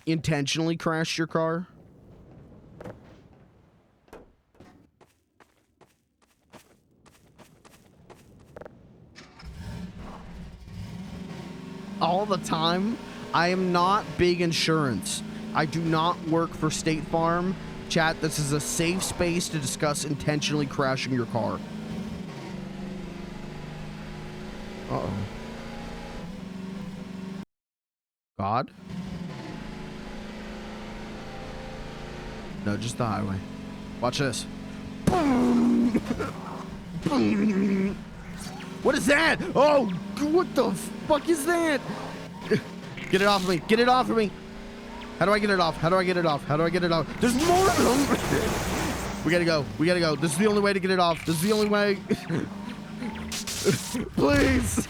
intentionally crashed your car? All the time. I am not big insurance. I do not work for State Farm. Chat, this is a safe space to discuss intentionally crashing your car. Uh-oh. God? No, just the highway. Watch this. Boom! Boom! What is that? Oh, what the fuck is that? Get it off of me. Get it off of me. How do I get it off? How do I get it off? How do I get it off? There's more of them. We gotta go. We gotta go. This is the only way to get it off. This is the only way. Please.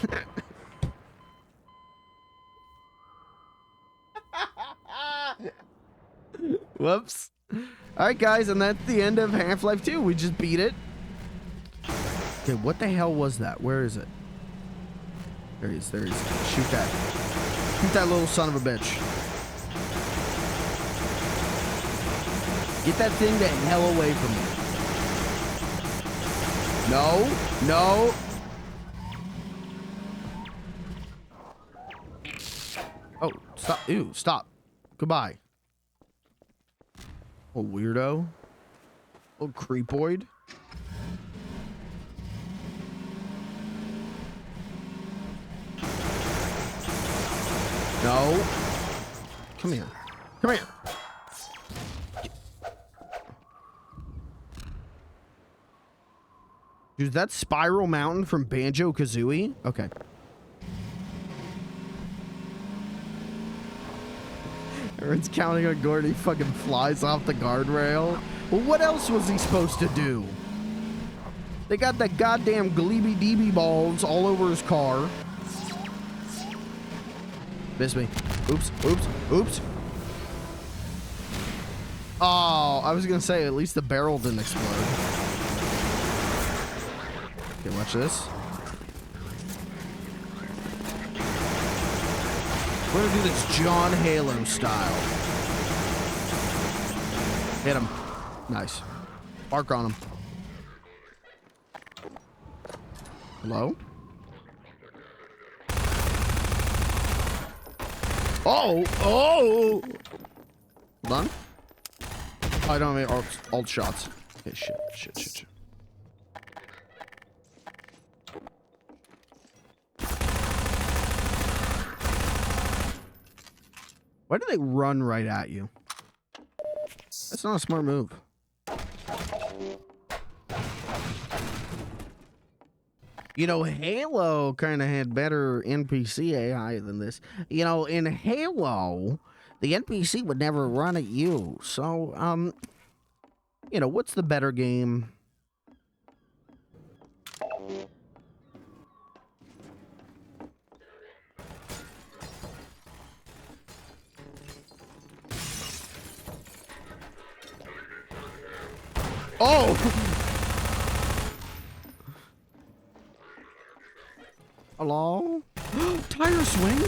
Whoops. All right, guys, and that's the end of Half-Life 2. We just beat it. Okay, what the hell was that? Where is it? There he is. There he is. Shoot that. Shoot that little son of a bitch. Get that thing the hell away from me. No. No. Oh, stop. Ew, stop. Goodbye. Oh, weirdo. Little creepoid. No. Come here. Come here. Dude, that's Spiral Mountain from Banjo-Kazooie? Okay. Everyone's counting on Gordon. He fucking flies off the guardrail. Well, what else was he supposed to do? They got that goddamn Gleeby-Deeby balls all over his car. Miss me. Oops, oops, oops. Oh, I was gonna say, at least the barrel didn't explode. Okay, watch this. We're gonna do this John Halo style. Hit him. Nice. Bark on him. Hello? Oh! Oh! Hold on. Oh, I don't have any alt shots. Okay, shit. Why do they run right at you? That's not a smart move. You know, Halo kind of had better NPC AI than this. You know, in Halo, the NPC would never run at you. So, you know, what's the better game? Oh! Hello? Tire swing?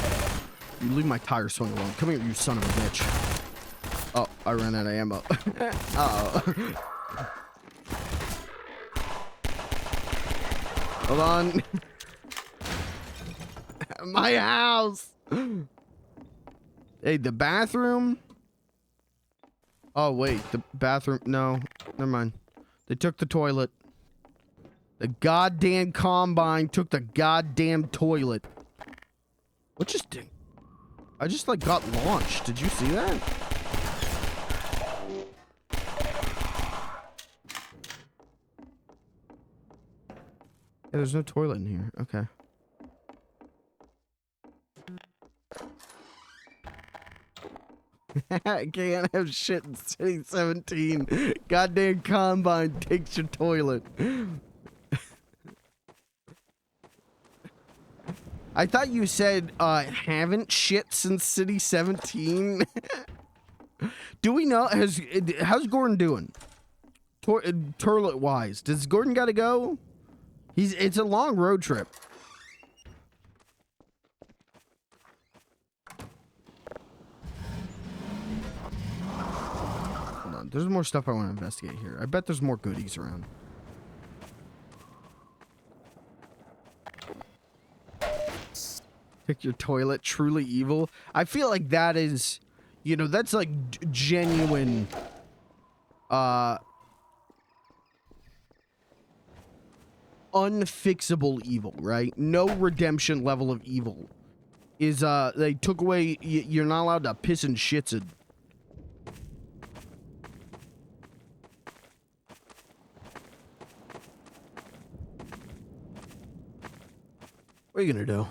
You leave my tire swing alone. Come here, you son of a bitch. Oh, I ran out of ammo. Uh-oh. Hold on. My house! Hey, the bathroom? Oh, wait. The bathroom... No. Never mind. They took the toilet. The goddamn combine took the goddamn toilet. What just did? I just, like, got launched. Did you see that? Yeah, there's no toilet in here. Okay. I can't have shit in City 17. Goddamn combine takes your toilet. I thought you said, haven't shit since City 17. Do we know, how's Gordon doing? Toilet wise. Does Gordon gotta go? It's a long road trip. Hold on, there's more stuff I want to investigate here. I bet there's more goodies around. Pick your toilet, truly evil. I feel like that is, you know, that's like genuine, unfixable evil, right? No redemption level of evil is, they took away, you're not allowed to piss and shits it. What are you gonna do?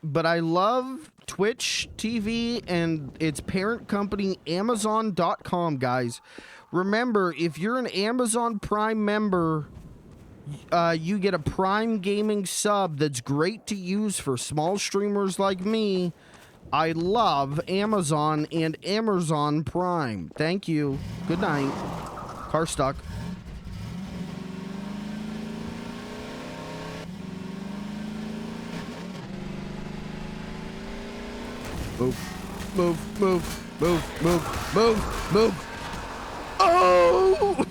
But I love Twitch TV and its parent company, Amazon.com, guys. Remember, if you're an Amazon Prime member, you get a Prime Gaming sub that's great to use for small streamers like me. I love Amazon and Amazon Prime. Thank you. Good night. Car stuck. Move, move, move, move, move, move, move. Oh!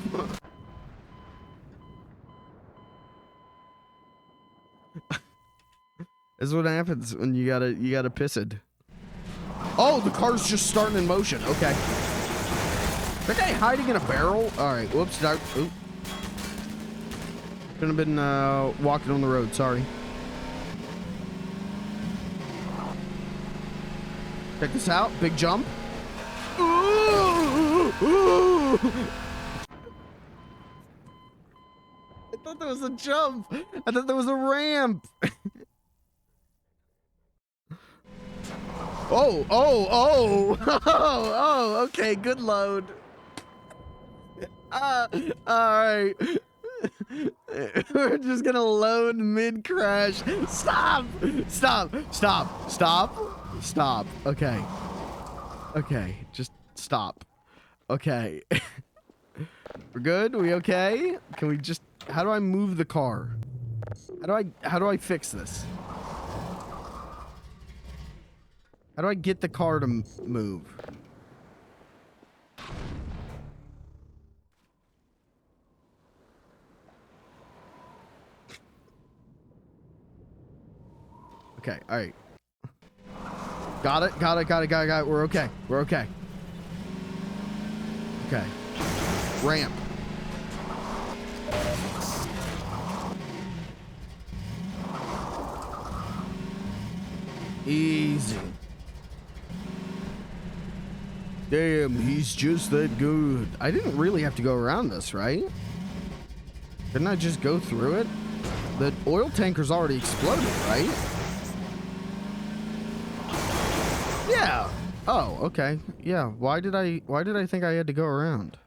That's what happens when you gotta piss it. Oh, the car's just starting in motion. Okay. That guy hiding in a barrel? Alright, whoops. Oop. Shouldn't have been walking on the road, sorry. Check this out. Big jump. Ooh, ooh. I thought there was a jump. I thought there was a ramp. Oh, oh, oh. Oh, okay. Good load. Alright. We're just gonna load mid-crash. Stop! Stop! Stop! Stop! Stop. Okay. Okay. Just stop. Okay. We're good? We okay? Can we just... How do I move the car? How do I fix this? How do I get the car to move? Okay, alright. Got it. We're okay. We're okay. Okay. Ramp. Easy. Damn, he's just that good. I didn't really have to go around this, right? Didn't I just go through it? The oil tanker's already exploded, right? Yeah. Oh, okay. Yeah. Why did I think I had to go around?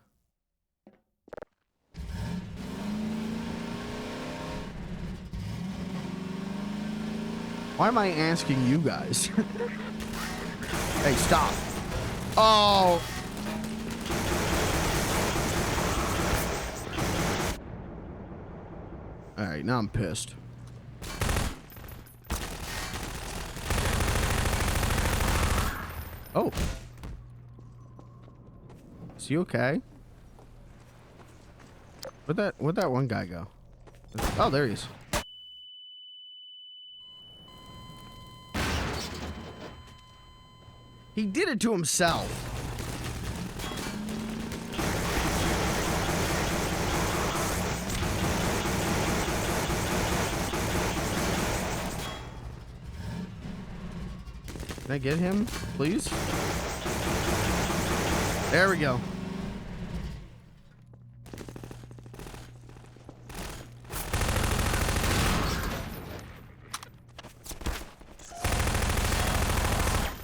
Why am I asking you guys? Hey, stop. Oh. All right, now I'm pissed. Oh. Is he okay? Where'd that one guy go? Oh, there he is. He did it to himself. Can I get him, please? There we go.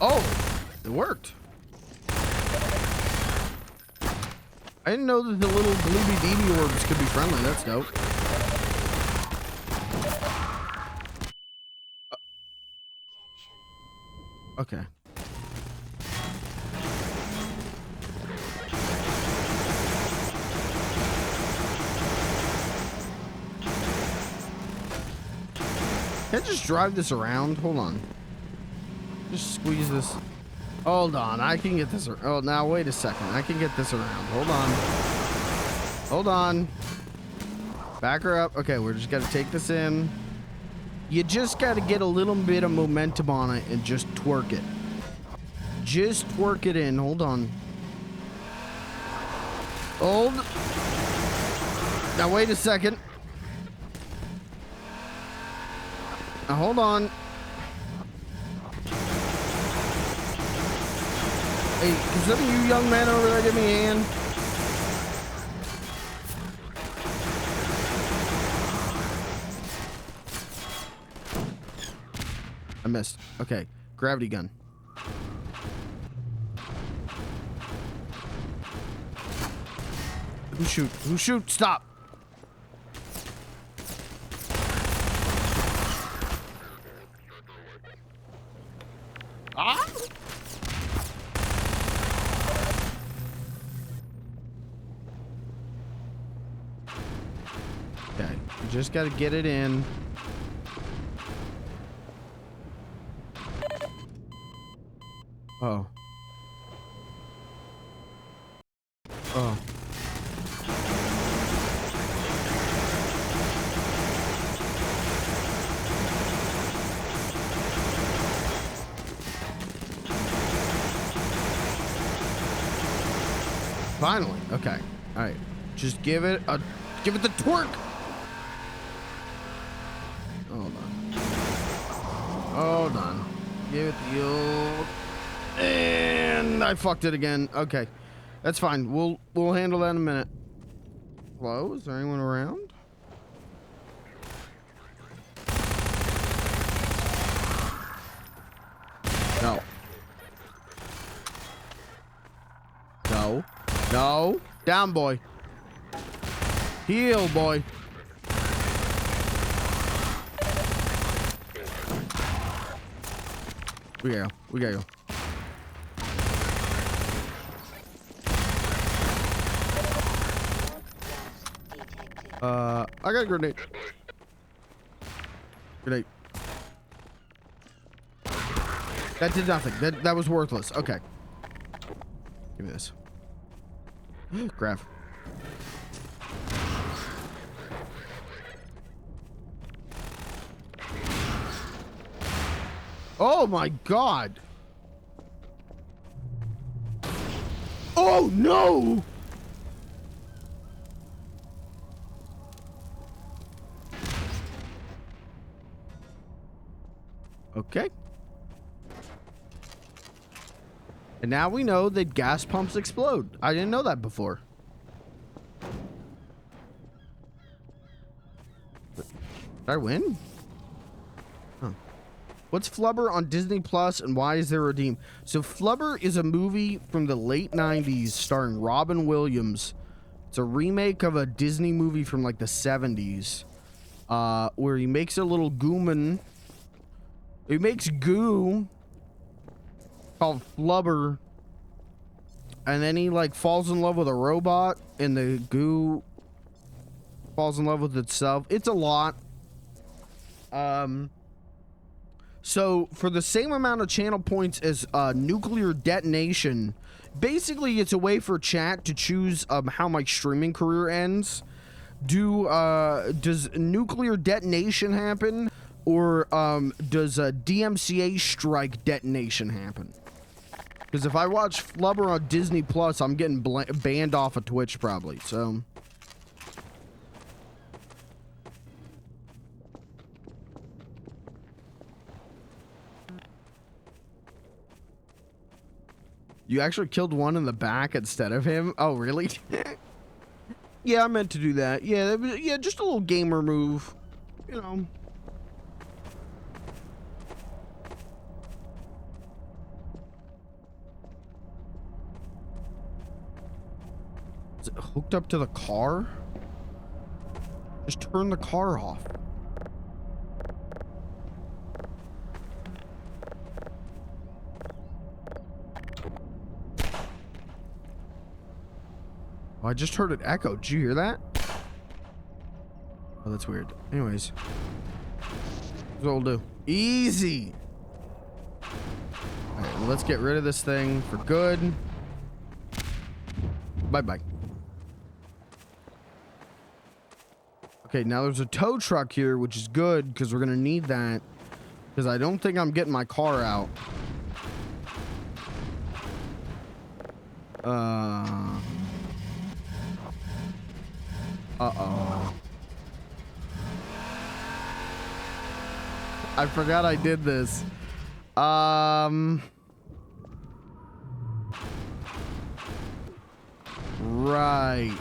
Oh, it worked. I didn't know that the little glooby deeby orbs could be friendly. That's dope. Okay. Can I just drive this around? Hold on. Just squeeze this. Hold on. I can get this. Oh, now wait a second. I can get this around. Hold on. Hold on. Back her up. Okay, we're just got to take this in. You just got to get a little bit of momentum on it and just twerk it. Just twerk it in. Hold on. Hold. Now wait a second. Now hold on. Hey, can some of you young men over there give me a hand? I missed. Okay, gravity gun. Who shoot? Who shoot? Stop! Ah! Okay, you just gotta get it in. Oh. Oh. Finally. Okay. All right. Just give it the twerk. Hold on. Hold on. Give it the old. And I fucked it again. Okay. That's fine. We'll handle that in a minute. Hello? Is there anyone around? No. No. No. Down, boy. Heal, boy. We gotta go. We gotta go. I got a grenade. Grenade. That did nothing. That was worthless. Okay. Give me this. Grab. Oh my god. Oh no. Okay. And now we know that gas pumps explode. I didn't know that before. Did I win? Huh. What's Flubber on Disney Plus and why is there a redeem? So Flubber is a movie from the late 90s starring Robin Williams. It's a remake of a Disney movie from like the 70s. Where he makes a little gooman. He makes goo called Flubber, and then he like falls in love with a robot, and the goo falls in love with itself. It's a lot. So for the same amount of channel points as nuclear detonation, basically it's a way for chat to choose how my streaming career ends. Does nuclear detonation happen, or does a DMCA strike detonation happen? Because if I watch Flubber on Disney Plus, I'm getting banned off of Twitch probably. So. You actually killed one in the back instead of him? Oh, really? Yeah, I meant to do that. Yeah, yeah, just a little gamer move. You know. Is it hooked up to the car? Just turn the car off. Oh, I just heard it echo. Did you hear that? Oh, that's weird. Anyways. Here's what we'll do. Easy. Alright, well, let's get rid of this thing for good. Bye-bye. Okay, now there's a tow truck here, which is good, because we're going to need that. Because I don't think I'm getting my car out. Uh-oh. I forgot I did this. Right.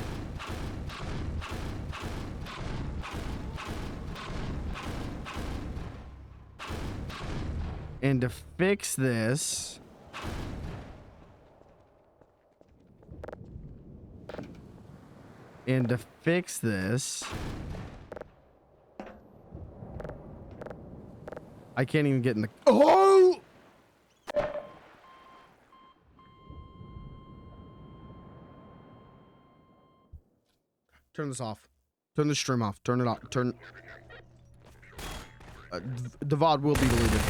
And to fix this... And to fix this, I can't even get in the... Oh! Turn this off. Turn the stream off. Turn it off. Turn... the VOD will be deleted.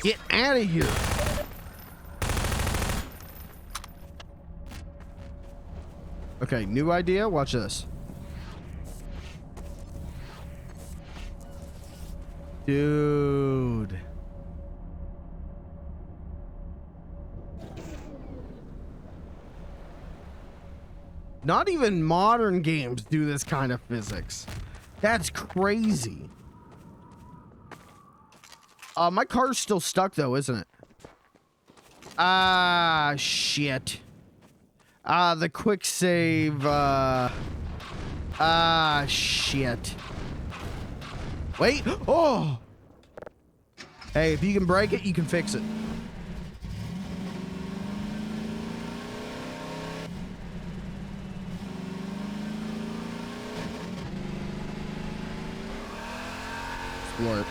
Get out of here. Okay, new idea. Watch this. Dude. Not even modern games do this kind of physics. That's crazy. My car's still stuck though, isn't it? Ah, shit. The quick save, shit. Wait, oh! Hey, if you can break it, you can fix it. Explore it.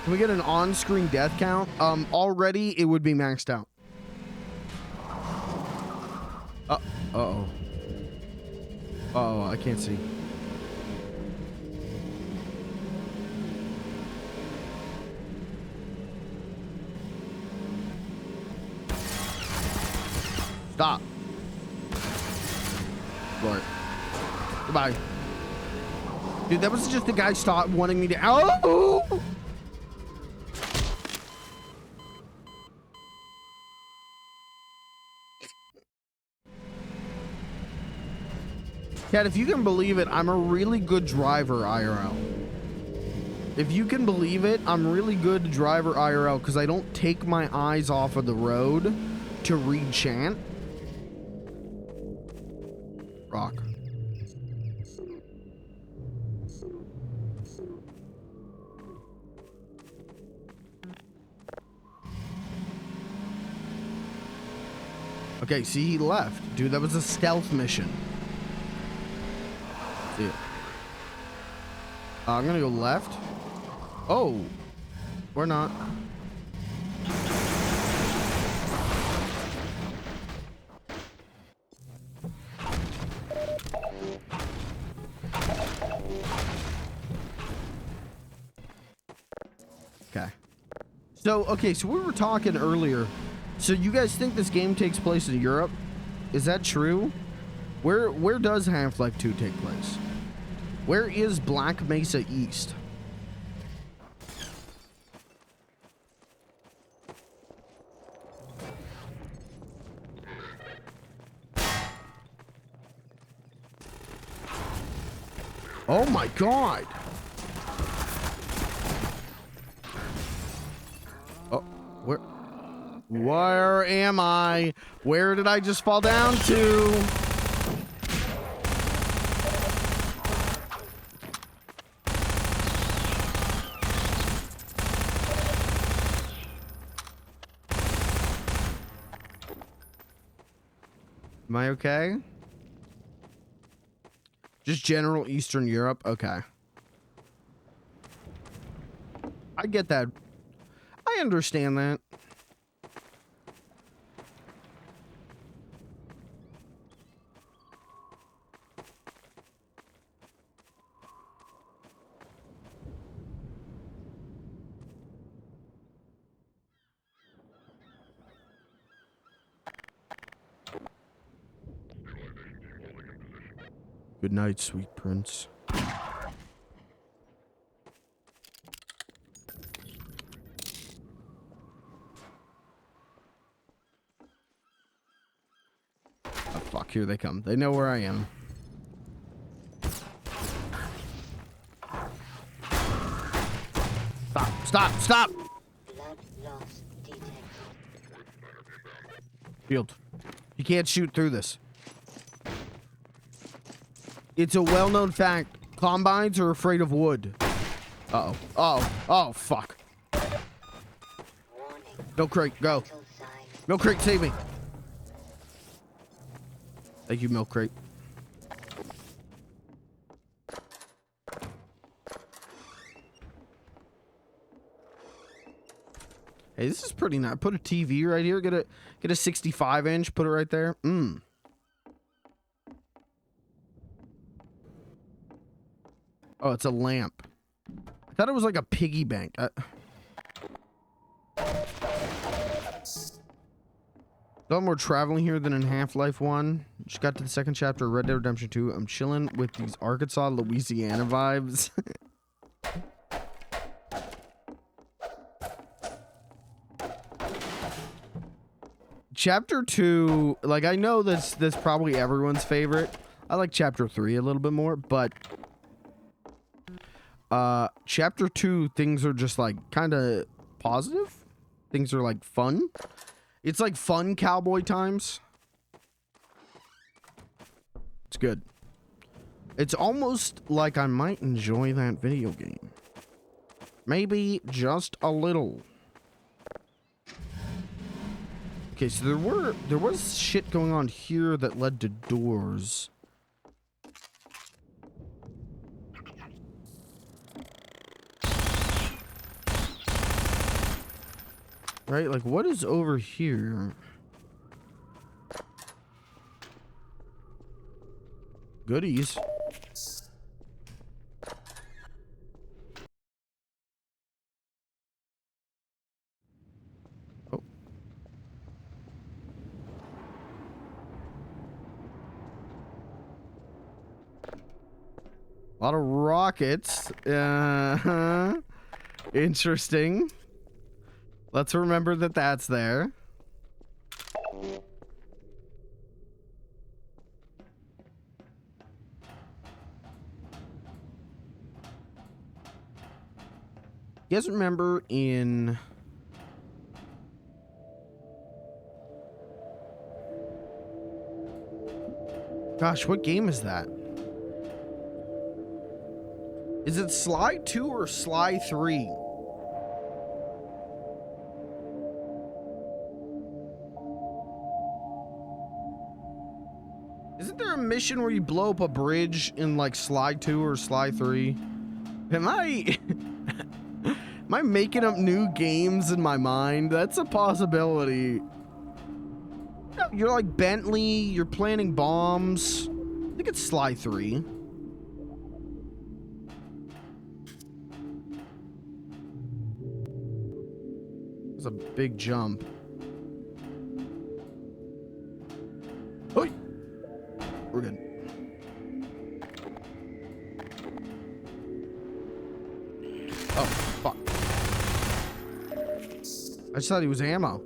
Can we get an on-screen death count? Already it would be maxed out. Uh-oh. Uh-oh, I can't see. Stop. Lord. Goodbye. Dude, that was just the guy stop wanting me to... Oh! Cat, if you can believe it, I'm a really good driver IRL. If you can believe it, I'm really good driver IRL because I don't take my eyes off of the road to read chant. Rock. Okay, see, he left. Dude, that was a stealth mission. See it. I'm gonna go left. Oh, we're not. Okay. So we were talking earlier. So you guys think this game takes place in Europe? Is that true? Where does Half-Life 2 take place? Where is Black Mesa East? Oh my god! Oh, where am I? Where did I just fall down to? Am I okay? Just general Eastern Europe? Okay. I get that. I understand that. Good night, sweet prince. Oh, fuck, here they come. They know where I am. Stop! Blood loss detected. Field. You can't shoot through this. It's a well-known fact. Combines are afraid of wood. Uh-oh. Oh, fuck. Warning. Milk crate, go. Vital signs. Milk crate, save me. Thank you, milk crate. Hey, this is pretty nice. Put a TV right here. Get a 65-inch. Put it right there. Oh, it's a lamp. I thought it was like a piggy bank. Thought more traveling here than in Half-Life 1. Just got to the second chapter of Red Dead Redemption 2. I'm chilling with these Arkansas, Louisiana vibes. Chapter 2, like, I know that's probably everyone's favorite. I like Chapter 3 a little bit more, but Chapter 2, things are just, like, kind of positive. Things are, like, fun. It's, like, fun cowboy times. It's good. It's almost like I might enjoy that video game. Maybe just a little. Okay, so there was shit going on here that led to doors. Right? Like, what is over here? Goodies. Oh. A lot of rockets. Interesting. Let's remember that that's there. You guys remember in Gosh, what game is that? Is it Sly 2 or Sly 3? Isn't there a mission where you blow up a bridge in like Sly 2 or Sly 3? Am I am I making up new games in my mind? That's a possibility. No, you're like Bentley, you're planting bombs. I think it's Sly 3. It's a big jump. Oh, we're good. Oh, fuck. I just thought he was ammo.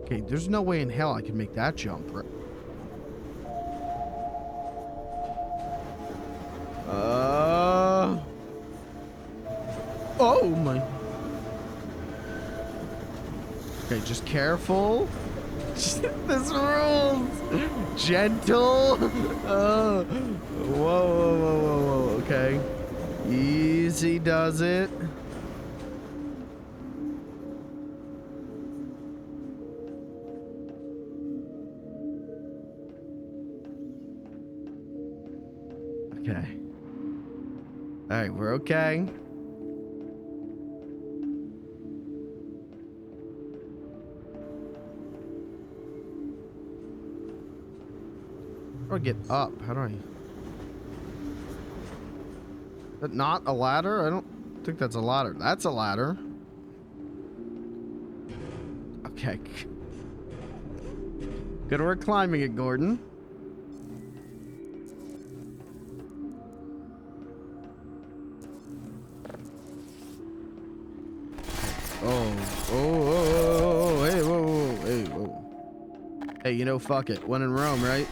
Okay, there's no way in hell I can make that jump, right? Oh my. Okay, just careful. This rules. Gentle. Whoa, whoa, whoa, whoa, whoa. Okay. Easy does it. Okay. All right, we're okay. How do I get up? How do I? Is that not a ladder? I don't think that's a ladder. That's a ladder. Okay. Good work climbing it, Gordon. Oh, hey, whoa, hey, whoa. Hey, you know, fuck it. When in Rome, right?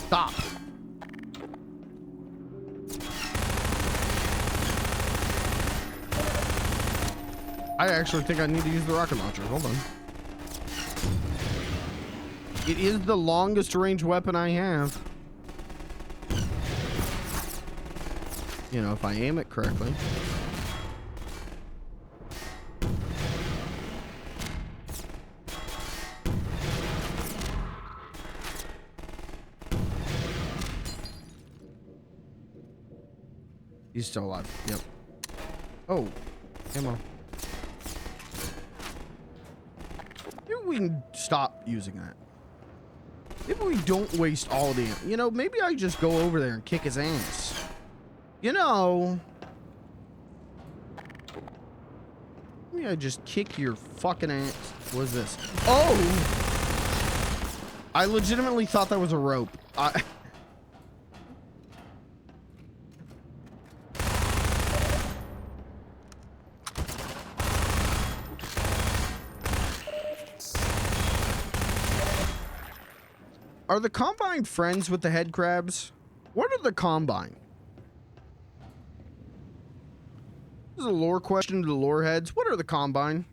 Stop. I actually think I need to use the rocket launcher. Hold on. It is the longest range weapon I have. You know, if I aim it correctly. He's still alive. Yep. Oh, ammo. Maybe we can stop using that. Maybe we don't waste all the ammo. You know, maybe I just go over there and kick his ass. You know. Maybe I just kick your fucking ass. What is this? Oh! I legitimately thought that was a rope. Are the Combine friends with the head crabs? What are the Combine? This is a lore question to the lore heads. What are the Combine?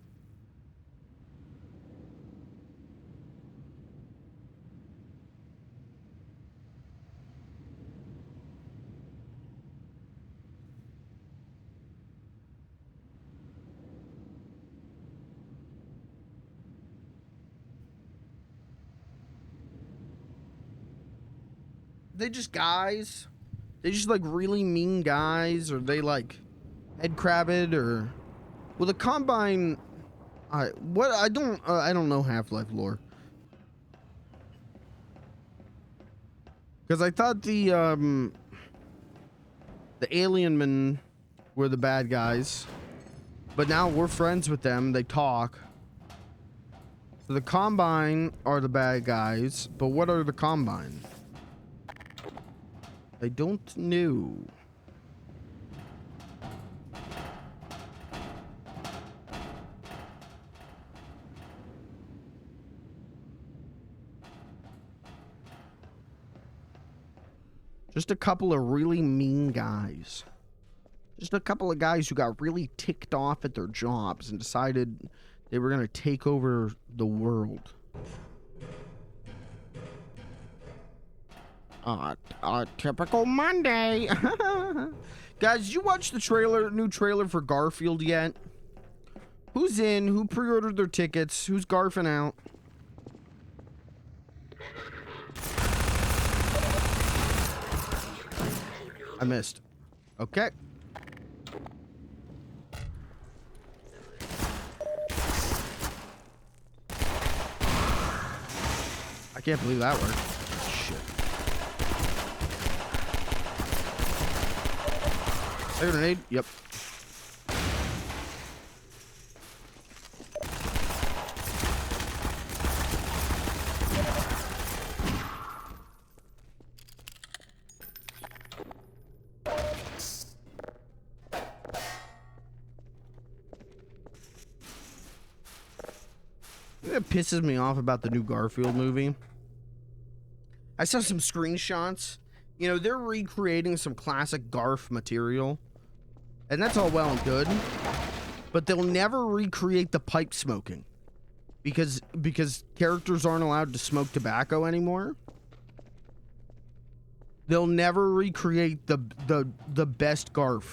They just guys? They just like really mean guys, or they like head crabbed, or well, the Combine. I don't know Half-Life lore, because I thought the alien men were the bad guys, but now we're friends with them. They talk. So the Combine are the bad guys, but what are the Combine? I don't know. Just a couple of really mean guys. Just a couple of guys who got really ticked off at their jobs and decided they were going to take over the world. Typical Monday. Guys, did you watch the new trailer for Garfield yet? Who's in? Who pre-ordered their tickets? Who's garfing out? I missed. Okay. I can't believe that worked. Shit. Hey, grenade? Yep. It pisses me off about the new Garfield movie. I saw some screenshots. You know, they're recreating some classic Garf material. And that's all well and good. But they'll never recreate the pipe smoking. Because characters aren't allowed to smoke tobacco anymore. They'll never recreate the best Garf.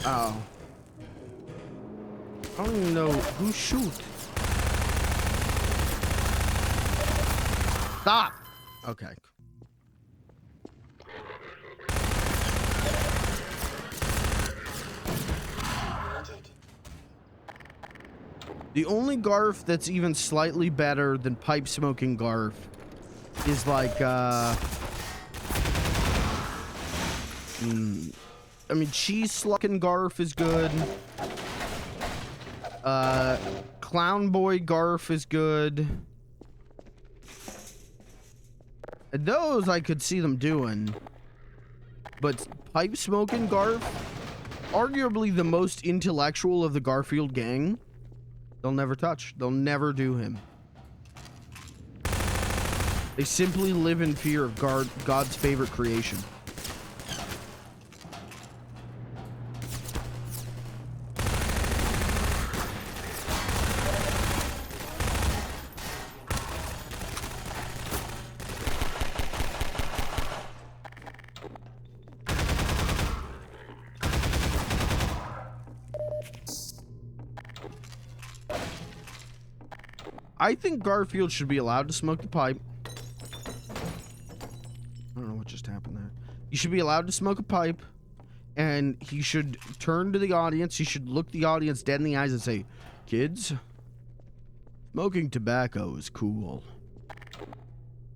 Oh. I don't even know who shoot. Stop. Okay. The only Garf that's even slightly better than pipe smoking Garf is like I mean, cheese slucking Garf is good. Clown Boy Garf is good. And those I could see them doing. But pipe smoking Garf, arguably the most intellectual of the Garfield gang, they'll never touch. They'll never do him. They simply live in fear of God's favorite creation. I think Garfield should be allowed to smoke the pipe. I don't know what just happened there. He should be allowed to smoke a pipe, and he should turn to the audience. He should look the audience dead in the eyes and say, "Kids, smoking tobacco is cool.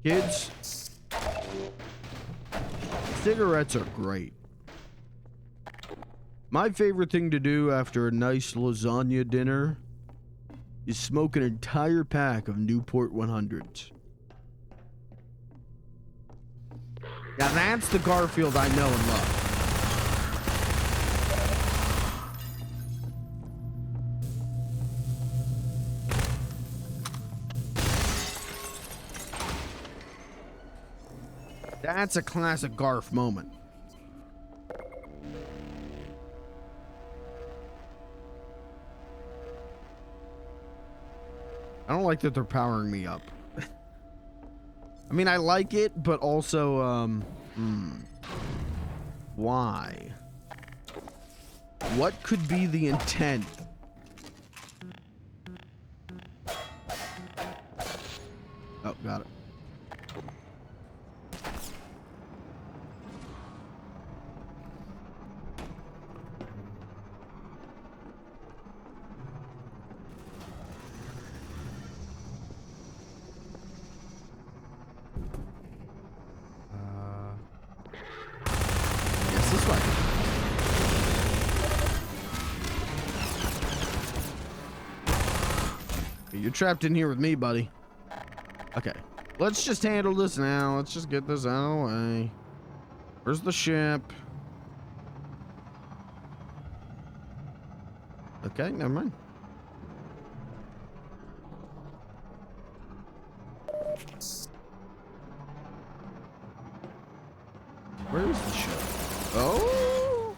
Kids, cigarettes are great. My favorite thing to do after a nice lasagna dinner is smoke an entire pack of Newport 100s. Yeah, that's the Garfield I know and love. That's a classic Garf moment. I don't like that they're powering me up. I mean, I like it, but also, why? What could be the intent? Oh, got it. You're trapped in here with me, buddy. Okay. Let's just handle this now. Let's just get this out of the way. Where's the ship? Okay, never mind. Where is the ship? Oh!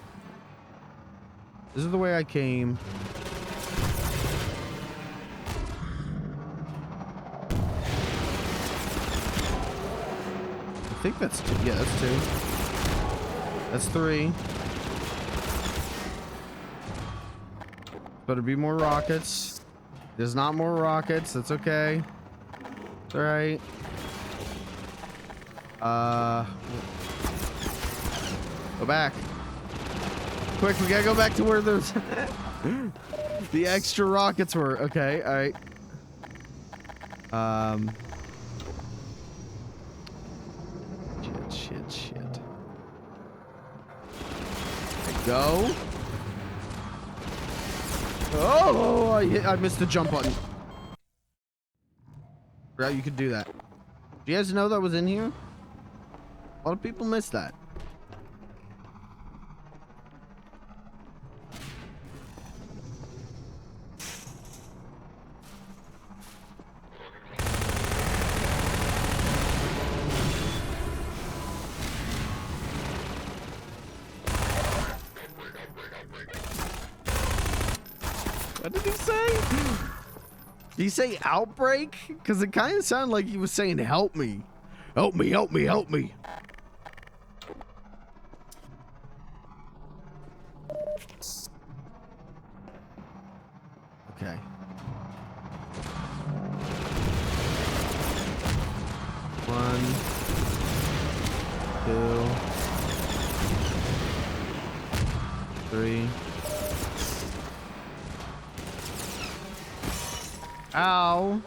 This is the way I came. I think that's 2. Yeah, that's 2. That's 3. Better be more rockets. There's not more rockets. That's okay. It's all right. Go back. Quick, we gotta go back to where there's the extra rockets were. Okay, all right. Shit. There you go. Oh, I missed the jump button. Right, you could do that. Do you guys know that was in here? A lot of people miss that. What did he say? Did he say outbreak? Because it kind of sounded like he was saying help me. Help me, help me, help me. Okay. One, 2, 3. Ow.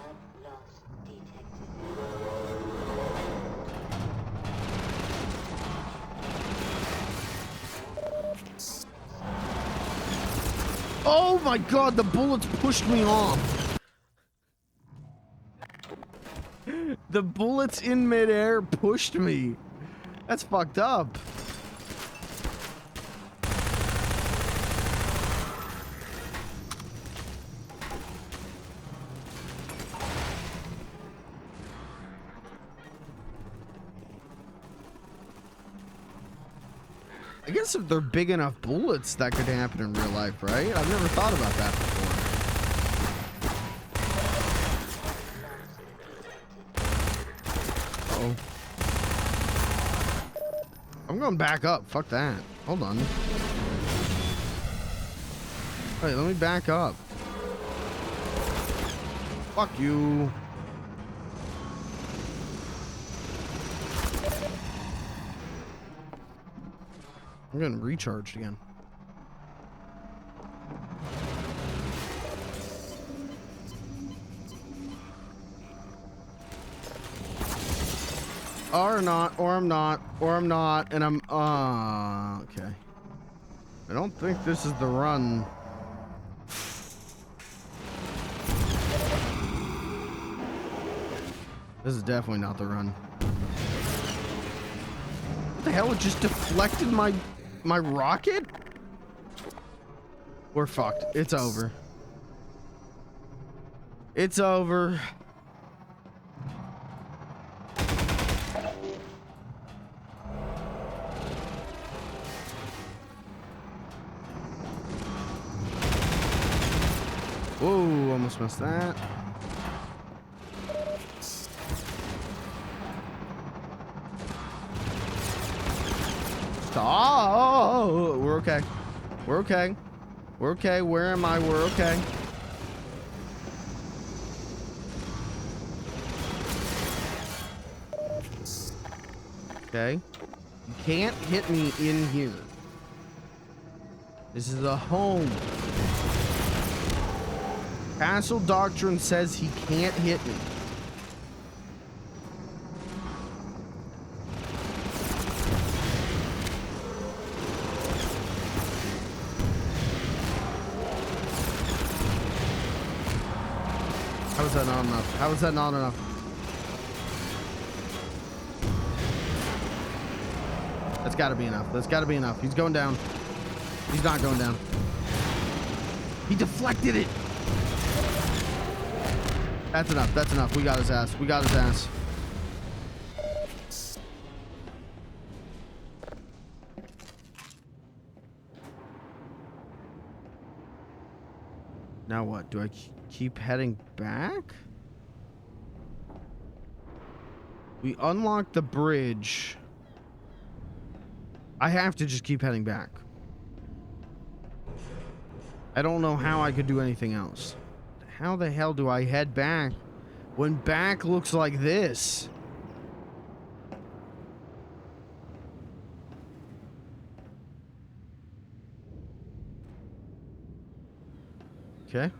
Oh my god, the bullets pushed me off. The bullets in midair pushed me. That's fucked up. I guess if they're big enough bullets, that could happen in real life, right? I've never thought about that before. Uh-oh. I'm going back up. Fuck that. Hold on. Wait, let me back up. Fuck you. I'm getting recharged again. Or not, or I'm not, or I'm not, and I'm, okay. I don't think this is the run. This is definitely not the run. What the hell? It just deflected my rocket? We're fucked. It's over. It's over. Whoa, almost missed that. Oh, we're okay. We're okay. We're okay. Where am I? We're okay. Okay. You can't hit me in here. This is a home. Castle Doctrine says he can't hit me. How is that not enough? How is that not enough? That's gotta be enough. That's gotta be enough. He's going down. He's not going down. He deflected it. That's enough. That's enough. We got his ass. We got his ass. Now what? Do I keep heading back? We unlocked the bridge. I have to just keep heading back. I don't know how I could do anything else. How the hell do I head back when back looks like this? Okay.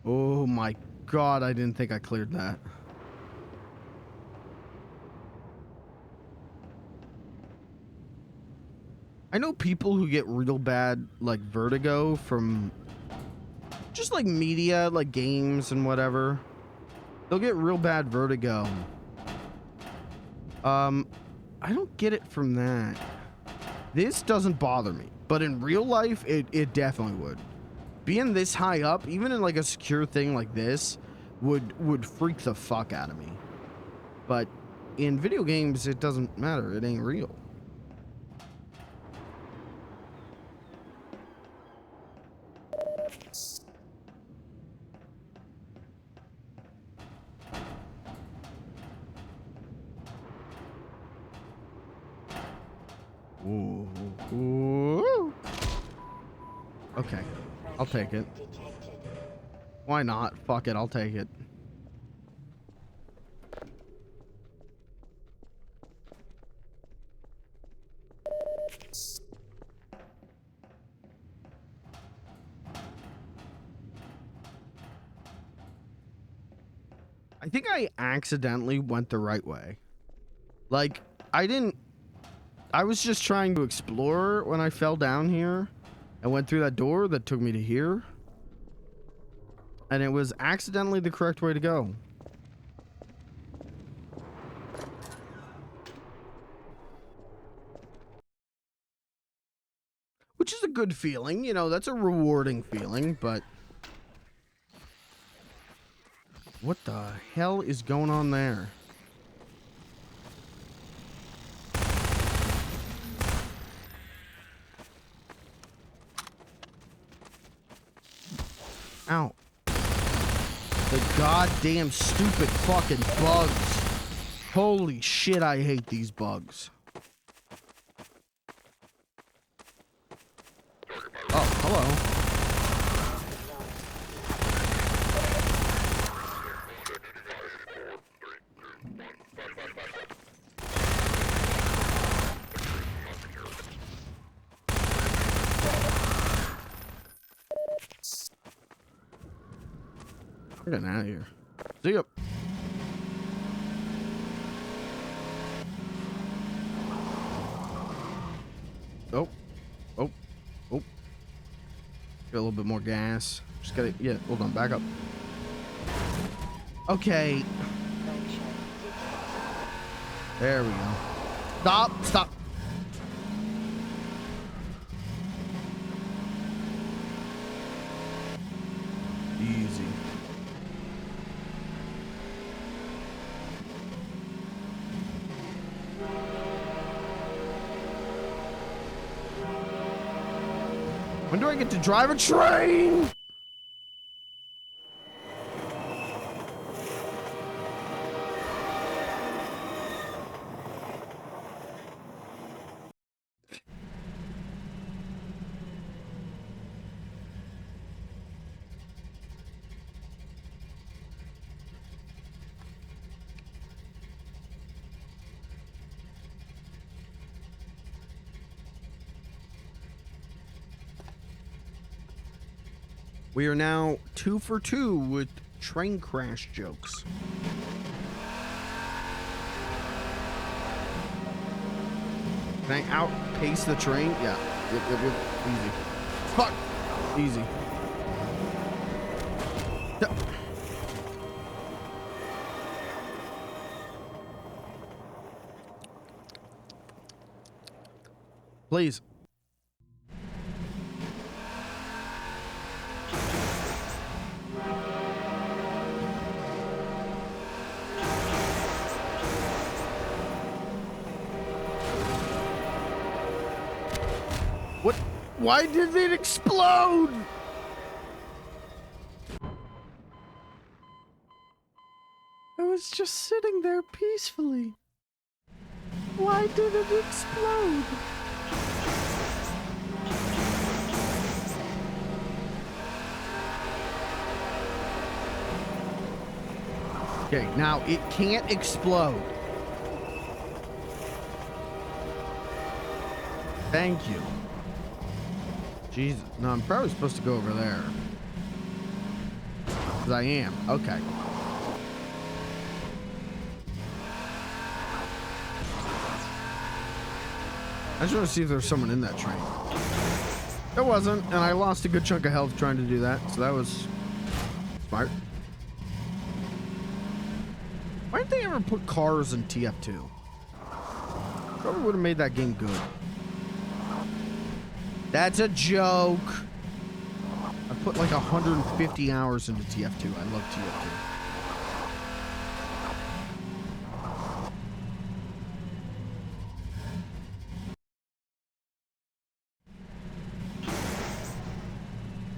Oh my God, I didn't think I cleared that. I know people who get real bad, like, vertigo from just, like, media, like, games and whatever. They'll get real bad vertigo. I don't get it from that. This doesn't bother me, but in real life, it definitely would. Being this high up, even in, like, a secure thing like this, would freak the fuck out of me. But in video games, it doesn't matter. It ain't real. Ooh, ooh. Okay, I'll take it. Detected. Why not? Fuck it, I'll take it. I think I accidentally went the right way. Like, I was just trying to explore when I fell down here and went through that door that took me to here. And it was accidentally the correct way to go. Which is a good feeling, you know, that's a rewarding feeling, but... What the hell is going on there? Ow. The goddamn stupid fucking bugs. Holy shit, I hate these bugs. Oh, hello. We're getting out of here. See ya. Oh. Oh. Oh. Get a little bit more gas. Just gotta, yeah, hold on, back up. Okay. There we go. Stop, stop. Easy. When do I get to drive a train? We are now 2 for 2 with train crash jokes. Can I outpace the train? Yeah. Yep. Easy. Fuck. Easy. Yep. Please. What? Why did it explode? I was just sitting there peacefully. Why did it explode? Okay, now it can't explode. Thank you. Jesus. No, I'm probably supposed to go over there. 'Cause I am. Okay. I just want to see if there's someone in that train. There wasn't, and I lost a good chunk of health trying to do that, so that was smart. Why didn't they ever put cars in TF2? Probably would have made that game good. That's a joke. I put like 150 hours into TF2. I love TF2.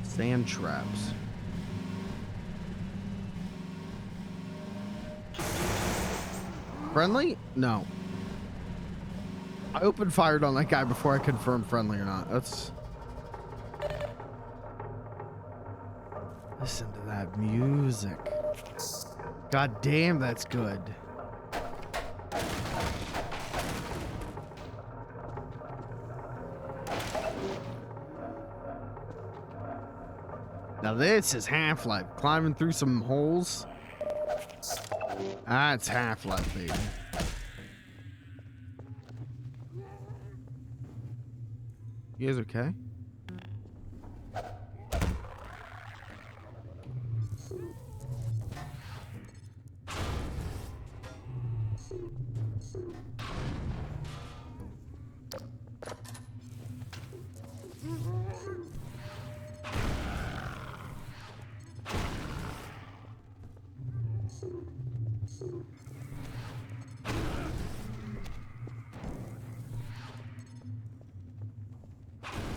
Sand traps. Friendly? No. I opened fired on that guy before I confirmed friendly or not. That's... Listen to that music. God damn, that's good. Now this is Half-Life. Climbing through some holes. That's Half-Life, baby. You guys okay?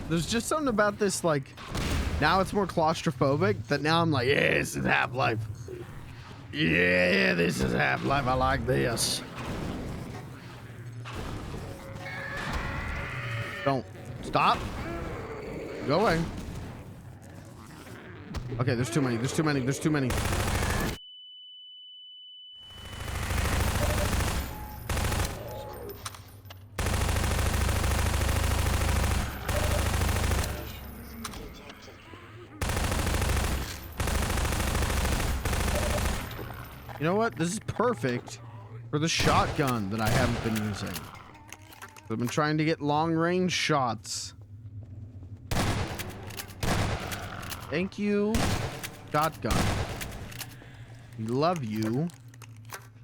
There's just something about this, like, now it's more claustrophobic, that now I'm like, yeah, this is Half-Life. Yeah, this is Half-Life. I like this. Don't. Stop. Go away. Okay, there's too many. There's too many. There's too many. You know what? This is perfect for the shotgun that I haven't been using. I've been trying to get long-range shots. Thank you, shotgun. We love you,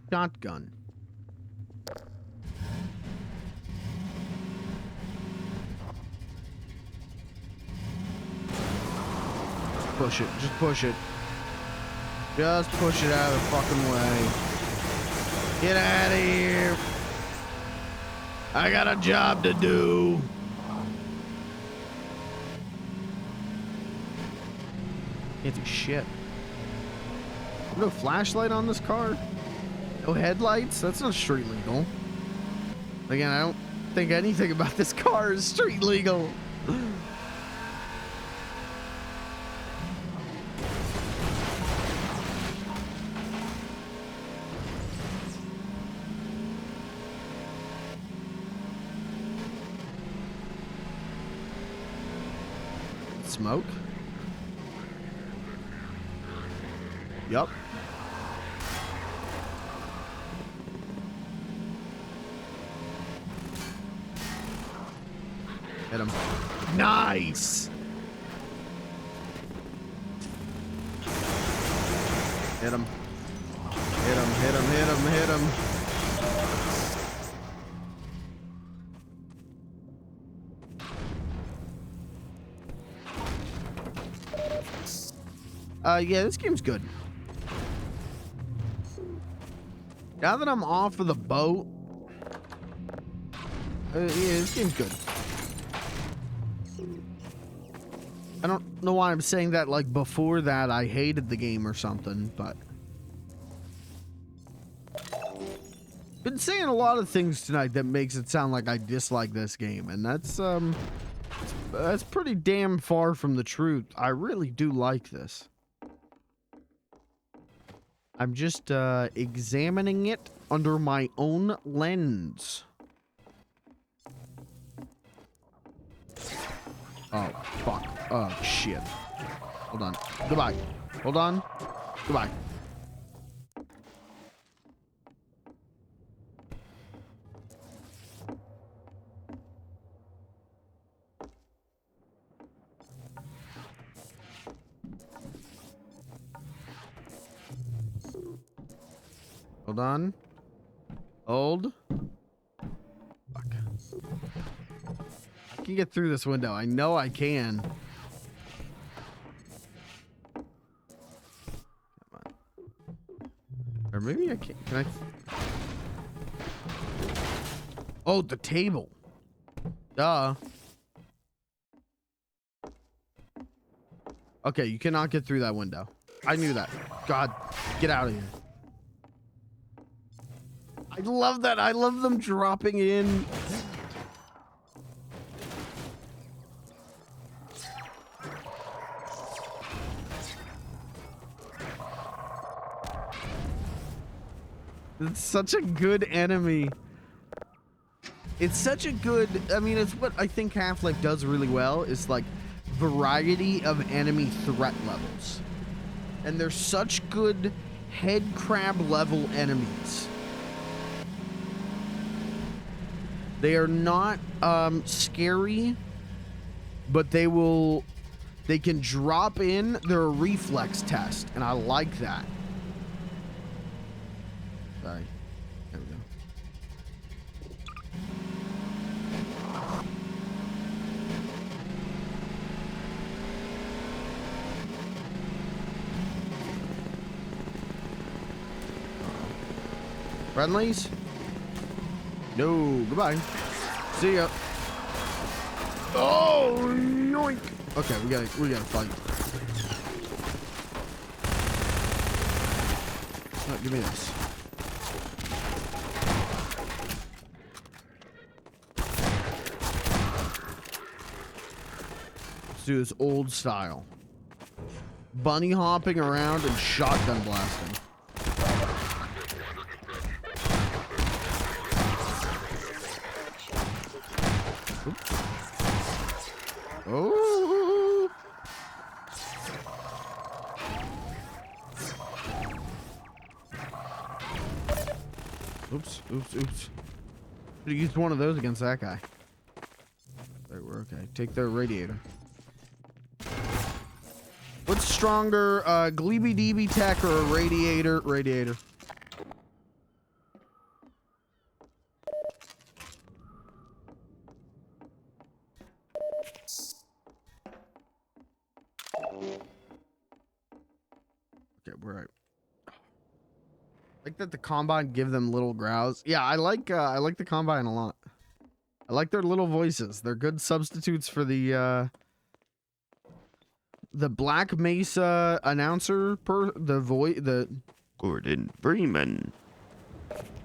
shotgun. Just push it. Just push it. Just push it out of the fucking way. Get out of here. I got a job to do. Can't do shit. No flashlight on this car? No headlights? That's not street legal. Again, I don't think anything about this car is street legal. Smoke? Yup. Hit him. Nice! Hit him. Hit him, hit him, hit him, hit him. Yeah, this game's good. Now that I'm off of the boat, yeah, this game's good. I don't know why I'm saying that, like, before that I hated the game or something, but... Been saying a lot of things tonight that makes it sound like I dislike this game, and that's pretty damn far from the truth. I really do like this. I'm just examining it under my own lens. Oh, fuck. Oh, shit. Hold on. Goodbye. Hold on. Goodbye. Hold on. Hold. Fuck. I can get through this window. I know I can. Come on. Or maybe I can't. Can I? Oh, the table. Duh. Okay, you cannot get through that window. I knew that. God, get out of here. I love that. I love them dropping in. It's such a good enemy. It's such a good, I mean, it's what I think Half-Life does really well, is like variety of enemy threat levels. And they're such good head crab level enemies. They are not scary, but they can drop in. They're a reflex test, and I like that. Sorry. There we go. Friendlies? No, goodbye. See ya. Oh, yoink. Okay, we gotta fight. Oh, give me this. Let's do this old style. Bunny hopping around and shotgun blasting. Oh! Oops, oops, oops. Should've used one of those against that guy. There, we're okay. Take their radiator. What's stronger, Gleeby DB tech or a radiator? Radiator. Okay, we're right. Like that the Combine give them little growls. Yeah, I like the Combine a lot. I like their little voices. They're good substitutes for the Black Mesa announcer the Gordon Freeman.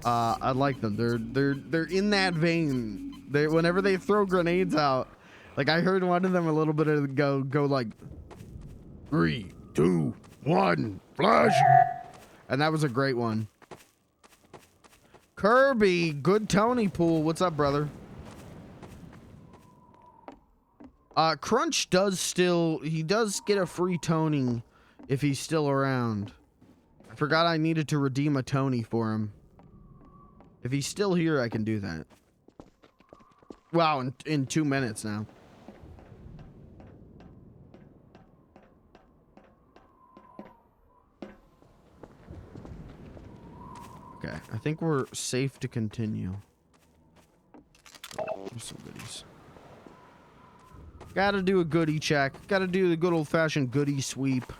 I like them. They're in that vein. Whenever they throw grenades out, like I heard one of them a little bit ago go like 3, 2, 1, flash. And that was a great one. Kirby, good Tony pool. What's up, brother? Crunch does he does get a free Tony if he's still around. I forgot I needed to redeem a Tony for him. If he's still here, I can do that. Wow, in 2 minutes now. Okay, I think we're safe to continue. There's some goodies. Gotta do a goodie check. Gotta do the good old-fashioned goodie sweep.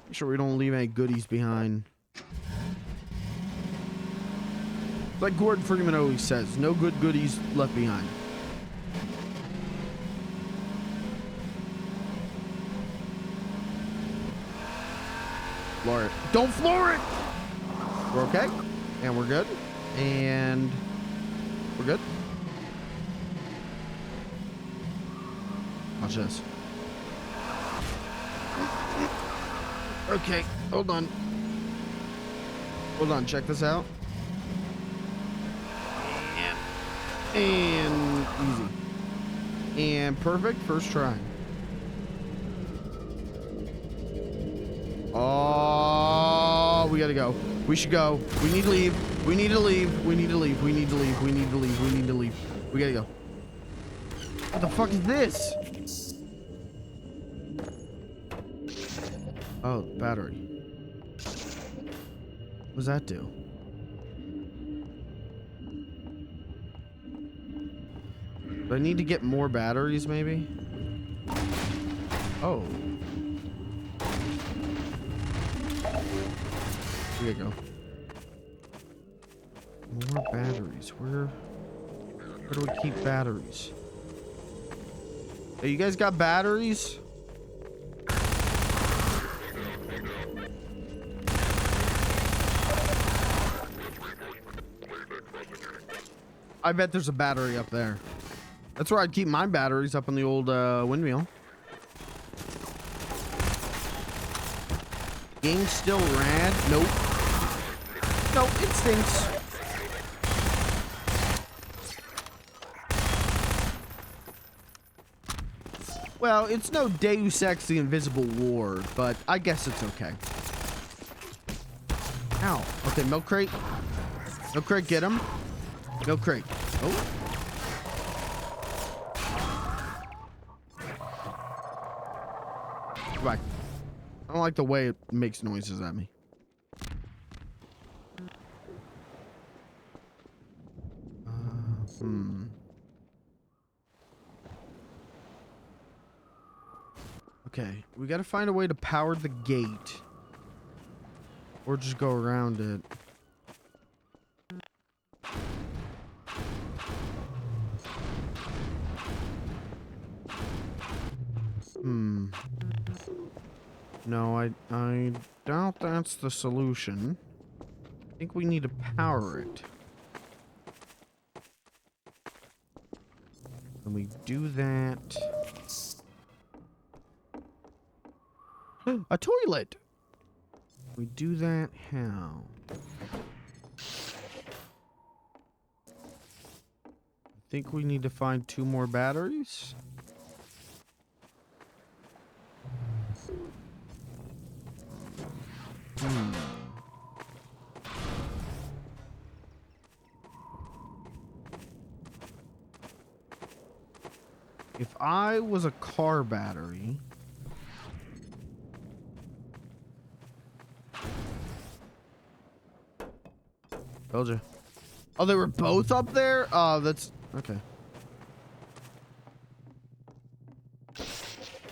Make sure we don't leave any goodies behind. Like Gordon Freeman always says, no good goodies left behind. Floor it. Don't floor it! We're okay. And we're good. And we're good. Watch this. Okay, hold on. Hold on, check this out. And easy. And perfect, first try. Oh, we gotta go. We should go. We need to leave. We need to leave. We need to leave. We need to leave. We need to leave. We need to leave. We gotta go. What the fuck is this? Oh, battery. What does that do? Do I need to get more batteries, maybe? Oh. Here you go. More batteries. Where do we keep batteries? Hey, you guys got batteries? I bet there's a battery up there. That's where I'd keep my batteries, up on the old windmill. Game's still rad. Nope. Nope, it stinks. Well, it's no Deus Ex the Invisible Ward, but I guess it's okay. Ow. Okay, milk crate. Milk crate, get him. Milk crate. Oh. Goodbye. I don't like the way it makes noises at me. Okay, we gotta find a way to power the gate. Or just go around it. No, I doubt that's the solution. I think we need to power it. And we do that. A toilet! We do that how? I think we need to find 2 more batteries. If I was a car battery... Told you. Oh, they were both up there? Oh, that's... Okay.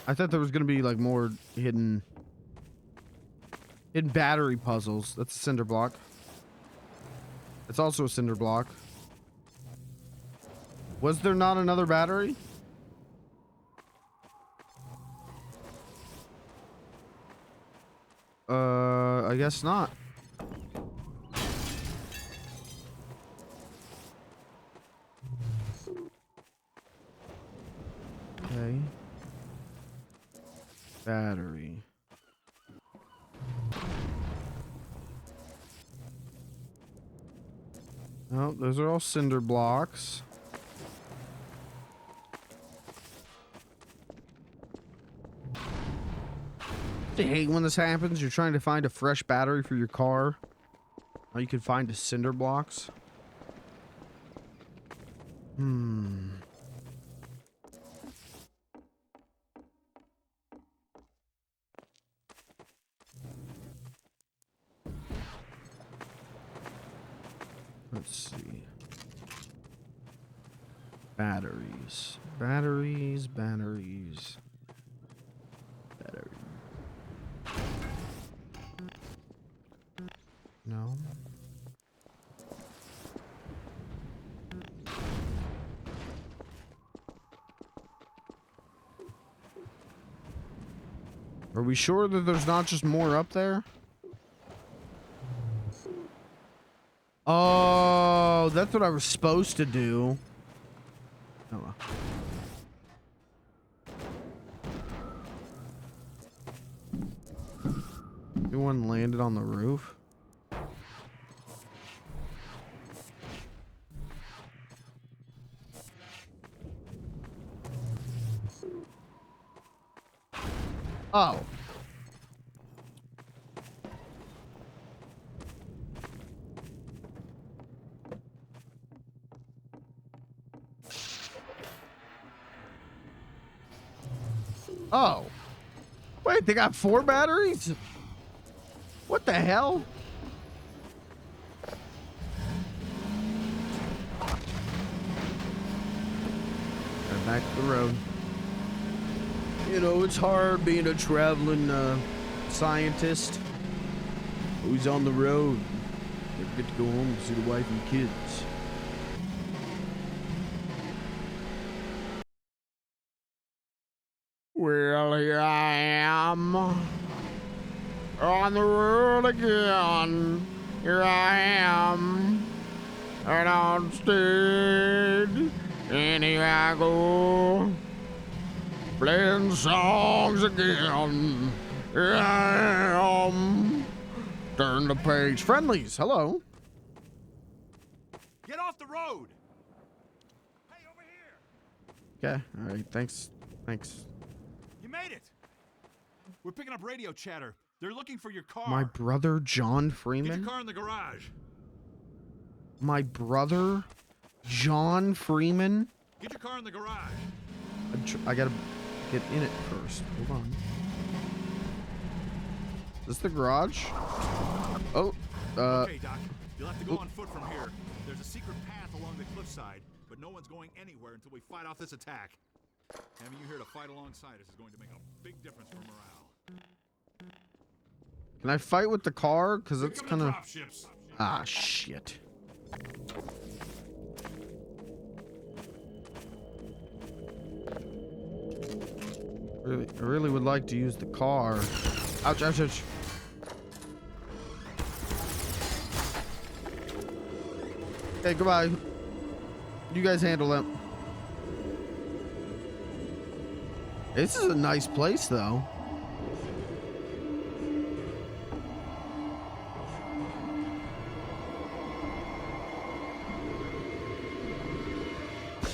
I thought there was gonna be, like, more hidden battery puzzles. That's a cinder block. It's also a cinder block. Was there not another battery? I guess not. Okay. Battery. Oh, those are all cinder blocks. I hate when this happens. You're trying to find a fresh battery for your car. All you can find is cinder blocks. Let's see. Batteries. Batteries, batteries. Battery. No. Are we sure that there's not just more up there? Oh, that's what I was supposed to do. Oh well. Anyone landed on the roof? Oh. Oh. Wait, they got 4 batteries? What the hell? Right back to the road. You know, it's hard being a traveling scientist who's on the road. Never get to go home to see the wife and kids. Well, here I am on the road again. Here I am, and on stage, and here I go, playing songs again. Here I am. Turn the page. Friendlies, hello. Get off the road! Hey, over here! Okay, all right, thanks. Thanks. You made it! We're picking up radio chatter. They're looking for your car. My brother, John Get Freeman? your car in the garage. My brother, John Freeman? Get your car in the garage. I gotta get in it first. Hold on. Is this the garage? Oh, Okay, Doc. You'll have to go on foot from here. There's a secret path along the cliffside, but no one's going anywhere until we fight off this attack. Having you here to fight alongside us is going to make a big difference for morale. can I fight with the car? Because it's Here come the kind of... dropships. Ah, shit. I really would like to use the car. Ouch, ouch, ouch. Okay, goodbye. You guys handle it. This is a nice place, though.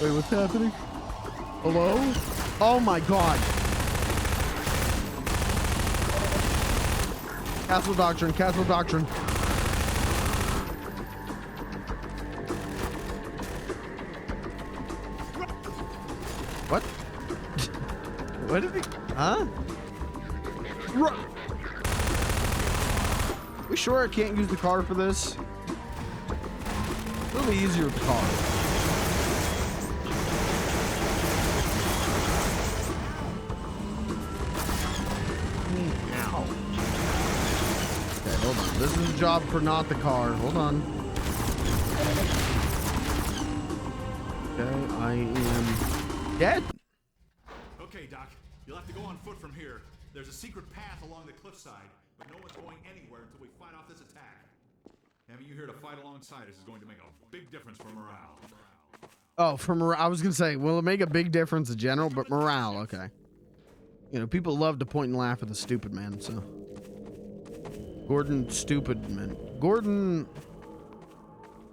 Wait, what's happening? Hello? Oh my god. Castle Doctrine, Castle Doctrine. What? What did he? Huh? We sure I can't use the car for this? It'll be easier with the car. Ow. Okay, hold on. This is a job for not the car. Hold on. Okay, I am dead. Okay, Doc. You'll have to go on foot from here. There's a secret path along the cliffside, but no one's going anywhere until we fight off this attack. Having you here to fight alongside us is going to make a big difference for morale. Oh, for morale. I was going to say, will it make a big difference in general? But morale, okay. You know, people love to point and laugh at the stupid man, so. Gordon Stupid Man. Gordon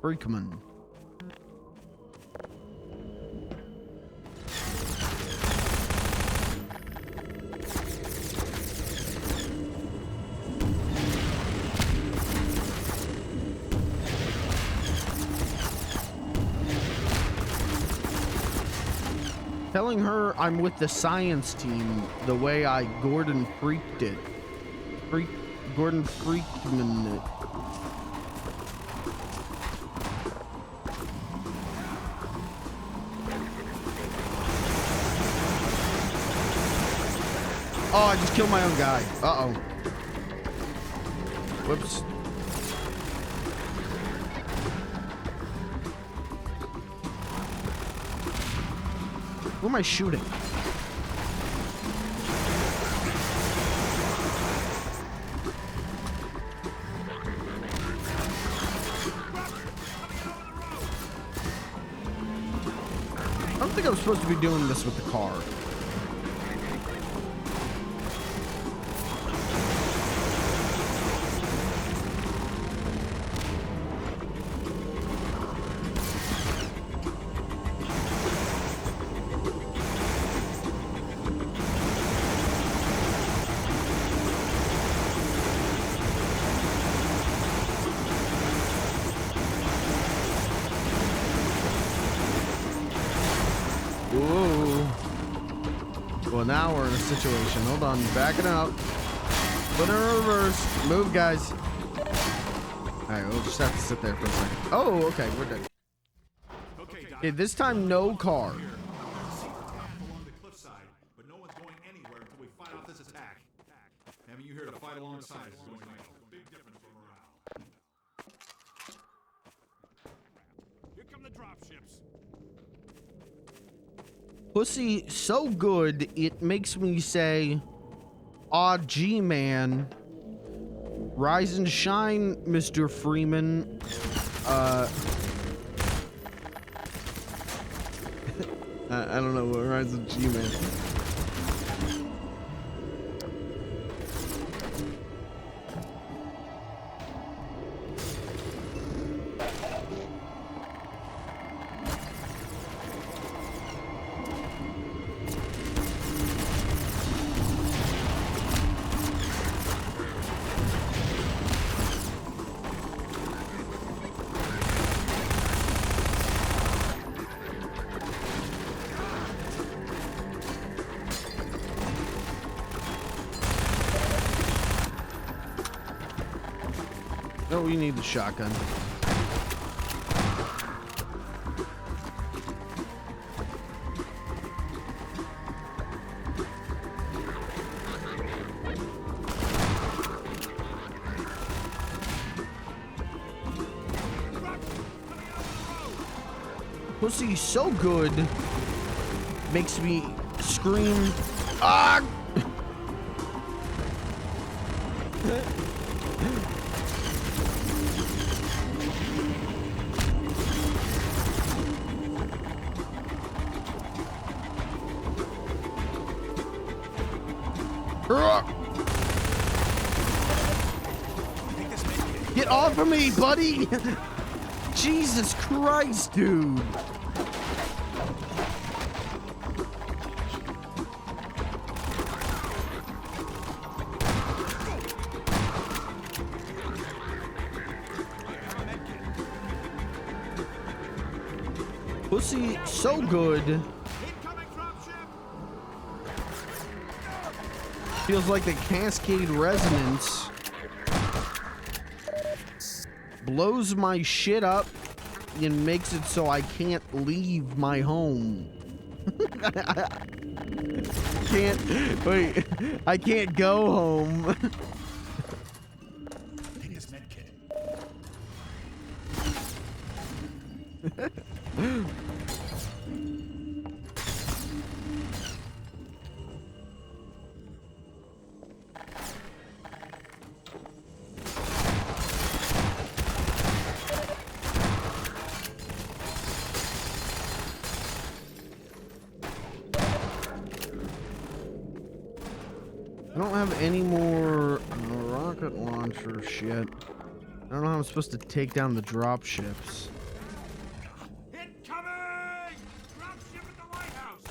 Freakman. Telling her I'm with the science team the way I Gordon freaked it. Gordon Freakman it. Oh, I just killed my own guy. Uh-oh. Whoops. Who am I shooting? I don't think I'm supposed to be doing this with the car. Well, now we're in a situation. Hold on, backing up. Put it in reverse. Move, guys. All right, we'll just have to sit there for a second. Oh, okay, we're done. Okay, this time no car. There's a secret path along the cliffside, but no one's going anywhere until we fight off this attack. Having you here to fight alongside is going to make a big difference for morale. Here come the dropships. Pussy so good, it makes me say, "Aw, G man, rise and shine, Mr. Freeman." I don't know what rhymes with G man. No, we need the shotgun. Pussy so good, makes me scream, ah! Get off of me, buddy! Jesus Christ, dude! Pussy so good. Feels like the Cascade Resonance blows my shit up and makes it so I can't leave my home. I can't go home. Take this med kit. I don't have any more rocket launcher shit. I don't know how I'm supposed to take down the drop ships. Incoming! Dropship at the lighthouse!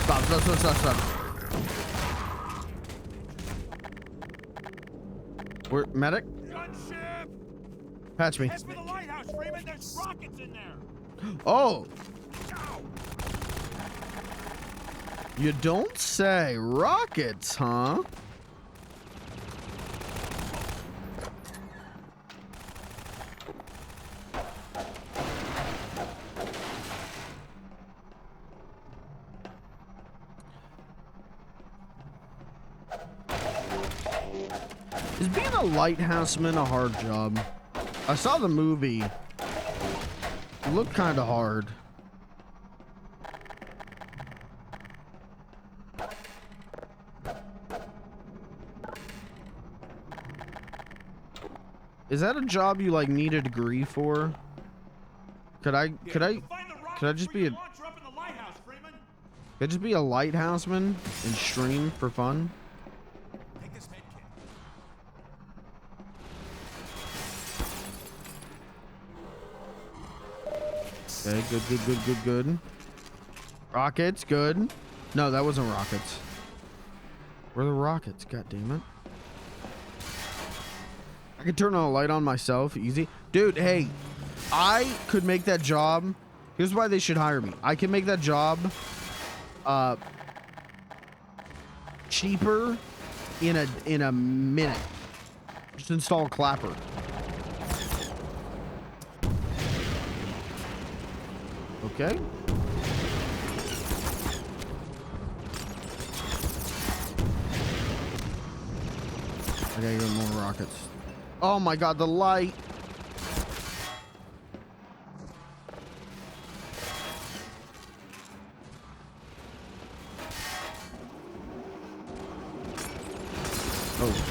Stop. We're medic? Gunship! Patch me. Head for the lighthouse, Freeman! There's rockets in there! Oh! You don't say. Rockets, huh? Is being a lighthouseman a hard job? I saw the movie. It looked kind of hard. Is that a job you like need a degree for? Could I just be a lighthouseman and stream for fun? Take this med kit. Okay, good. Rockets, good. No, that wasn't rockets. Where are the rockets? God damn it. I could turn on a light on myself, easy. Dude, hey, I could make that job. Here's why they should hire me. I can make that job cheaper in a minute. Just install a clapper. Okay. I gotta get more rockets. Oh my god, the light.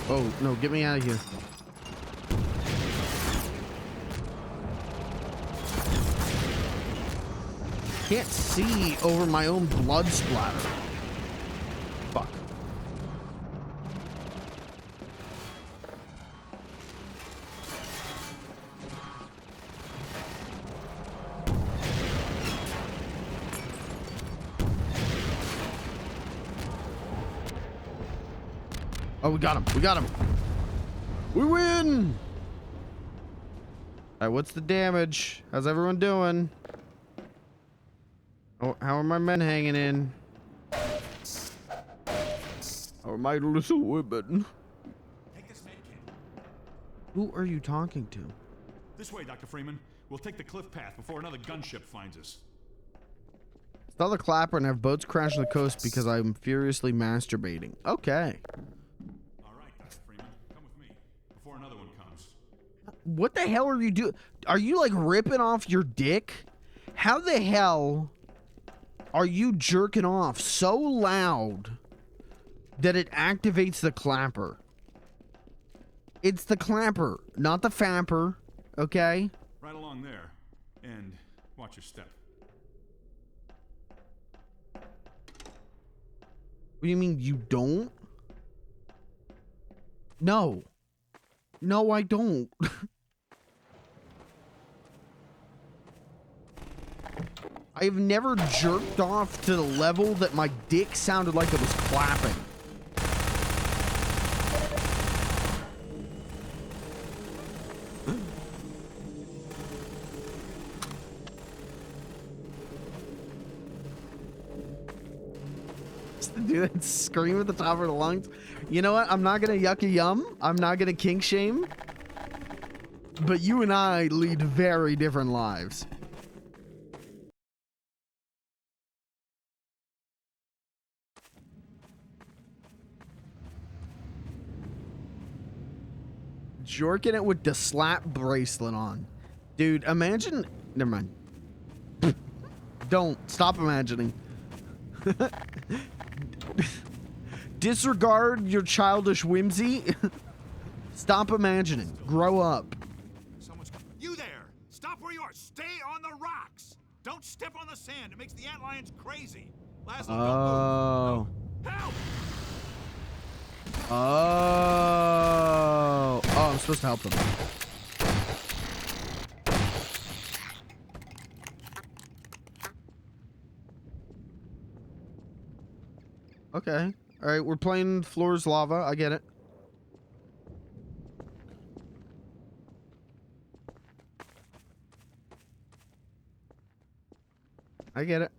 Oh, no, get me out of here. Can't see over my own blood splatter. Fuck. Oh, we got him. We got him. We win. All right, what's the damage? How's everyone doing? Oh, how are my men hanging in? How are my little women? Take this med kit. Who are you talking to? This way, Dr. Freeman. We'll take the cliff path before another gunship finds us. Stall the clapper and have boats crash on the coast because I'm furiously masturbating. Okay. All right, Dr. Freeman. Come with me before another one comes. What the hell are you doing? Are you like ripping off your dick? How the hell are you jerking off so loud that it activates the clapper? It's the clapper, not the fapper, okay? Right along there. And watch your step. What do you mean you don't? No. No, I don't. I've never jerked off to the level that my dick sounded like it was clapping. Do that scream at the top of the lungs. You know what? I'm not gonna yuck a yum. I'm not gonna kink shame. But you and I lead very different lives. Jorking it with the slap bracelet on. Dude, imagine... Never mind. Don't. Stop imagining. Disregard your childish whimsy. Stop imagining. Grow up. You there! Stop where you are! Stay on the rocks! Don't step on the sand. It makes the antlions crazy. Laszlo, don't move. No. Help! Oh, I'm supposed to help them. Okay. All right, we're playing Floor's Lava. I get it. I get it.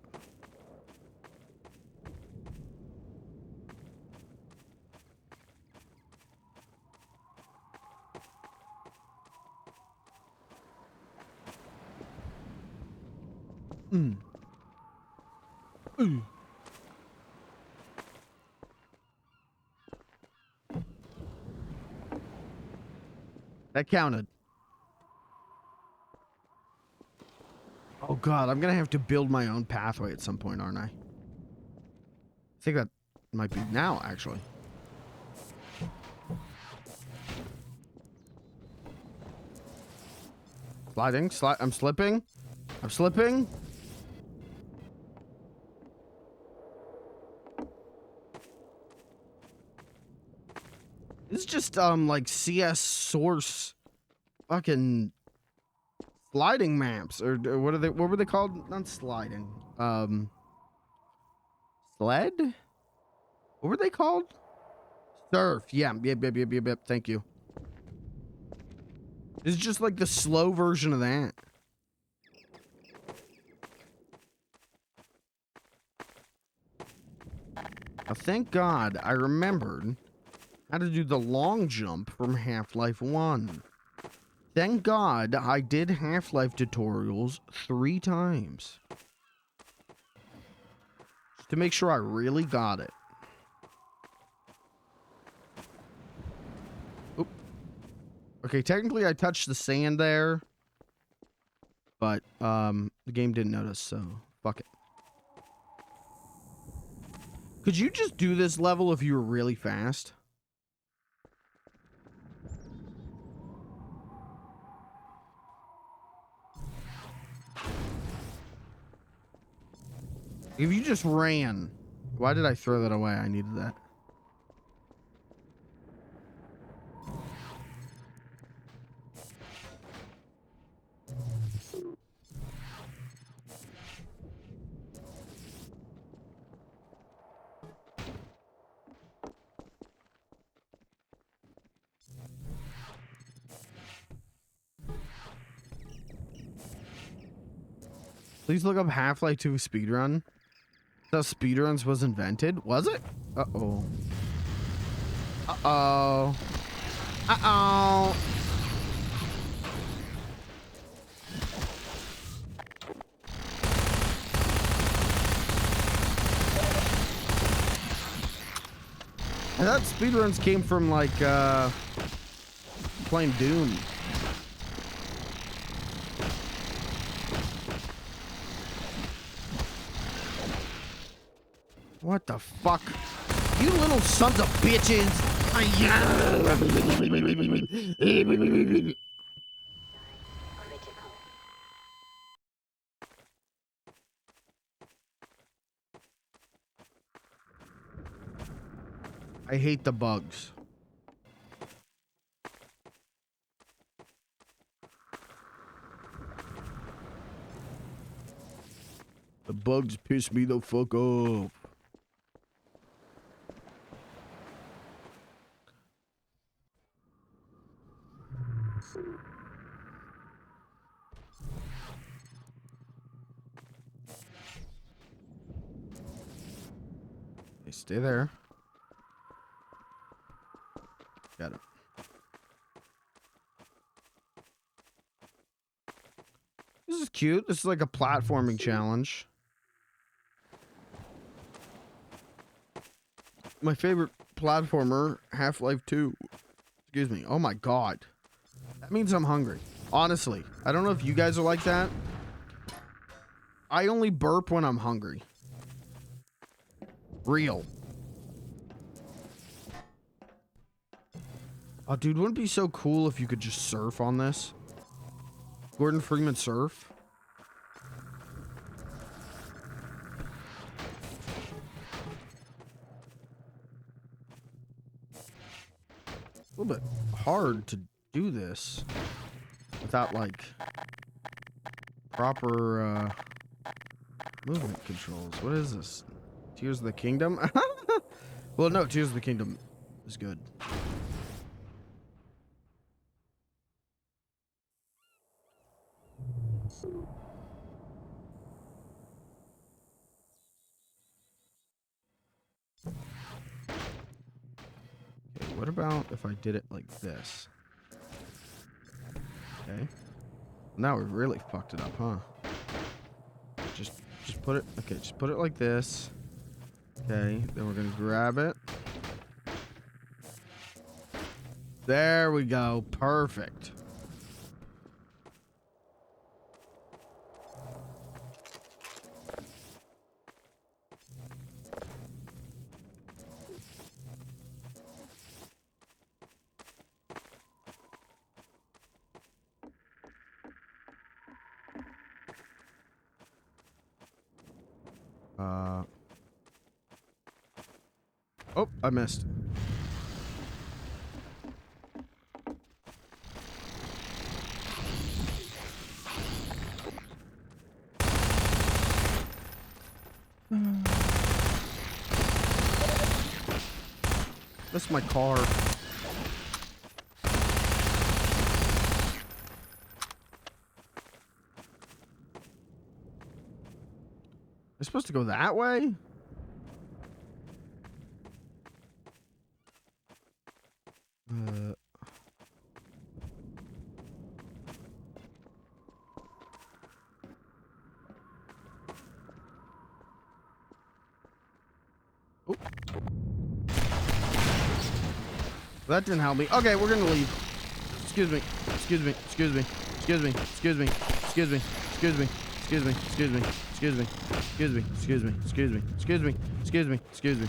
That counted. Oh god, I'm gonna have to build my own pathway at some point, aren't I? I think that might be now, actually. Sliding, I'm slipping. I'm slipping. This is just, like CS source fucking sliding maps, or what are they? What were they called? Not sliding. Sled. What were they called? Surf. Yeah. Yep. Thank you. This is just like the slow version of that. Now, thank God I remembered how to do the long jump from Half-Life 1. Thank God I did Half-Life tutorials 3 times. Just to make sure I really got it. Oop. Okay, technically I touched the sand there. But, the game didn't notice, so fuck it. Could you just do this level if you were really fast? If you just ran. Why did I throw that away? I needed that. Please look up Half-Life 2 speedrun. That's how speedruns was invented. Was it? Uh-oh. Uh-oh. Uh-oh. I thought speedruns came from, like, playing Doom. What the fuck? You little sons of bitches! Critical. I hate the bugs. The bugs piss me the fuck off. Hey, stay there. Got it. This is cute. This is like a platforming challenge. My favorite platformer, Half-Life 2. Excuse me. Oh my god. That means I'm hungry. Honestly. I don't know if you guys are like that. I only burp when I'm hungry. Real. Oh, dude, wouldn't it be so cool if you could just surf on this? Gordon Freeman surf? A little bit hard to do this without, like, proper, movement controls. What is this? Tears of the Kingdom? Well, no, Tears of the Kingdom is good. Okay, what about if I did it like this? Okay. Now we really fucked it up, huh? Just put it, okay, just put it like this. Okay, then we're gonna grab it. There we go. Perfect. Oh, I missed. That's my car. Am I supposed to go that way? Oh. That didn't help me. Okay, we're gonna leave. Excuse me. Excuse me. Excuse me. Excuse me. Excuse me. Excuse me. Excuse me. Excuse me. Excuse me. Excuse me. Excuse me. Excuse me. Excuse me. Excuse me. Excuse me. Excuse me.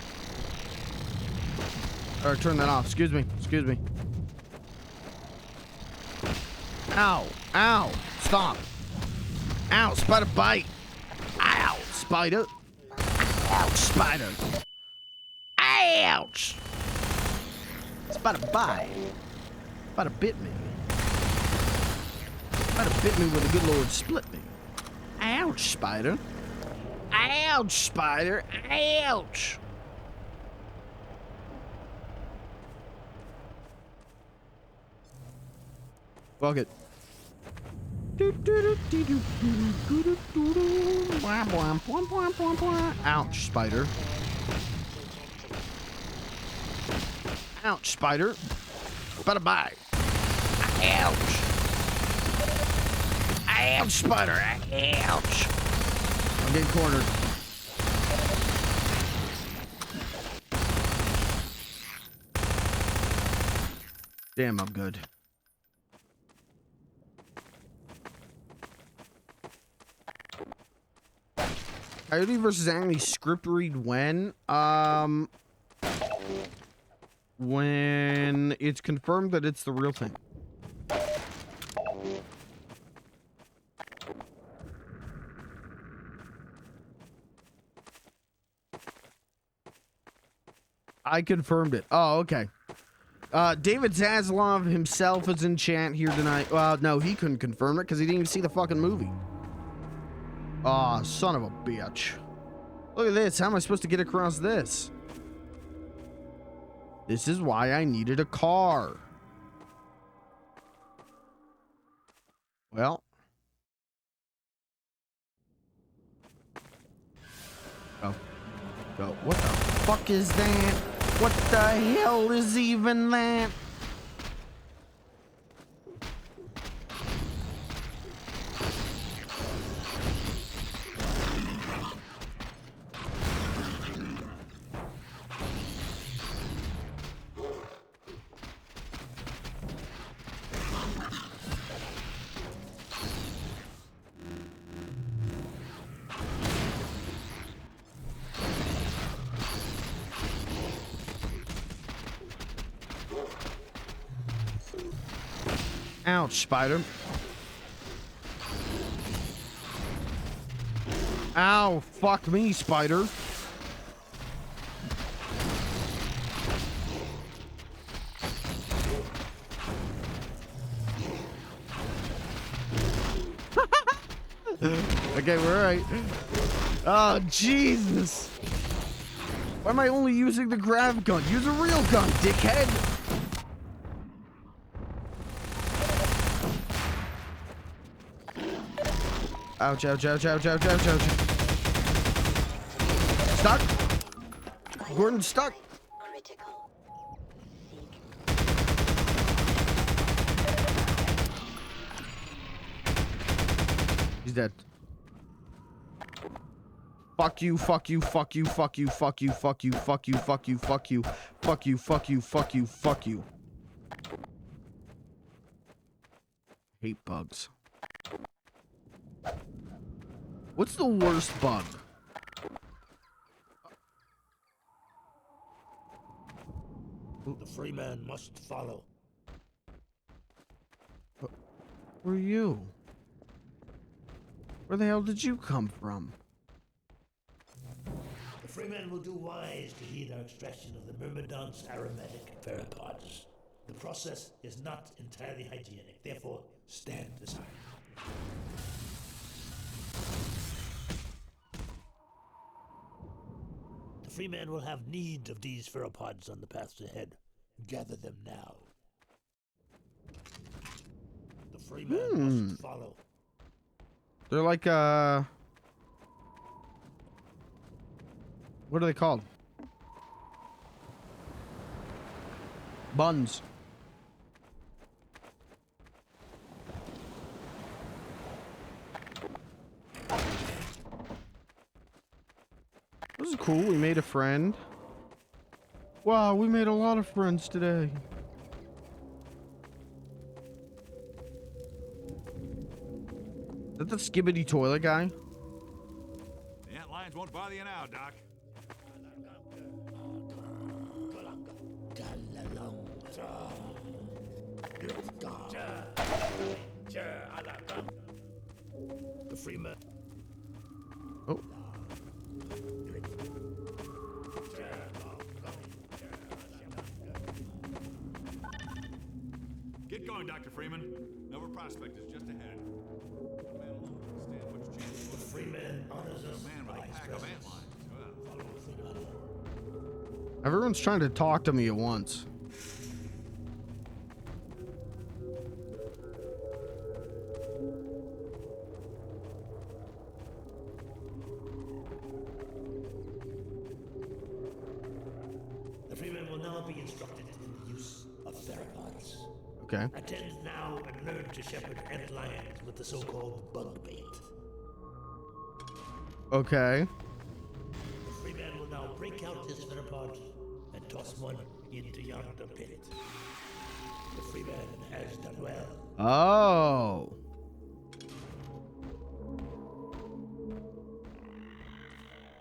Alright, turn that off. Excuse me. Excuse me. Ow. Ow. Stop. Ow. Spider bite. Ow. Spider. Ouch. Spider. Ouch. Spider bite. Spider bit me. Spider bit me with the good Lord split me. Ouch, spider. Ouch, spider. Ouch. Fuck it. Ouch, spider. Ouch, spider. Spider bite. Ouch. Ouch, spider. Ouch. I'm getting cornered. Damn, I'm good. Coyote versus Annie script read when? When it's confirmed that it's the real thing. I confirmed it. Oh, okay. David Zaslav himself is in chat here tonight. Well, no, he couldn't confirm it because he didn't even see the fucking movie. Aw, son of a bitch. Look at this. How am I supposed to get across this? This is why I needed a car. Well. Go. Go. What the fuck is that? What the hell is even that? Ouch, spider. Ow, fuck me, spider. Okay, we're right. Oh, Jesus. Why am I only using the grav gun? Use a real gun, dickhead. Ouch, ouch, ouch, ouch, ouch, ouch, ouch. Stuck. Gordon stuck. He's dead. Fuck you, fuck you, fuck you, fuck you, fuck you, fuck you, fuck you, fuck you, fuck you, fuck you, fuck you, fuck you, fuck you. Hate bugs. What's the worst bug? The free man must follow. Who are you? Where the hell did you come from? The free man will do wise to heed our extraction of the Myrmidon's aromatic pheropods. The process is not entirely hygienic, therefore stand aside. The free man will have need of these pheropods on the paths ahead. Gather them now. The free man must follow. They're like, what are they called? Buns. This is cool. We made a friend. Wow, we made a lot of friends today. Is that the Skibbity toilet guy? The ant lions won't bother you now, Doc. The free man. Oh. Get going, Dr. Freeman. Nova Prospect is just ahead. A man alone can stand much chance. The free man honors us A man with by a his pack of presence. ant lions as well. Follow the honor. Everyone's trying to talk to me at once. The free man will now be instructed in the use of theropods. Okay. Attend now and learn to shepherd ant lions with the so-called bug bait. Okay. The free man will now break out his theropod and toss one into yonder pit. The free man has done well. Oh.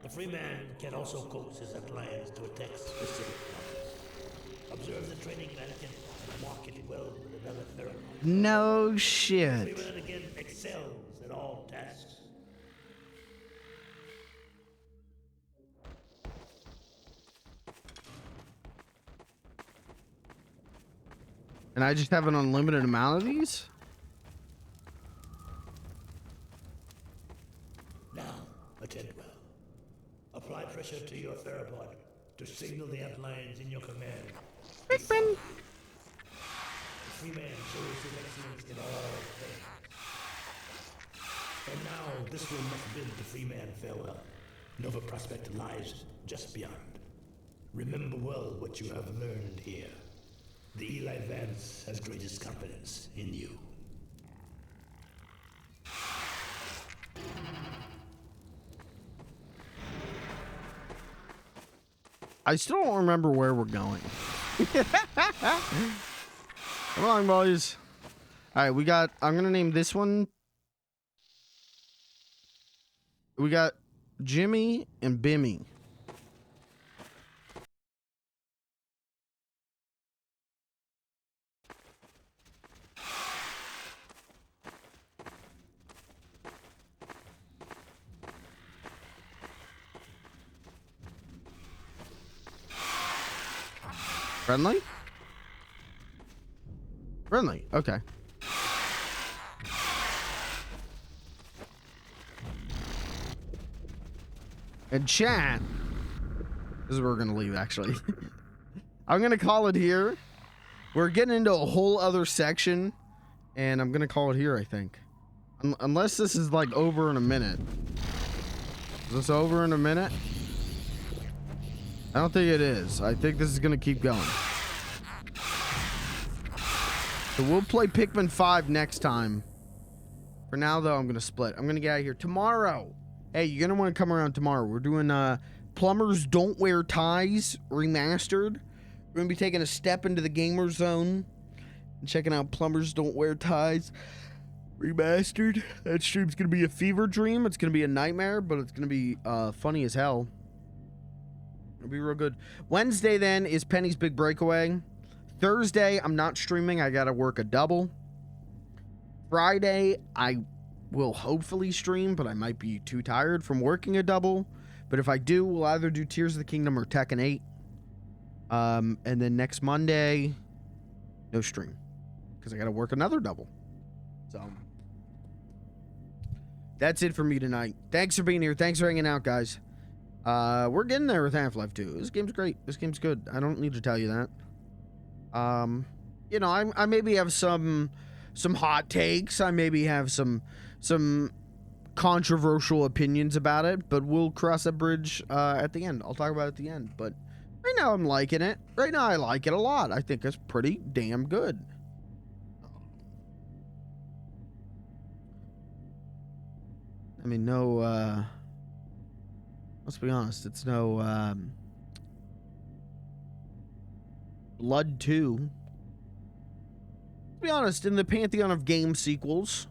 The free man can also coax his ant lions to attack specific targets. Observe the training mannequin and mark it well with another theropod. No The shit. free man again excels at all tasks. And I just have an unlimited amount of these? Now, attend well. Apply pressure to your theropod to signal the ant lions in your command. The free man shows his excellence in all things. And now, this will must bid the free man farewell. Nova Prospect lies just beyond. Remember well what you have learned here. The Eli Vance has greatest confidence in you. I still don't remember where we're going. Come on, boys. All right, we got, I'm going to name this one. We got Jimmy and Bimmy. Friendly? Friendly, okay. And chat, this is where we're gonna leave actually. I'm gonna call it here. We're getting into a whole other section, and I'm gonna call it here, I think. Unless this is like over in a minute. Is this over in a minute? I don't think it is. I think this is gonna keep going. So we'll play Pikmin 5 next time. For now, though, I'm gonna split. I'm gonna get out of here tomorrow. Hey, you're gonna want to come around tomorrow. We're doing Plumbers Don't Wear Ties remastered. We're gonna be taking a step into the gamer zone. checking out Plumbers Don't Wear Ties Remastered. That stream's gonna be a fever dream. It's gonna be a nightmare, but it's gonna be funny as hell. It'll be real good. Wednesday then is Penny's Big Breakaway. Thursday, I'm not streaming. I gotta work a double. Friday, I will hopefully stream, but I might be too tired from working a double. But if I do, we'll either do Tears of the Kingdom or Tekken 8. And then next Monday, no stream. Because I gotta work another double. So, that's it for me tonight. Thanks for being here. Thanks for hanging out, guys. We're getting there with Half-Life 2. This game's great. This game's good. I don't need to tell you that. You know, I maybe have some hot takes. I maybe have some controversial opinions about it, but we'll cross that bridge at the end. I'll talk about it at the end. But right now I'm liking it. Right now I like it a lot. I think it's pretty damn good. I mean, no, let's be honest, it's no, Blood 2. To be honest, in the pantheon of game sequels,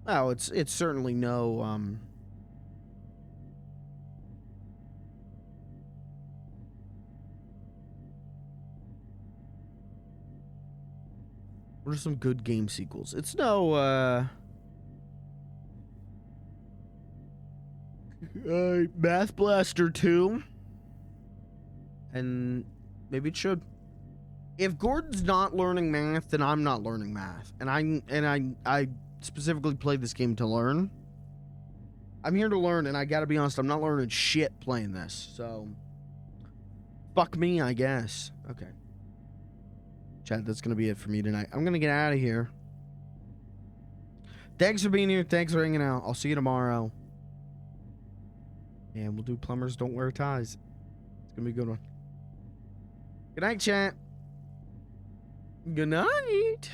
oh, it's certainly no, what are some good game sequels? It's no, Math Blaster 2. And maybe it should. If Gordon's not learning math, then I'm not learning math. And I specifically played this game to learn. I'm here to learn, and I gotta be honest, I'm not learning shit playing this. So, fuck me, I guess. Okay. Chat, that's gonna be it for me tonight. I'm gonna get out of here. Thanks for being here. Thanks for hanging out. I'll see you tomorrow. And we'll do Plumbers Don't Wear Ties. It's gonna be a good one. Good night, chat. Good night.